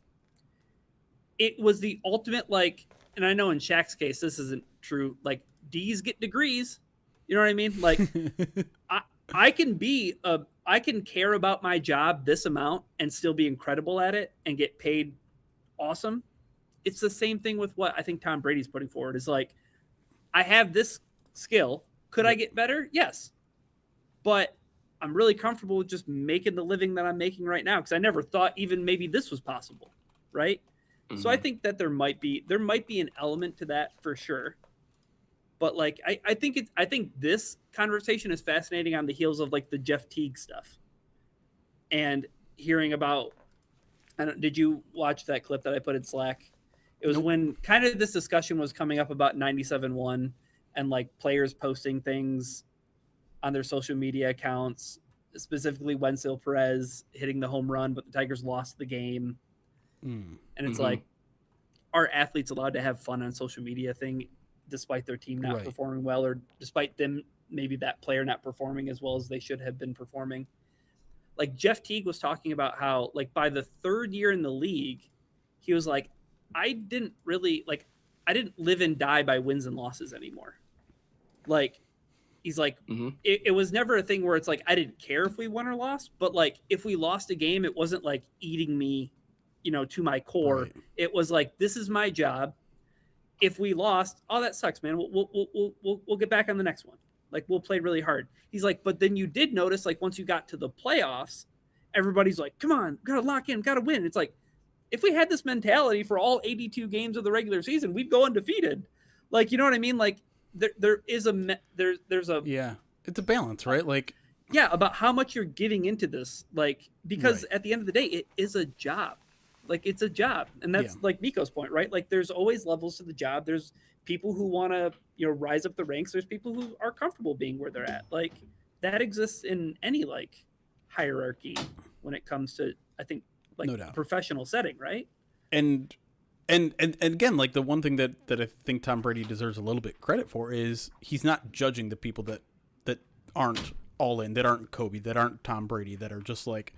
[SPEAKER 2] It was the ultimate, like, and I know in Shaq's case, this isn't true. Like, D's get degrees. You know what I mean? Like, I can be a I can care about my job this amount and still be incredible at it and get paid awesome. It's the same thing with what I think Tom Brady's putting forward is like, I have this skill. Could I get better? Yes. But I'm really comfortable with just making the living that I'm making right now because I never thought even maybe this was possible, right? Mm-hmm. So I think that there might be an element to that for sure. But like I think this conversation is fascinating on the heels of like the Jeff Teague stuff and hearing about. Did you watch that clip that I put in Slack? It was when kind of this discussion was coming up about 97-1 and like players posting things on their social media accounts, specifically Wenzel Perez hitting the home run, but the Tigers lost the game. And it's like, are athletes allowed to have fun on social media thing despite their team not performing well, or despite them, maybe that player not performing as well as they should have been performing? Like Jeff Teague was talking about how like by the third year in the league, he was like, I didn't live and die by wins and losses anymore. Like, he's like, it was never a thing where it's like, I didn't care if we won or lost, but like, if we lost a game, it wasn't like eating me, to my core. Right. It was like, this is my job. If we lost, oh, that sucks, man. We'll get back on the next one. Like, we'll play really hard. He's like, but then you did notice, like, once you got to the playoffs, everybody's like, come on, gotta lock in, gotta win. It's like, if we had this mentality for all 82 games of the regular season, we'd go undefeated. Like, you know what I mean? Like, there's a
[SPEAKER 3] yeah, it's a balance, right? Like,
[SPEAKER 2] yeah, about how much you're giving into this, like, because at the end of the day, it is a job. Like, it's a job, and that's like Meko's point, right? Like, there's always levels to the job. There's people who want to rise up the ranks. There's people who are comfortable being where they're at. Like, that exists in any like hierarchy when it comes to, I think, like, no doubt, professional setting, right?
[SPEAKER 3] And again, like, the one thing that I think Tom Brady deserves a little bit credit for is he's not judging the people that aren't all in, that aren't Kobe, that aren't Tom Brady, that are just like,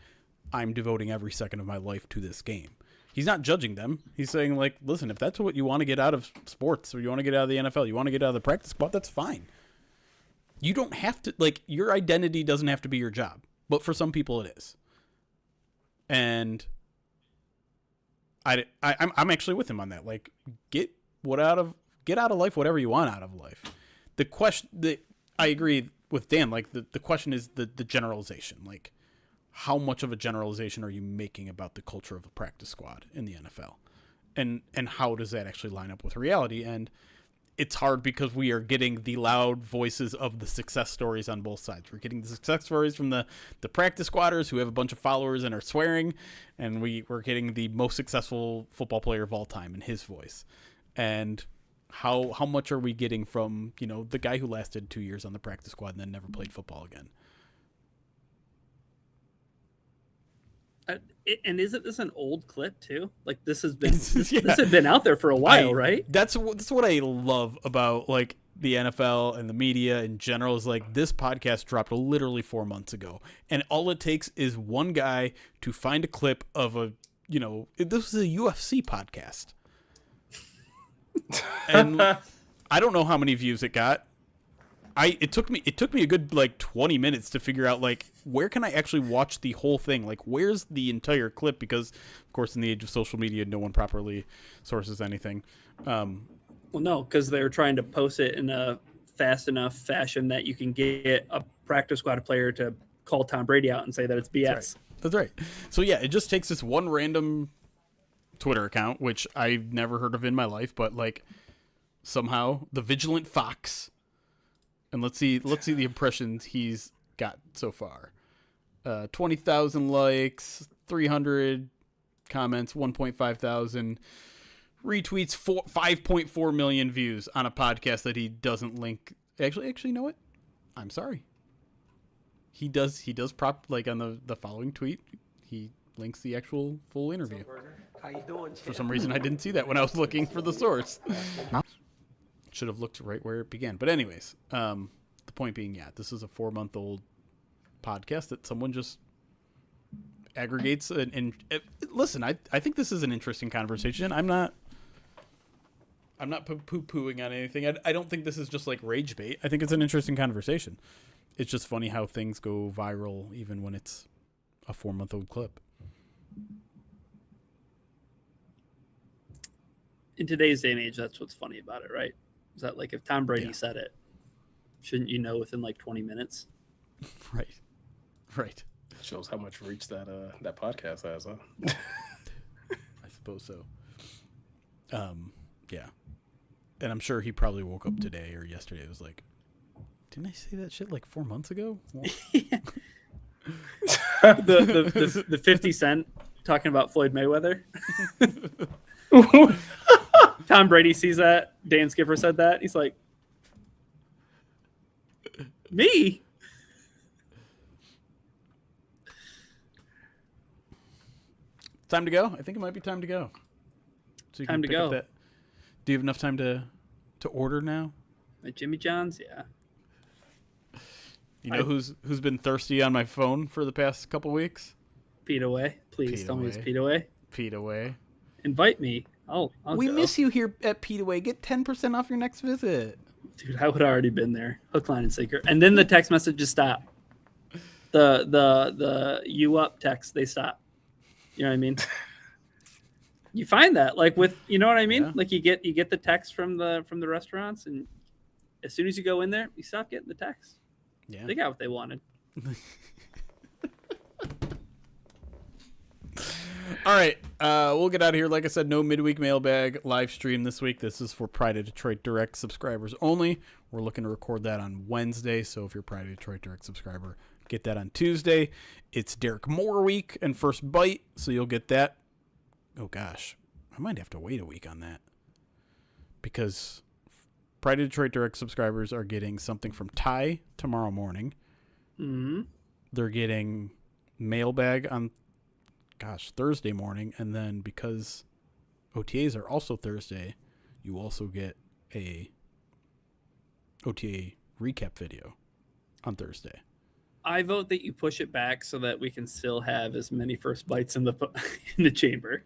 [SPEAKER 3] I'm devoting every second of my life to this game. He's not judging them. He's saying, like, listen, if that's what you want to get out of sports, or you want to get out of the NFL, you want to get out of the practice squad, that's fine. You don't have to, like, your identity doesn't have to be your job, but for some people it is. And I'm actually with him on that. Like, get out of life whatever you want out of life. The question, I agree with Dan. Like, the question is the generalization. Like, how much of a generalization are you making about the culture of a practice squad in the NFL, and how does that actually line up with reality? And it's hard because we are getting the loud voices of the success stories on both sides. We're getting the success stories from the practice squatters who have a bunch of followers and are swearing, and we're getting the most successful football player of all time in his voice. And how much are we getting from, the guy who lasted 2 years on the practice squad and then never played football again?
[SPEAKER 2] And isn't this an old clip too? Like, this has been this had been out there for a while, right?
[SPEAKER 3] That's what I love about, like, the NFL and the media in general is, like, this podcast dropped literally 4 months ago, and all it takes is one guy to find a clip of this was a UFC podcast, and I don't know how many views it got. It took me a good, like, 20 minutes to figure out, like, where can I actually watch the whole thing? Like, where's the entire clip? Because, of course, in the age of social media, no one properly sources anything.
[SPEAKER 2] Well, no, because they're trying to post it in a fast enough fashion that you can get a practice squad player to call Tom Brady out and say that it's BS.
[SPEAKER 3] That's right. So, yeah, it just takes this one random Twitter account, which I've never heard of in my life, but, like, somehow the Vigilant Fox... And let's see the impressions he's got so far. 20,000 likes, 300 comments, 1.5 thousand retweets, 5.4 million views on a podcast that he doesn't link. Actually, you know what? I'm sorry. He does prop, like, on the following tweet. He links the actual full interview.
[SPEAKER 4] How you doing,
[SPEAKER 3] For some reason, I didn't see that when I was looking for the source. Should have looked right where it began. But anyways, the point being, this is a 4-month-old podcast that someone just aggregates. And listen, I think this is an interesting conversation. I'm not poo-pooing on anything. I don't think this is just like rage bait. I think it's an interesting conversation. it's just funny how things go viral even when it's a 4-month-old clip.
[SPEAKER 2] In today's day and age, that's what's funny about it, right? Is that like if Tom Brady said it, shouldn't you know within like 20 minutes?
[SPEAKER 3] Right.
[SPEAKER 1] Shows how much reach that podcast has, huh?
[SPEAKER 3] I suppose so. Yeah. And I'm sure he probably woke up today or yesterday. It was like, didn't I say that shit like 4 months ago? Well,
[SPEAKER 2] the 50 Cent talking about Floyd Mayweather. Tom Brady sees that. Dan Skipper said that. He's like, me?
[SPEAKER 3] time to go? I think it might be time to go. So you
[SPEAKER 2] Time to
[SPEAKER 3] pick up
[SPEAKER 2] go.
[SPEAKER 3] that. Do you have enough time to order now?
[SPEAKER 2] At Jimmy John's, yeah.
[SPEAKER 3] You know who's been thirsty on my phone for the past couple weeks?
[SPEAKER 2] Pete away. Please
[SPEAKER 3] Pete
[SPEAKER 2] tell me
[SPEAKER 3] away.
[SPEAKER 2] it's Pete away.
[SPEAKER 3] Pete Away.
[SPEAKER 2] Invite me. I'll
[SPEAKER 3] We
[SPEAKER 2] go.
[SPEAKER 3] miss you here at Pete Away. Get 10% off your next visit.
[SPEAKER 2] Dude, I would have already been there. Hook, line, and sinker. And then the text messages stop. The you up text, they stop. You know what I mean? You find that like with, you know what I mean?
[SPEAKER 3] Yeah.
[SPEAKER 2] Like you get the text from the restaurants, and as soon as you go in there, you stop getting the text.
[SPEAKER 3] Yeah.
[SPEAKER 2] They got what they wanted.
[SPEAKER 3] All right, we'll get out of here. Like I said, no midweek mailbag live stream this week. This is for Pride of Detroit Direct subscribers only. We're looking to record that on Wednesday, so if you're a Pride of Detroit Direct subscriber, get that on Tuesday. It's Derek Moore week and First Bite, so you'll get that. Oh, gosh. I might have to wait a week on that because Pride of Detroit Direct subscribers are getting something from Ty tomorrow morning.
[SPEAKER 2] Mm-hmm.
[SPEAKER 3] They're getting mailbag on Thursday morning, and then because OTAs are also Thursday, you also get a OTA recap video on Thursday.
[SPEAKER 2] I vote that you push it back so that we can still have as many first bites in the chamber.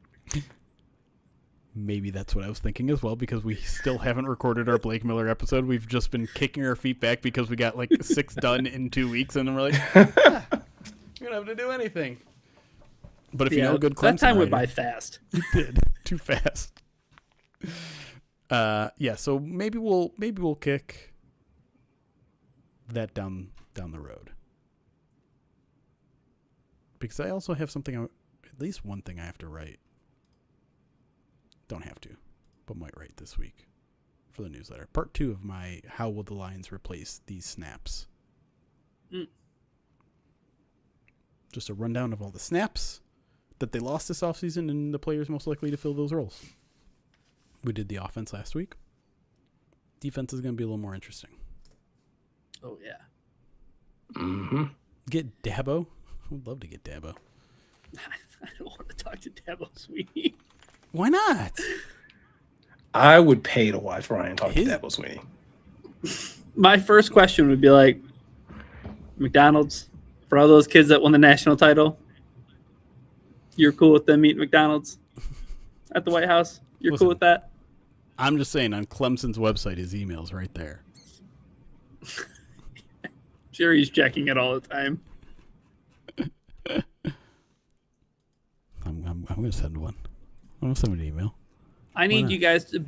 [SPEAKER 3] Maybe that's what I was thinking as well, because we still haven't recorded our Blake Miller episode. We've just been kicking our feet back because we got like 6 done in 2 weeks, and then we're like, we don't have to do anything. But if you know a good Clemson
[SPEAKER 2] that time went
[SPEAKER 3] writer,
[SPEAKER 2] by fast.
[SPEAKER 3] it did too fast. So maybe we'll kick that down the road, because I also have something, at least one thing I have to write. Don't have to, but might write this week for the newsletter. Part 2 of my How Will the Lions Replace These Snaps? Just a rundown of all the snaps that they lost this offseason and the players most likely to fill those roles. We did the offense last week. Defense is going to be a little more interesting.
[SPEAKER 2] Oh, yeah.
[SPEAKER 1] Mm-hmm.
[SPEAKER 3] Get Dabo. I would love to get Dabo.
[SPEAKER 2] I don't want to talk to Dabo Sweeney.
[SPEAKER 3] Why not?
[SPEAKER 1] I would pay to watch Ryan talk
[SPEAKER 3] His-
[SPEAKER 1] to Dabo Sweeney.
[SPEAKER 2] My first question would be like, McDonald's, for all those kids that won the national title, you're cool with them eating McDonald's at the White House? You're
[SPEAKER 3] Listen.
[SPEAKER 2] cool with that?
[SPEAKER 3] I'm just saying, on Clemson's website, his email's right there.
[SPEAKER 2] Sure, he's checking it all the time.
[SPEAKER 3] I'm going to send one. I'm going to send an email.
[SPEAKER 2] I need
[SPEAKER 3] not?
[SPEAKER 2] you guys to,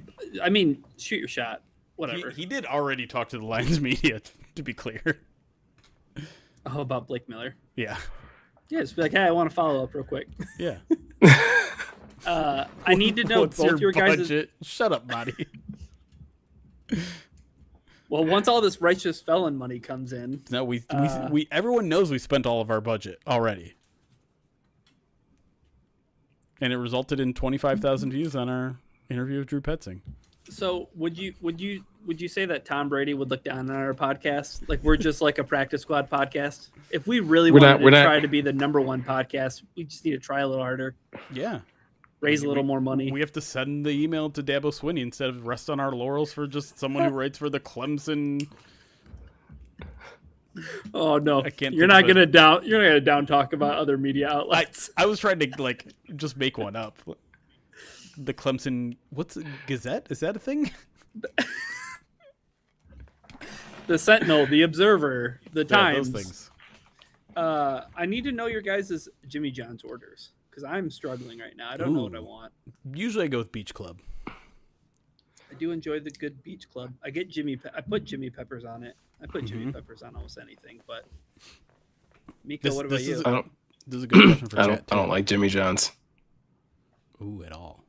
[SPEAKER 2] shoot your shot. Whatever.
[SPEAKER 3] He did already talk to the Lions media, to be clear.
[SPEAKER 2] Oh, about Blake Miller.
[SPEAKER 3] Yeah.
[SPEAKER 2] Yeah, just be like, hey, I want to follow up real quick.
[SPEAKER 3] Yeah.
[SPEAKER 2] I need to know
[SPEAKER 3] What's
[SPEAKER 2] both your guys'
[SPEAKER 3] budget? Shut up, Marty.
[SPEAKER 2] Well, once all this righteous felon money comes in,
[SPEAKER 3] No, we everyone knows we spent all of our budget already. And it resulted in 25,000 views on our interview with Drew Petzing.
[SPEAKER 2] so would you say that Tom Brady would look down on our podcast? Like we're just like a practice squad podcast? If we really
[SPEAKER 1] We're
[SPEAKER 2] wanted
[SPEAKER 1] not-
[SPEAKER 2] to try to be the #1 podcast, we just need to try a little harder,
[SPEAKER 3] Yeah.
[SPEAKER 2] raise a little more money.
[SPEAKER 3] We have to send the email to Dabo Swinney instead of rest on our laurels for just someone who writes for the Clemson.
[SPEAKER 2] Oh no,
[SPEAKER 3] I can't
[SPEAKER 2] you're
[SPEAKER 3] think
[SPEAKER 2] not
[SPEAKER 3] of
[SPEAKER 2] gonna down talk about other media outlets.
[SPEAKER 3] I was trying to like just make one up. The Clemson, what's it, Gazette? Is that a thing?
[SPEAKER 2] the Sentinel, the Observer, the Times.
[SPEAKER 3] those things.
[SPEAKER 2] I need to know your guys' Jimmy John's orders because I'm struggling right now. I don't know what I want.
[SPEAKER 3] Usually I go with Beach Club.
[SPEAKER 2] I do enjoy the good Beach Club. I get I put Jimmy Peppers on it. I put Jimmy Peppers on almost anything. But Meko, what about you?
[SPEAKER 3] This is a good question for
[SPEAKER 1] I
[SPEAKER 3] chat.
[SPEAKER 1] don't like Jimmy John's.
[SPEAKER 3] Ooh, at all.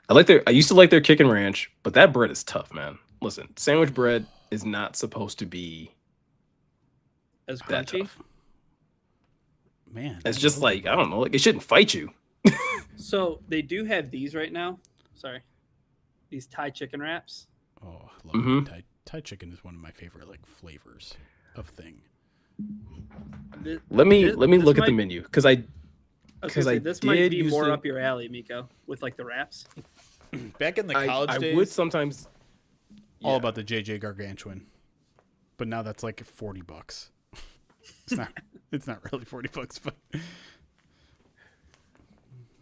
[SPEAKER 1] I used to like their chicken ranch, but that bread is tough, man. Listen, sandwich bread is not supposed to be
[SPEAKER 2] As
[SPEAKER 1] that
[SPEAKER 2] crunchy.
[SPEAKER 1] tough.
[SPEAKER 3] Man,
[SPEAKER 1] It's just like, I don't know, like it shouldn't fight you.
[SPEAKER 2] So they do have these right now. Sorry, these Thai chicken wraps.
[SPEAKER 3] Oh, I love Thai chicken is one of my favorite like flavors of thing.
[SPEAKER 1] Let me look at the menu because
[SPEAKER 2] this might be more up your alley, Meko, with like the wraps.
[SPEAKER 3] Back in the college days,
[SPEAKER 1] I would sometimes
[SPEAKER 3] all about the JJ Gargantuan, but now that's like $40. It's not really $40, but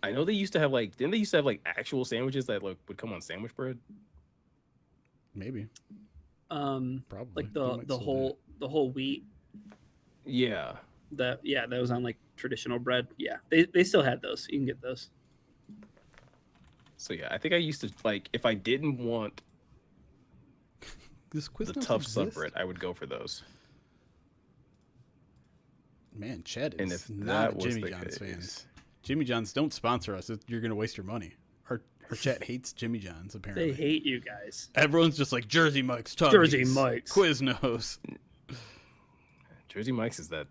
[SPEAKER 1] I know they used to have like, didn't they used to have like actual sandwiches that like would come on sandwich bread?
[SPEAKER 3] maybe.
[SPEAKER 2] Probably like the whole wheat.
[SPEAKER 1] Yeah.
[SPEAKER 2] That was on like traditional bread. Yeah, they still had those. You can get those.
[SPEAKER 1] So yeah, I think I used to like if I didn't want
[SPEAKER 3] This quiz
[SPEAKER 1] the tough sub bread, I would go for those.
[SPEAKER 3] Man, Chad
[SPEAKER 1] And
[SPEAKER 3] is
[SPEAKER 1] if
[SPEAKER 3] not
[SPEAKER 1] that
[SPEAKER 3] a
[SPEAKER 1] was
[SPEAKER 3] Jimmy
[SPEAKER 1] the
[SPEAKER 3] John's
[SPEAKER 1] case-
[SPEAKER 3] fans. Jimmy John's don't sponsor us. You're gonna waste your money. Our chat hates Jimmy John's apparently.
[SPEAKER 2] They hate you guys.
[SPEAKER 3] Everyone's just like Jersey Mike's, Tubby's,
[SPEAKER 2] Jersey Mike's.
[SPEAKER 3] Quiznos.
[SPEAKER 1] Jersey Mike's is that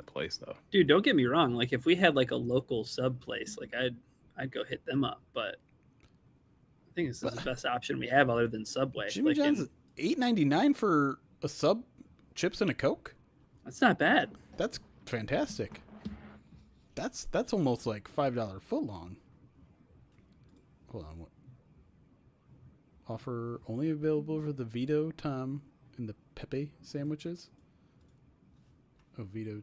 [SPEAKER 1] place though.
[SPEAKER 2] Dude, don't get me wrong. Like if we had like a local sub place, like I'd go hit them up. But I think this is the best option we have other than Subway.
[SPEAKER 3] Jimmy
[SPEAKER 2] like,
[SPEAKER 3] John's $8.99 for a sub, chips, and a Coke.
[SPEAKER 2] That's not bad.
[SPEAKER 3] That's fantastic. That's almost like $5 foot long. Hold on, what? Offer only available for the Vito, Tom, and the Pepe sandwiches. Oh, Vito,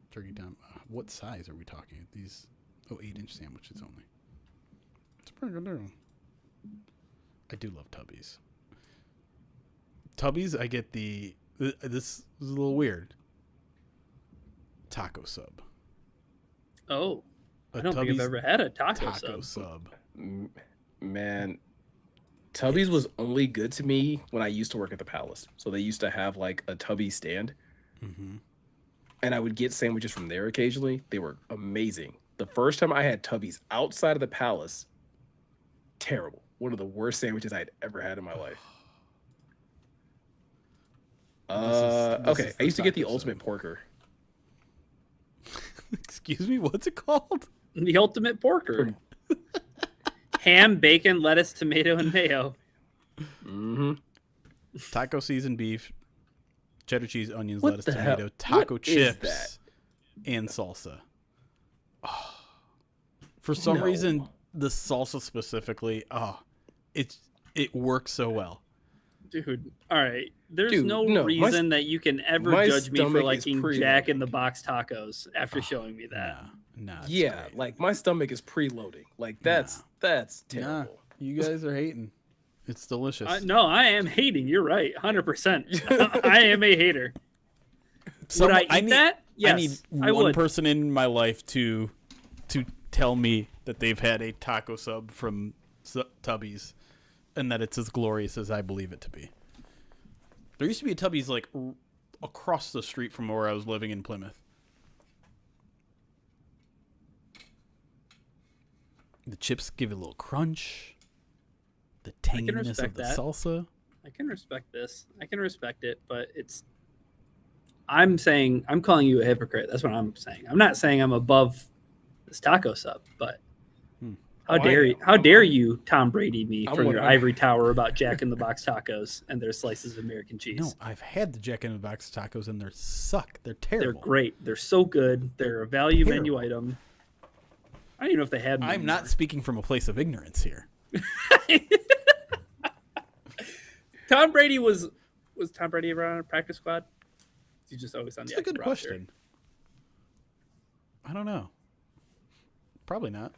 [SPEAKER 3] Turkey Tom. What size are we talking? These 8-inch sandwiches only. It's pretty good deal. I do love Tubby's. Tubby's, I get this is a little weird. Taco sub.
[SPEAKER 2] Oh,
[SPEAKER 3] A
[SPEAKER 2] I don't think I've ever had a taco sub.
[SPEAKER 1] Man, Tubby's was only good to me when I used to work at the Palace. So they used to have like a Tubby stand.
[SPEAKER 3] Mm-hmm.
[SPEAKER 1] And I would get sandwiches from there occasionally. They were amazing. The first time I had Tubby's outside of the Palace, terrible. One of the worst sandwiches I'd ever had in my life. Okay, I used to get the ultimate porker.
[SPEAKER 3] Excuse me, what's it called?
[SPEAKER 2] The ultimate porker. Ham, bacon, lettuce, tomato, and mayo.
[SPEAKER 1] Mm-hmm.
[SPEAKER 3] Taco seasoned beef, cheddar cheese, onions,
[SPEAKER 1] What
[SPEAKER 3] lettuce,
[SPEAKER 1] the hell?
[SPEAKER 3] tomato, taco
[SPEAKER 1] What is
[SPEAKER 3] chips,
[SPEAKER 1] that?
[SPEAKER 3] and salsa. Oh. For some
[SPEAKER 1] No.
[SPEAKER 3] reason, the salsa specifically, it works so well.
[SPEAKER 2] Dude, all right. There's
[SPEAKER 1] Dude,
[SPEAKER 2] no
[SPEAKER 1] no,
[SPEAKER 2] reason that you can ever
[SPEAKER 1] my
[SPEAKER 2] judge me for
[SPEAKER 1] stomach is
[SPEAKER 2] liking
[SPEAKER 1] preloaded.
[SPEAKER 2] Jack in the Box tacos after showing me that.
[SPEAKER 3] Nah, it's
[SPEAKER 1] Yeah,
[SPEAKER 3] great.
[SPEAKER 1] like my stomach is preloading. Like that's terrible.
[SPEAKER 3] You guys are hating. It's delicious.
[SPEAKER 2] No, I am hating. You're right. 100%. I am a hater. Would I eat that? Yes,
[SPEAKER 3] I need
[SPEAKER 2] I
[SPEAKER 3] one
[SPEAKER 2] would.
[SPEAKER 3] person in my life to tell me that they've had a taco sub from Tubby's and that it's as glorious as I believe it to be. There used to be a Tubby's like across the street from where I was living in Plymouth. The chips give it a little crunch. The tanginess of
[SPEAKER 2] respect
[SPEAKER 3] the
[SPEAKER 2] that.
[SPEAKER 3] salsa.
[SPEAKER 2] I can respect this. I can respect it, but I'm calling you a hypocrite. That's what I'm saying. I'm not saying I'm above this taco sub, but how dare you Tom Brady me from your ivory tower about Jack in the Box tacos and their slices of American cheese.
[SPEAKER 3] No, I've had the Jack in the Box tacos and they suck. They're terrible.
[SPEAKER 2] They're great. They're so good. They're a value menu
[SPEAKER 3] Terrible.
[SPEAKER 2] item. I don't even know if they have them
[SPEAKER 3] I'm
[SPEAKER 2] anymore.
[SPEAKER 3] not speaking from a place of ignorance here.
[SPEAKER 2] Tom Brady was Tom Brady ever on a practice squad? He's just always on the
[SPEAKER 3] That's a good
[SPEAKER 2] active roster.
[SPEAKER 3] question. I don't know. Probably not.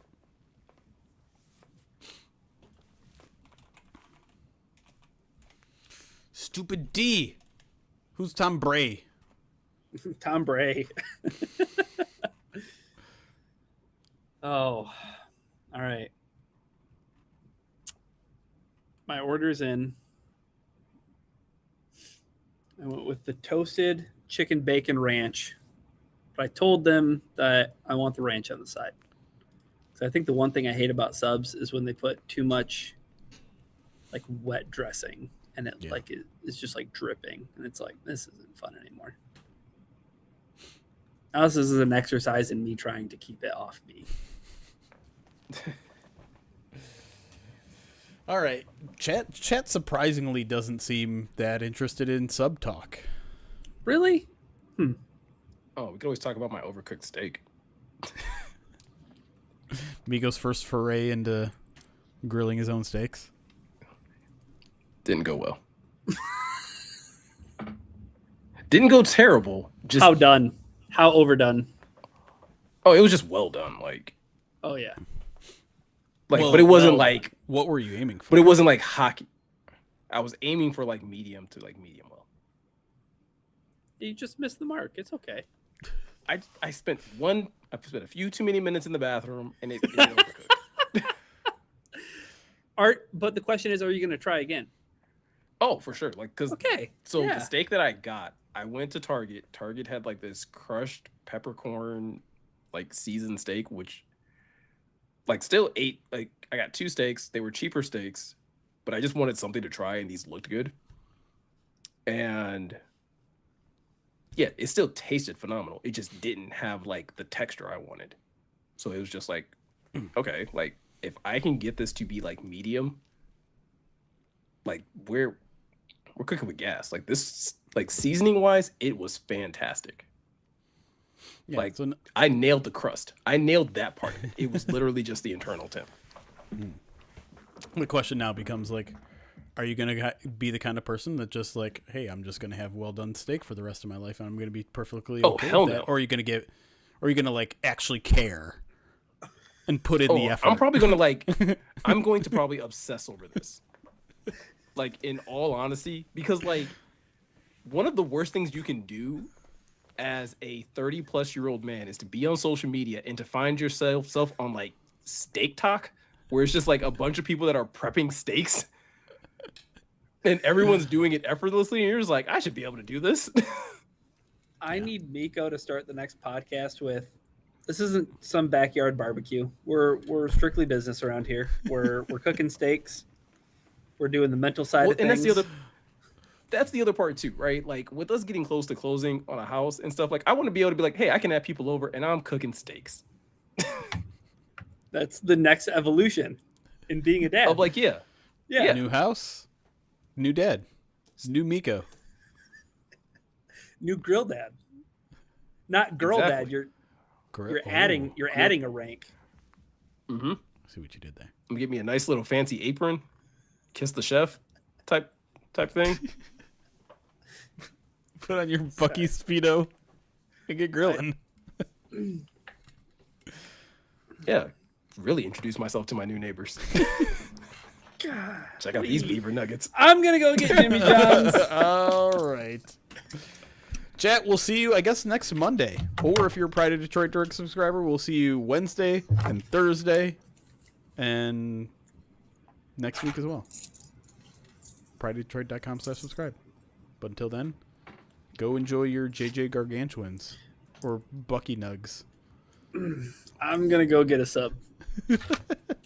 [SPEAKER 3] Stupid D. Who's Tom Bray?
[SPEAKER 2] Tom Bray. Oh, all right. My order's in. I went with the toasted chicken bacon ranch. But I told them that I want the ranch on the side. So I think the one thing I hate about subs is when they put too much like wet dressing and it's just like dripping and it's like this isn't fun anymore. Now this is an exercise in me trying to keep it off me.
[SPEAKER 3] All right. Chat surprisingly doesn't seem that interested in sub talk.
[SPEAKER 2] Really?
[SPEAKER 1] Oh, we can always talk about my overcooked steak.
[SPEAKER 3] Meko's first foray into grilling his own steaks.
[SPEAKER 1] Didn't go well. Didn't go terrible. Just
[SPEAKER 2] How done? How overdone?
[SPEAKER 1] Oh, it was just well done.
[SPEAKER 2] Oh yeah.
[SPEAKER 1] But it wasn't like.
[SPEAKER 3] What were you aiming for?
[SPEAKER 1] But it wasn't like hockey. I was aiming for like medium to like medium well.
[SPEAKER 2] You just missed the mark. It's okay.
[SPEAKER 1] I spent a few too many minutes in the bathroom and it overcooked.
[SPEAKER 2] But the question is, are you going to try again?
[SPEAKER 1] Oh, for sure. Like, cause
[SPEAKER 2] Okay.
[SPEAKER 1] So
[SPEAKER 2] yeah.
[SPEAKER 1] the steak that I got, I went to Target. Target had like this crushed peppercorn, like seasoned steak, which like still ate. Like I got 2 steaks. They were cheaper steaks, but I just wanted something to try, and these looked good. And yeah, it still tasted phenomenal. It just didn't have like the texture I wanted. So it was just like, okay, like if I can get this to be like medium, like we're cooking with gas. Like this, like seasoning wise, it was fantastic.
[SPEAKER 3] Yeah,
[SPEAKER 1] like I nailed the crust. I nailed that part of it. It was literally just the internal temp.
[SPEAKER 3] The question now becomes like, are you going to be the kind of person that just like, hey, I'm just going to have well done steak for the rest of my life and I'm going to be perfectly okay
[SPEAKER 1] hell
[SPEAKER 3] with that?
[SPEAKER 1] no.
[SPEAKER 3] Or are you going to like actually care and put in the effort?
[SPEAKER 1] I'm probably going to like, I'm going to probably obsess over this. Like in all honesty, because like one of the worst things you can do as a 30-plus-year-old man is to be on social media and to find yourself on like Steak Talk, where it's just like a bunch of people that are prepping steaks and everyone's doing it effortlessly, and you're just like, I should be able to do this.
[SPEAKER 2] I need Meko to start the next podcast with, this isn't some backyard barbecue. We're strictly business around here. We're cooking steaks. We're doing the mental side of things.
[SPEAKER 1] And that's the other part too, right? Like with us getting close to closing on a house and stuff, like I want to be able to be like, hey, I can have people over and I'm cooking steaks.
[SPEAKER 2] That's the next evolution in being a dad.
[SPEAKER 1] Of like, yeah.
[SPEAKER 3] New house, new dad, new Meko,
[SPEAKER 2] new grill dad, not girl dad. You're adding a rank.
[SPEAKER 1] Mm-hmm.
[SPEAKER 3] See what you did there.
[SPEAKER 1] Give me a nice little fancy apron, kiss the chef type thing.
[SPEAKER 3] Put on your Bucky Speedo and get grilling.
[SPEAKER 1] Yeah, really introduce myself to my new neighbors.
[SPEAKER 2] God,
[SPEAKER 1] check out these beaver nuggets.
[SPEAKER 2] I'm gonna go get Jimmy John's.
[SPEAKER 3] All right, chat. We'll see you, I guess, next Monday, or if you're a Pride of Detroit direct subscriber, we'll see you Wednesday and Thursday, and next week as well. PrideOfDetroit.com/subscribe. But until then, go enjoy your JJ Gargantuans or Bucky Nugs.
[SPEAKER 2] I'm gonna go get a sub.